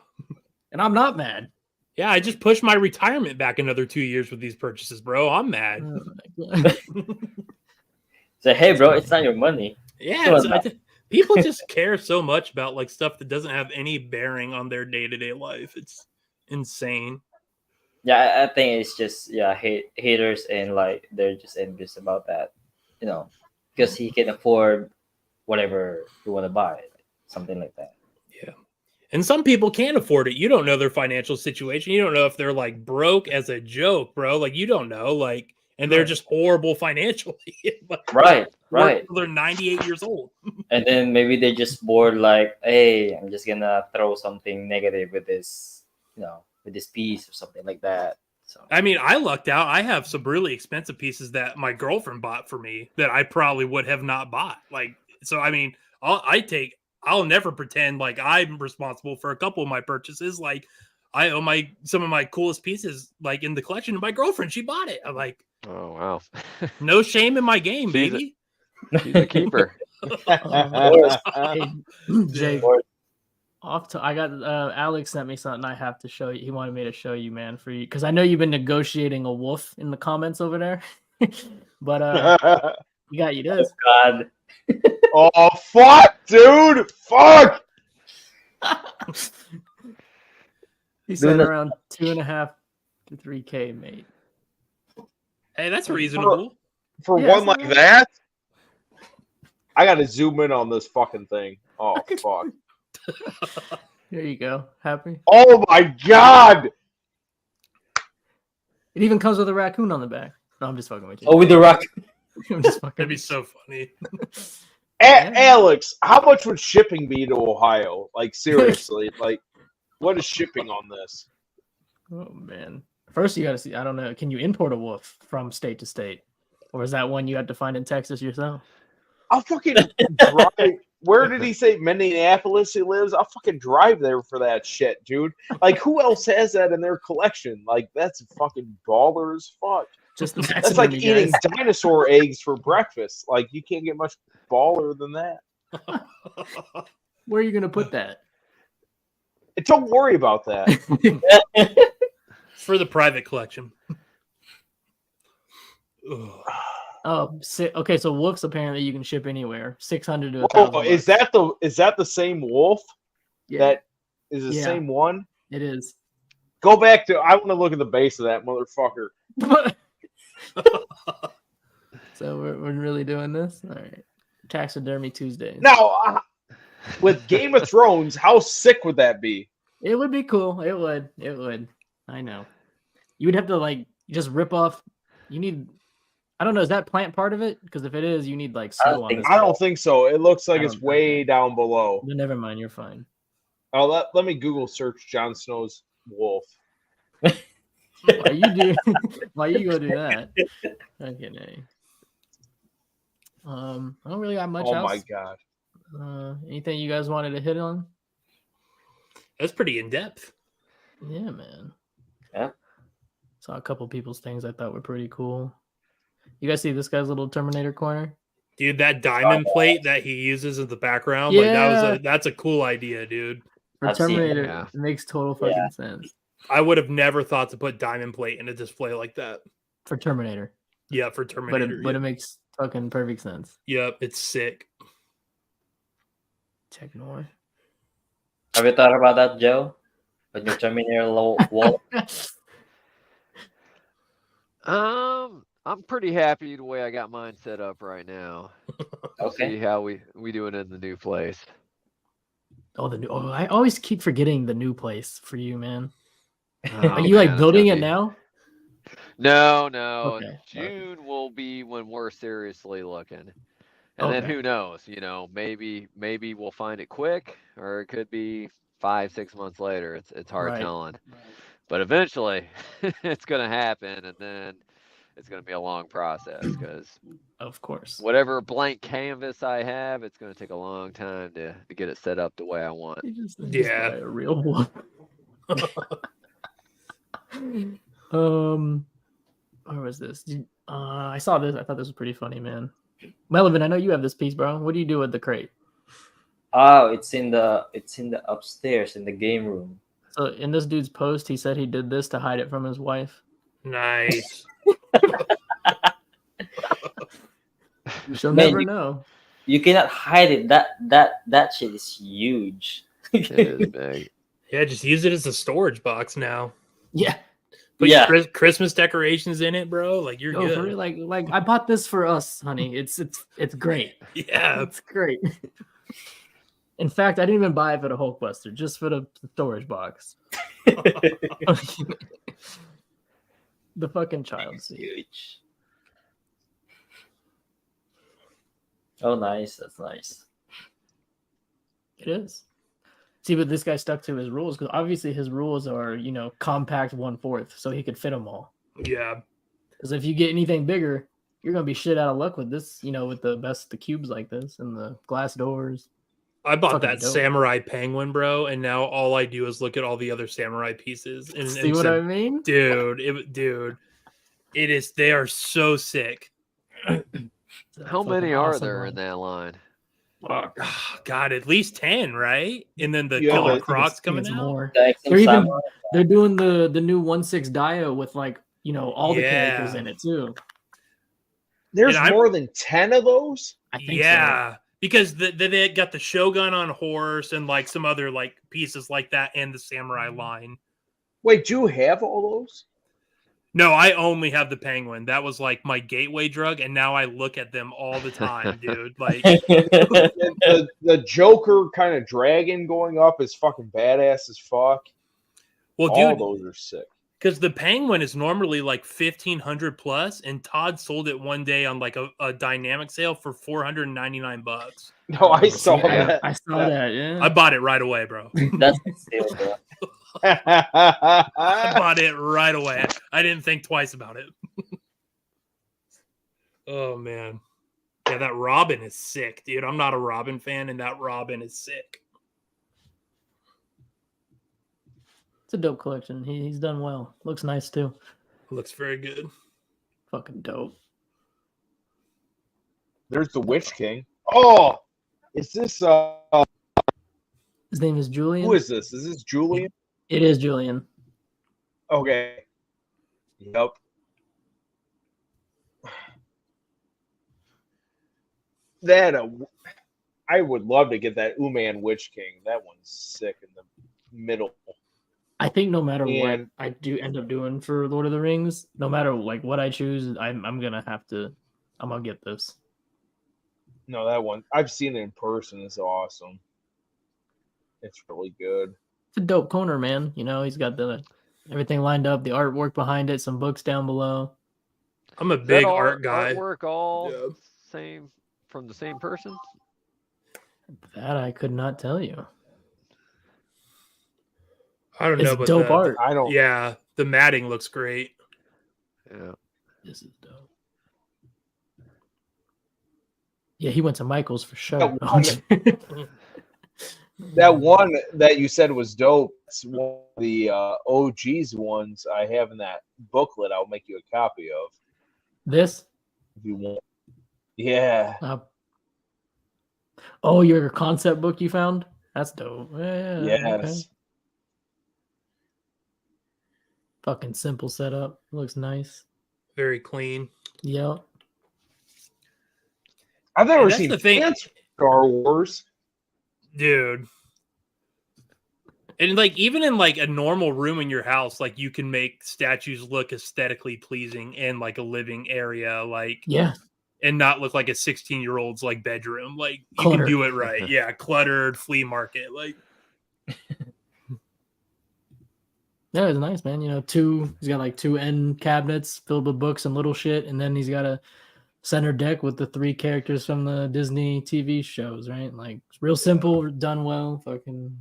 And I'm not mad. Yeah, I just pushed my retirement back another 2 years with these purchases, bro. I'm mad. Say, hey, bro, it's not your money. Yeah, people just care so much about like stuff that doesn't have any bearing on their day-to-day life. It's insane. Yeah, I think it's just haters, and like they're just envious about that, because he can afford whatever you want to buy, something like that. Yeah. And some people can't afford it. You don't know their financial situation. You don't know if they're like broke as a joke, bro. Like you don't know. Like, and they're just horrible financially. But Right. work till they're 98 years old. And then maybe they just bored, like, hey, I'm just gonna throw something negative with this, with this piece or something like that. So I mean, I lucked out. I have some really expensive pieces that my girlfriend bought for me that I probably would have not bought. Like, so I mean, I'll never pretend like I'm responsible for a couple of my purchases. Like, I owe some of my coolest pieces like in the collection to my girlfriend. She bought it. I'm like, Oh wow. no shame in my game, She's a- baby. She's a keeper. Hey, Jake, Or- I got Alex sent me something I have to show you. He wanted me to show you, man, for you because I know you've been negotiating a wolf in the comments over there. But we got you this. God. Oh fuck, dude! Fuck! He said Dude, around 2.5 to 3K, mate. Hey, that's reasonable. For Yeah, one like that's- that, I gotta zoom in on this fucking thing. Oh fuck! Here you go. Happy? Oh my god! It even comes with a raccoon on the back. No, I'm just fucking with you. Oh, with the rock. I'm just fucking That'd be with so funny. Yeah. Alex, how much would shipping be to Ohio? Like seriously, like what is shipping on this? you. Oh man. First, you got to see. I don't know. Can you import a wolf from state to state, or is that one you had to find in Texas yourself? I'll fucking drive. Where did he say Minneapolis he lives? I'll fucking drive there for that shit, dude. Like, who else has that in their collection? Like, that's fucking baller as fuck. Just the That's like taxidermy eating guys. dinosaur eggs for breakfast. Like, you can't get much baller than that. Where are you gonna put that? Don't worry about that. For the private collection. Ugh. Oh, okay. So wolves apparently you can ship anywhere. 600 to 1,000. Oh, is that the same wolf? Yeah, That is the Yeah. same one? it is. Go back to. I want to look at the base of that motherfucker. So we're really doing this? All right. Taxidermy Tuesdays. Now, with Game of Thrones, how sick would that be? It would be cool. It would. It would. I know. You would have to like just rip off. You need. I don't know. Is that plant part of it? Because if it is, you need like snow on think this. I don't think so. It looks like I it's don't- way okay. down below. No, never mind. You're fine. Oh, let me Google search Jon Snow's wolf. Why you do? Why you go do that? Okay, nay. I don't really got much Oh else. my god. Anything you guys wanted to hit on? That's pretty in depth. Yeah, man. Yeah. Saw a couple people's things I thought were pretty cool. You guys see this guy's little Terminator corner? Dude, that diamond plate that he uses in the background, Yeah. that's a cool idea, dude. For I've seen it, Terminator, yeah. it makes total fucking sense. I would have never thought to put diamond plate in a display like that. For Terminator. Yeah, for But Terminator. it makes fucking perfect sense. Yep, it's sick. Check more. Have you thought about that, Joe? With your Terminator wall? I'm pretty happy the way I got mine set up right now. We'll Okay. see how we do it in the new place. I always keep forgetting the new place for you, man. Oh, Are you like man, it's building gonna it be- now? No. Okay. June will be when we're seriously looking. And then Okay. who knows, maybe we'll find it quick, or it could be 5-6 months later. It's hard Right. telling. But eventually it's gonna happen, and then it's gonna be a long process because Of course. whatever blank canvas I have, it's gonna take a long time to get it set up the way I want. You just Yeah. buy a real one. Where was this? I saw this. I thought this was pretty funny, man. Melvin, I know you have this piece, bro. What do you do with the crate? Oh, it's in the upstairs in the game room. So in this dude's post, he said he did this to hide it from his wife. Nice. She'll Man, never you- know. You cannot hide it. That shit is huge. It is big. Yeah, just use it as a storage box now. Yeah. Put Yeah. your Christmas decorations in it, bro. Like you're No, good. for real, like I bought this for us, honey. It's great. Yeah. It's great. In fact, I didn't even buy it for the Hulkbuster, just for the storage box. The fucking child seat. Huge. Oh, nice. That's nice. It is. See, but this guy stuck to his rules because obviously his rules are, compact 1/4, so he could fit them all. Yeah. Because if you get anything bigger, you're gonna be shit out of luck with this. With the cubes like this and the glass doors. I bought Fucking that dope. samurai penguin, bro, and now all I do is look at all the other samurai pieces. And See what I mean? Dude, it is. They are so sick. How many are there in that line? Oh, God, at least 10, right? And then the Yeah, Killer I Crocs coming out. More. Like some They're doing the new 1/6 Dio with all the characters in it too. There's And more than 10 of those? I think Yeah, because they got the Shogun on horse and like some other like pieces like that and the samurai line. Wait, do you have all those? No, I only have the penguin. That was like my gateway drug, and now I look at them all the time, dude. Like the Joker kind of dragon going up is fucking badass as fuck. well, All dude, those are sick. because the penguin is normally like 1,500 plus, and Todd sold it one day on like a dynamic sale for $499. No, I saw that. I saw that. Yeah. I bought it right away, bro. That's a steal, bro. I bought it right away. I didn't think twice about it. Oh man. Yeah, that Robin is sick, dude. I'm not a Robin fan, and that Robin is sick. It's a dope collection. He's done well. Looks nice too. Looks very good. Fucking dope. There's the Witch King. Oh, is this His name is Julian. who is this? Is this Julian? It is Julian. Okay. Yep. That I would love to get that Uman Witch King. That one's sick in the middle. I think no matter what And- I do end up doing for Lord of the Rings, no matter like what I choose, I'm gonna get this. No, that one I've seen it in person. It's awesome. It's really good. It's a dope corner, man. He's got everything lined up, the artwork behind it, some books down below. I'm a Is that big all art guy. Artwork all Yeah. same from the same person? That I could not tell you. I don't know, It's but dope art. I don't. Yeah, the matting looks great. Yeah. This is dope. Yeah, he went to Michael's for sure. That one that you said was dope. It's one of the OG's ones I have in that booklet. I'll make you a copy of This? if you want. Yeah. Oh, your concept book you found? That's dope. Yeah. Yes. Okay. Fucking simple setup. Looks nice. Very clean. Yep. I've never And that's seen the thing. Star Wars. Dude. And like even in like a normal room in your house, like you can make statues look aesthetically pleasing in like a living area, like Yeah. and not look like a 16-year-old's like bedroom. Like you Cluttered. can do it right. Yeah, cluttered flea market. Like Yeah, it's nice, man. He's got like 2 end cabinets filled with books and little shit, and then he's got a center deck with the 3 characters from the Disney TV shows, right? Like it's real simple, done well. Fucking,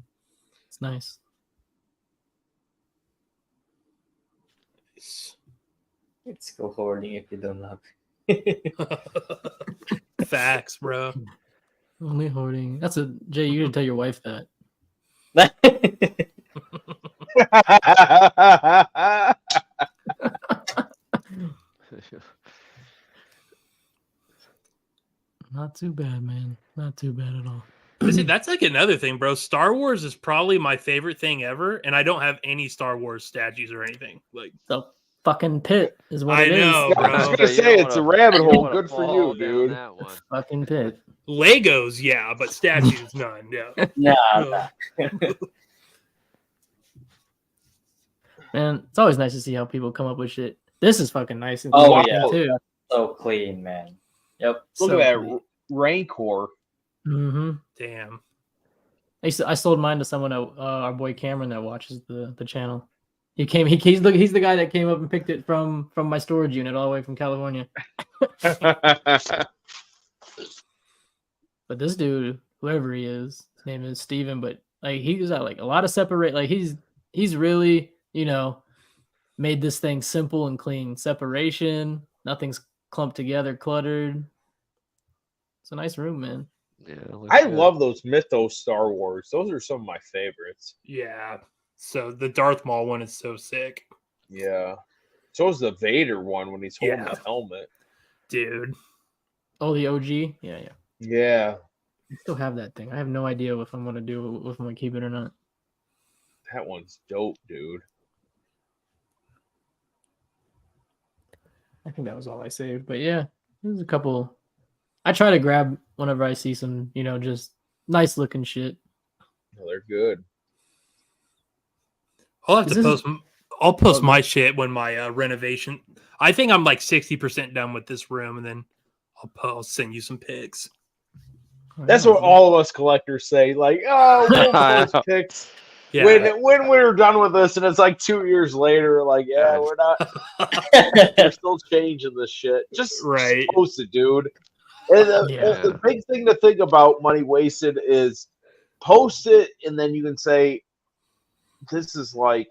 it's nice. It's go hoarding if you don't love facts, bro. Only hoarding. That's Jay. You gotta tell your wife that. it. Not too bad, man. Not too bad at all. But see, that's like another thing, bro. Star Wars is probably my favorite thing ever, and I don't have any Star Wars statues or anything. Like The fucking pit is what I it is. know, I was bro. gonna say it's a rabbit hole. Good for you, dude. That one. Fucking pit. Legos, yeah, but statues, none. Yeah. Nah, Man, it's always nice to see how people come up with shit. This is fucking nice and Oh, clean yeah. too. so clean, man. Yep. Look at that Rancor. Mm-hmm. Damn. I sold mine to someone, our boy Cameron, that watches the channel. He's the guy that came up and picked it from my storage unit all the way from California. But this dude, whoever he is, his name is Steven, but like he's got like a lot of separate. Like he's really made this thing simple and clean. Separation, nothing's clumped together, cluttered. It's a nice room, man. Yeah, I love those Mythos Star Wars. Those are some of my favorites. Yeah. So the Darth Maul one is so sick. Yeah. So is the Vader one when he's holding the helmet. Dude. Oh, the OG? Yeah. Yeah. I still have that thing. I have no idea if I'm gonna do if I'm gonna keep it or not. That one's dope, dude. I think that was all I saved. But yeah, there's a couple. I try to grab whenever I see some, just nice looking shit. Oh, they're good. I'll post my shit when my renovation. I think I'm like 60% done with this room, and then I'll send you some pics. That's what all of us collectors say. Like, oh, we'll post pics when we're done with this, and it's like 2 years later. Like, yeah, we're not. We're still changing this shit. Just post it, dude. And the big thing to think about, money wasted, is post it, and then you can say, this is like,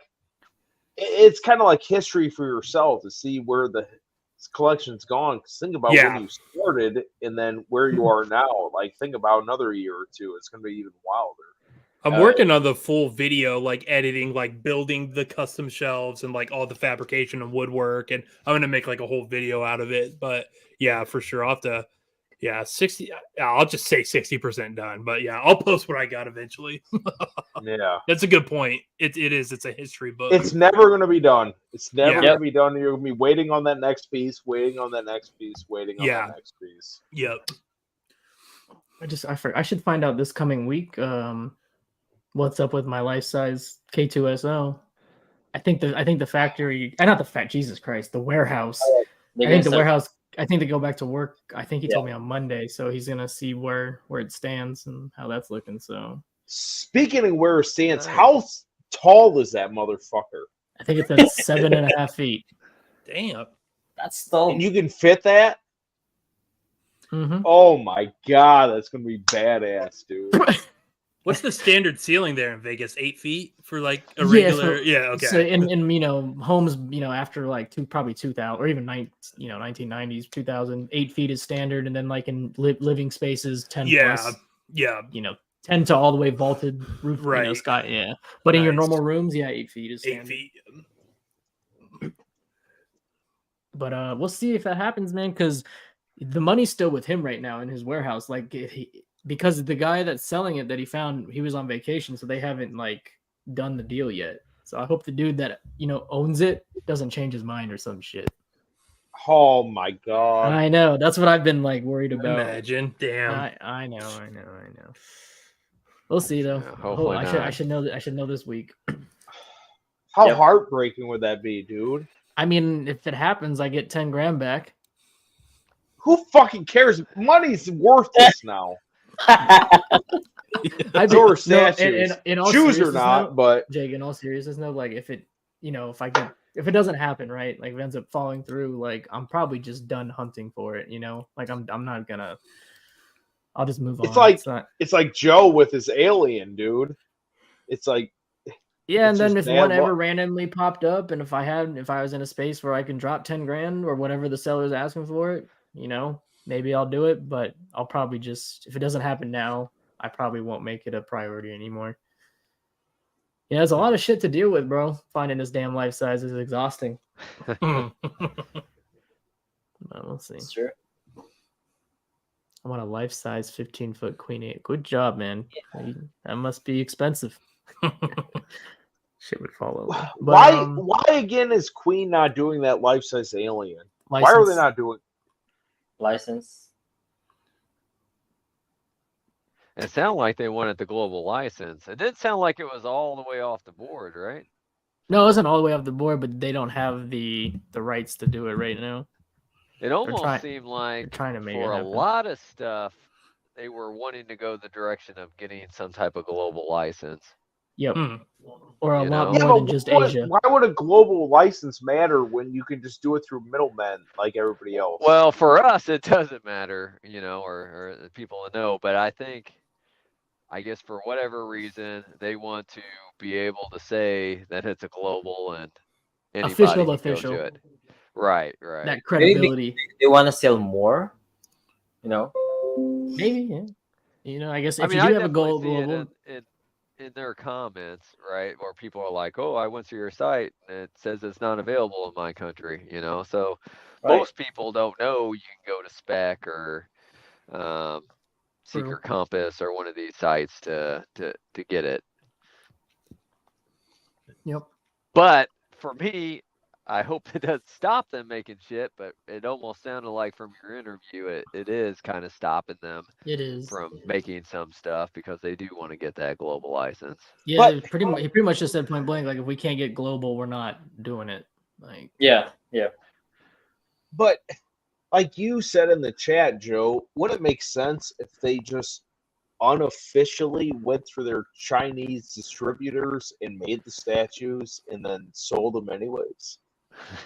it's kind of like history for yourself to see where the collection's gone. Because think about when you started and then where you are now. Like, think about another year or two. It's going to be even wilder. I'm working on the full video, like editing, like building the custom shelves and like all the fabrication and woodwork. And I'm going to make like a whole video out of it. But yeah, for sure. I'll have to, 60. I'll just say 60% done. But yeah, I'll post what I got eventually. Yeah. That's a good point. It is. It's a history book. It's never going to be done. It's never going to be done. You're going to be waiting on that next piece, waiting on that next piece, waiting on that next piece. Yep. I should find out this coming week. What's up with my life size K2SO? I think the factory, not the fact. Jesus Christ, the warehouse. Warehouse. I think they go back to work. I think he told me on Monday, so he's gonna see where it stands and how that's looking. So, speaking of where it stands, how tall is that motherfucker? I think it's at 7.5 feet. Damn, that's tall. And you can fit that. Mm-hmm. Oh my god, that's gonna be badass, dude. What's the standard ceiling there in Vegas? 8 feet for like a regular? Okay. So in homes, after like probably 2000 or even 1990s, 2000, 8 feet is standard, and then like in living spaces, 10 plus. Yeah. 10 to all the way vaulted roof, sky. Yeah, but in your normal rooms, 8 feet is standard. 8 feet. But we'll see if that happens, man, because the money's still with him right now in his warehouse. Like because the guy that's selling it that he found, he was on vacation, so they haven't like done the deal yet. So I hope the dude that owns it doesn't change his mind or some shit. Oh my god! I know, that's what I've been like worried about. Imagine, damn. I know. We'll see though. Hopefully I should know this week. How heartbreaking would that be, dude? I mean, if it happens, I get 10 grand back. Who fucking cares? Money's worthless now. In all choose or not, but Jake, in all seriousness, like if it, if it doesn't happen, right, like if it ends up falling through, like I'm probably just done hunting for it, like I'm not gonna. I'll just move on. It's like Joe with his alien, dude. It's like. Yeah, and then if one ever randomly popped up, and if I was in a space where I can drop 10 grand or whatever the seller's asking for it, maybe I'll do it, but I'll probably just, if it doesn't happen now, I probably won't make it a priority anymore. Yeah, there's a lot of shit to deal with, bro. Finding this damn life size is exhausting. But we'll see. That's true. I want a life size 15-foot queen 8. Good job, man. Yeah. That must be expensive. Shit would fall over. But, why again is Queen not doing that life size alien? License. Why are they not doing license? It sounded like they wanted the global license. It didn't sound like it was all the way off the board, right? No, it wasn't all the way off the board, but they don't have the rights to do it right now. It almost seemed like trying to make for a lot of stuff, they were wanting to go the direction of getting some type of global license. Yep. Hmm. Or a You lot know? Yeah, more but than just why, Asia. why would a global license matter when you can just do it through middlemen like everybody else? Well, for us, it doesn't matter, or the people that know. But I guess for whatever reason, they want to be able to say that it's a global and anybody can go Official. to it. Right. That Maybe credibility. they want to sell more. Maybe, yeah. I guess I if mean, you I do have a definitely goal see it global, in their comments, right? Where people are like, "Oh, I went to your site and it says it's not available in my country," So Right. most people don't know you can go to Spec or Secret Compass or one of these sites to get it. Yep. But for me, I hope it doesn't stop them making shit, but it almost sounded like from your interview it is kind of stopping them It is. from making some stuff because they do want to get that global license. Yeah, But- he pretty much just said point blank, like, if we can't get global, we're not doing it. Like, Yeah. But like you said in the chat, Joe, wouldn't it make sense if they just unofficially went through their Chinese distributors and made the statues and then sold them anyways?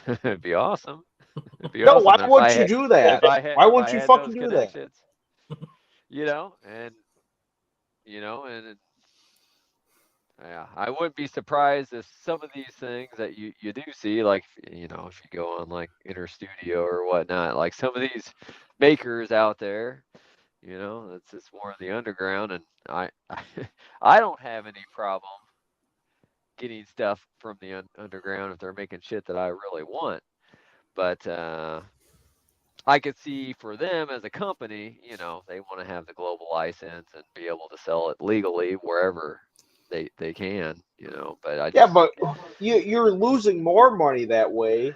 It'd be awesome. It'd be No, awesome. why if wouldn't I you had- do that? If I had, Why if wouldn't I you had fucking those do that? connections, and yeah, I wouldn't be surprised if some of these things that you do see, like if you go on like Inner Studio or whatnot, like some of these makers out there, it's just more of the underground, and I don't have any problem getting stuff from the underground if they're making shit that I really want, but I could see for them as a company, they want to have the global license and be able to sell it legally wherever they can, but I Yeah, just, but you're losing more money that way,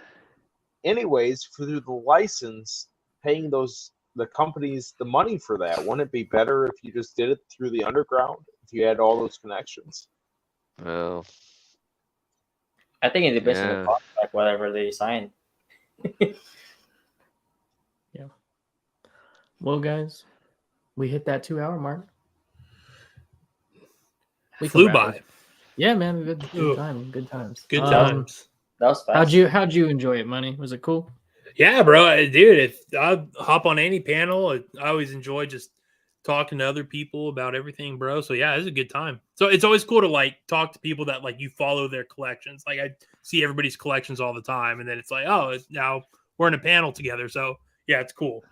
anyways, through the license, paying the companies the money for that. Wouldn't it be better if you just did it through the underground if you had all those connections? well, I think it depends on the yeah. contract, whatever they sign. well, guys, we hit that 2-hour mark. We can Flew wrap by. it. Yeah, man, good Ooh. time, good times. Good times. That was fast. How'd you enjoy it, Money? Was it cool? Yeah, bro, dude. If I hop on any panel, I always enjoy just talking to other people about everything, bro. So yeah, it's a good time. So it's always cool to like talk to people that like you follow their collections. Like I see everybody's collections all the time, and then it's like, oh, now we're in a panel together. So yeah, it's cool.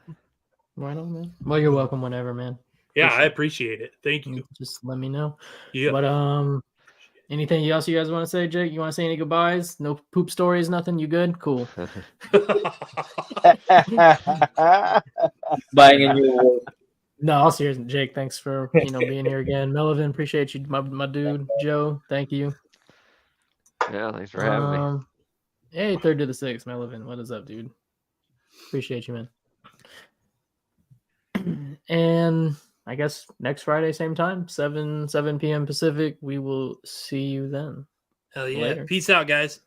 Right on, man. Well, you're welcome whenever, man. Yeah, For I sure. appreciate it. Thank you. Just let me know. Yeah. But anything else you guys want to say, Jake? You want to say any goodbyes? No poop stories, nothing? You good? Cool. Buying a new. No, I'll see you, Jake. Thanks for being here again. Melvin, appreciate you, my dude. Joe, thank you. Yeah, thanks for having me. Hey, 3rd to the 6th, Melvin. What is up, dude? Appreciate you, man. And I guess next Friday, same time, 7 p.m. Pacific. We will see you then. Hell yeah. Later. Peace out, guys.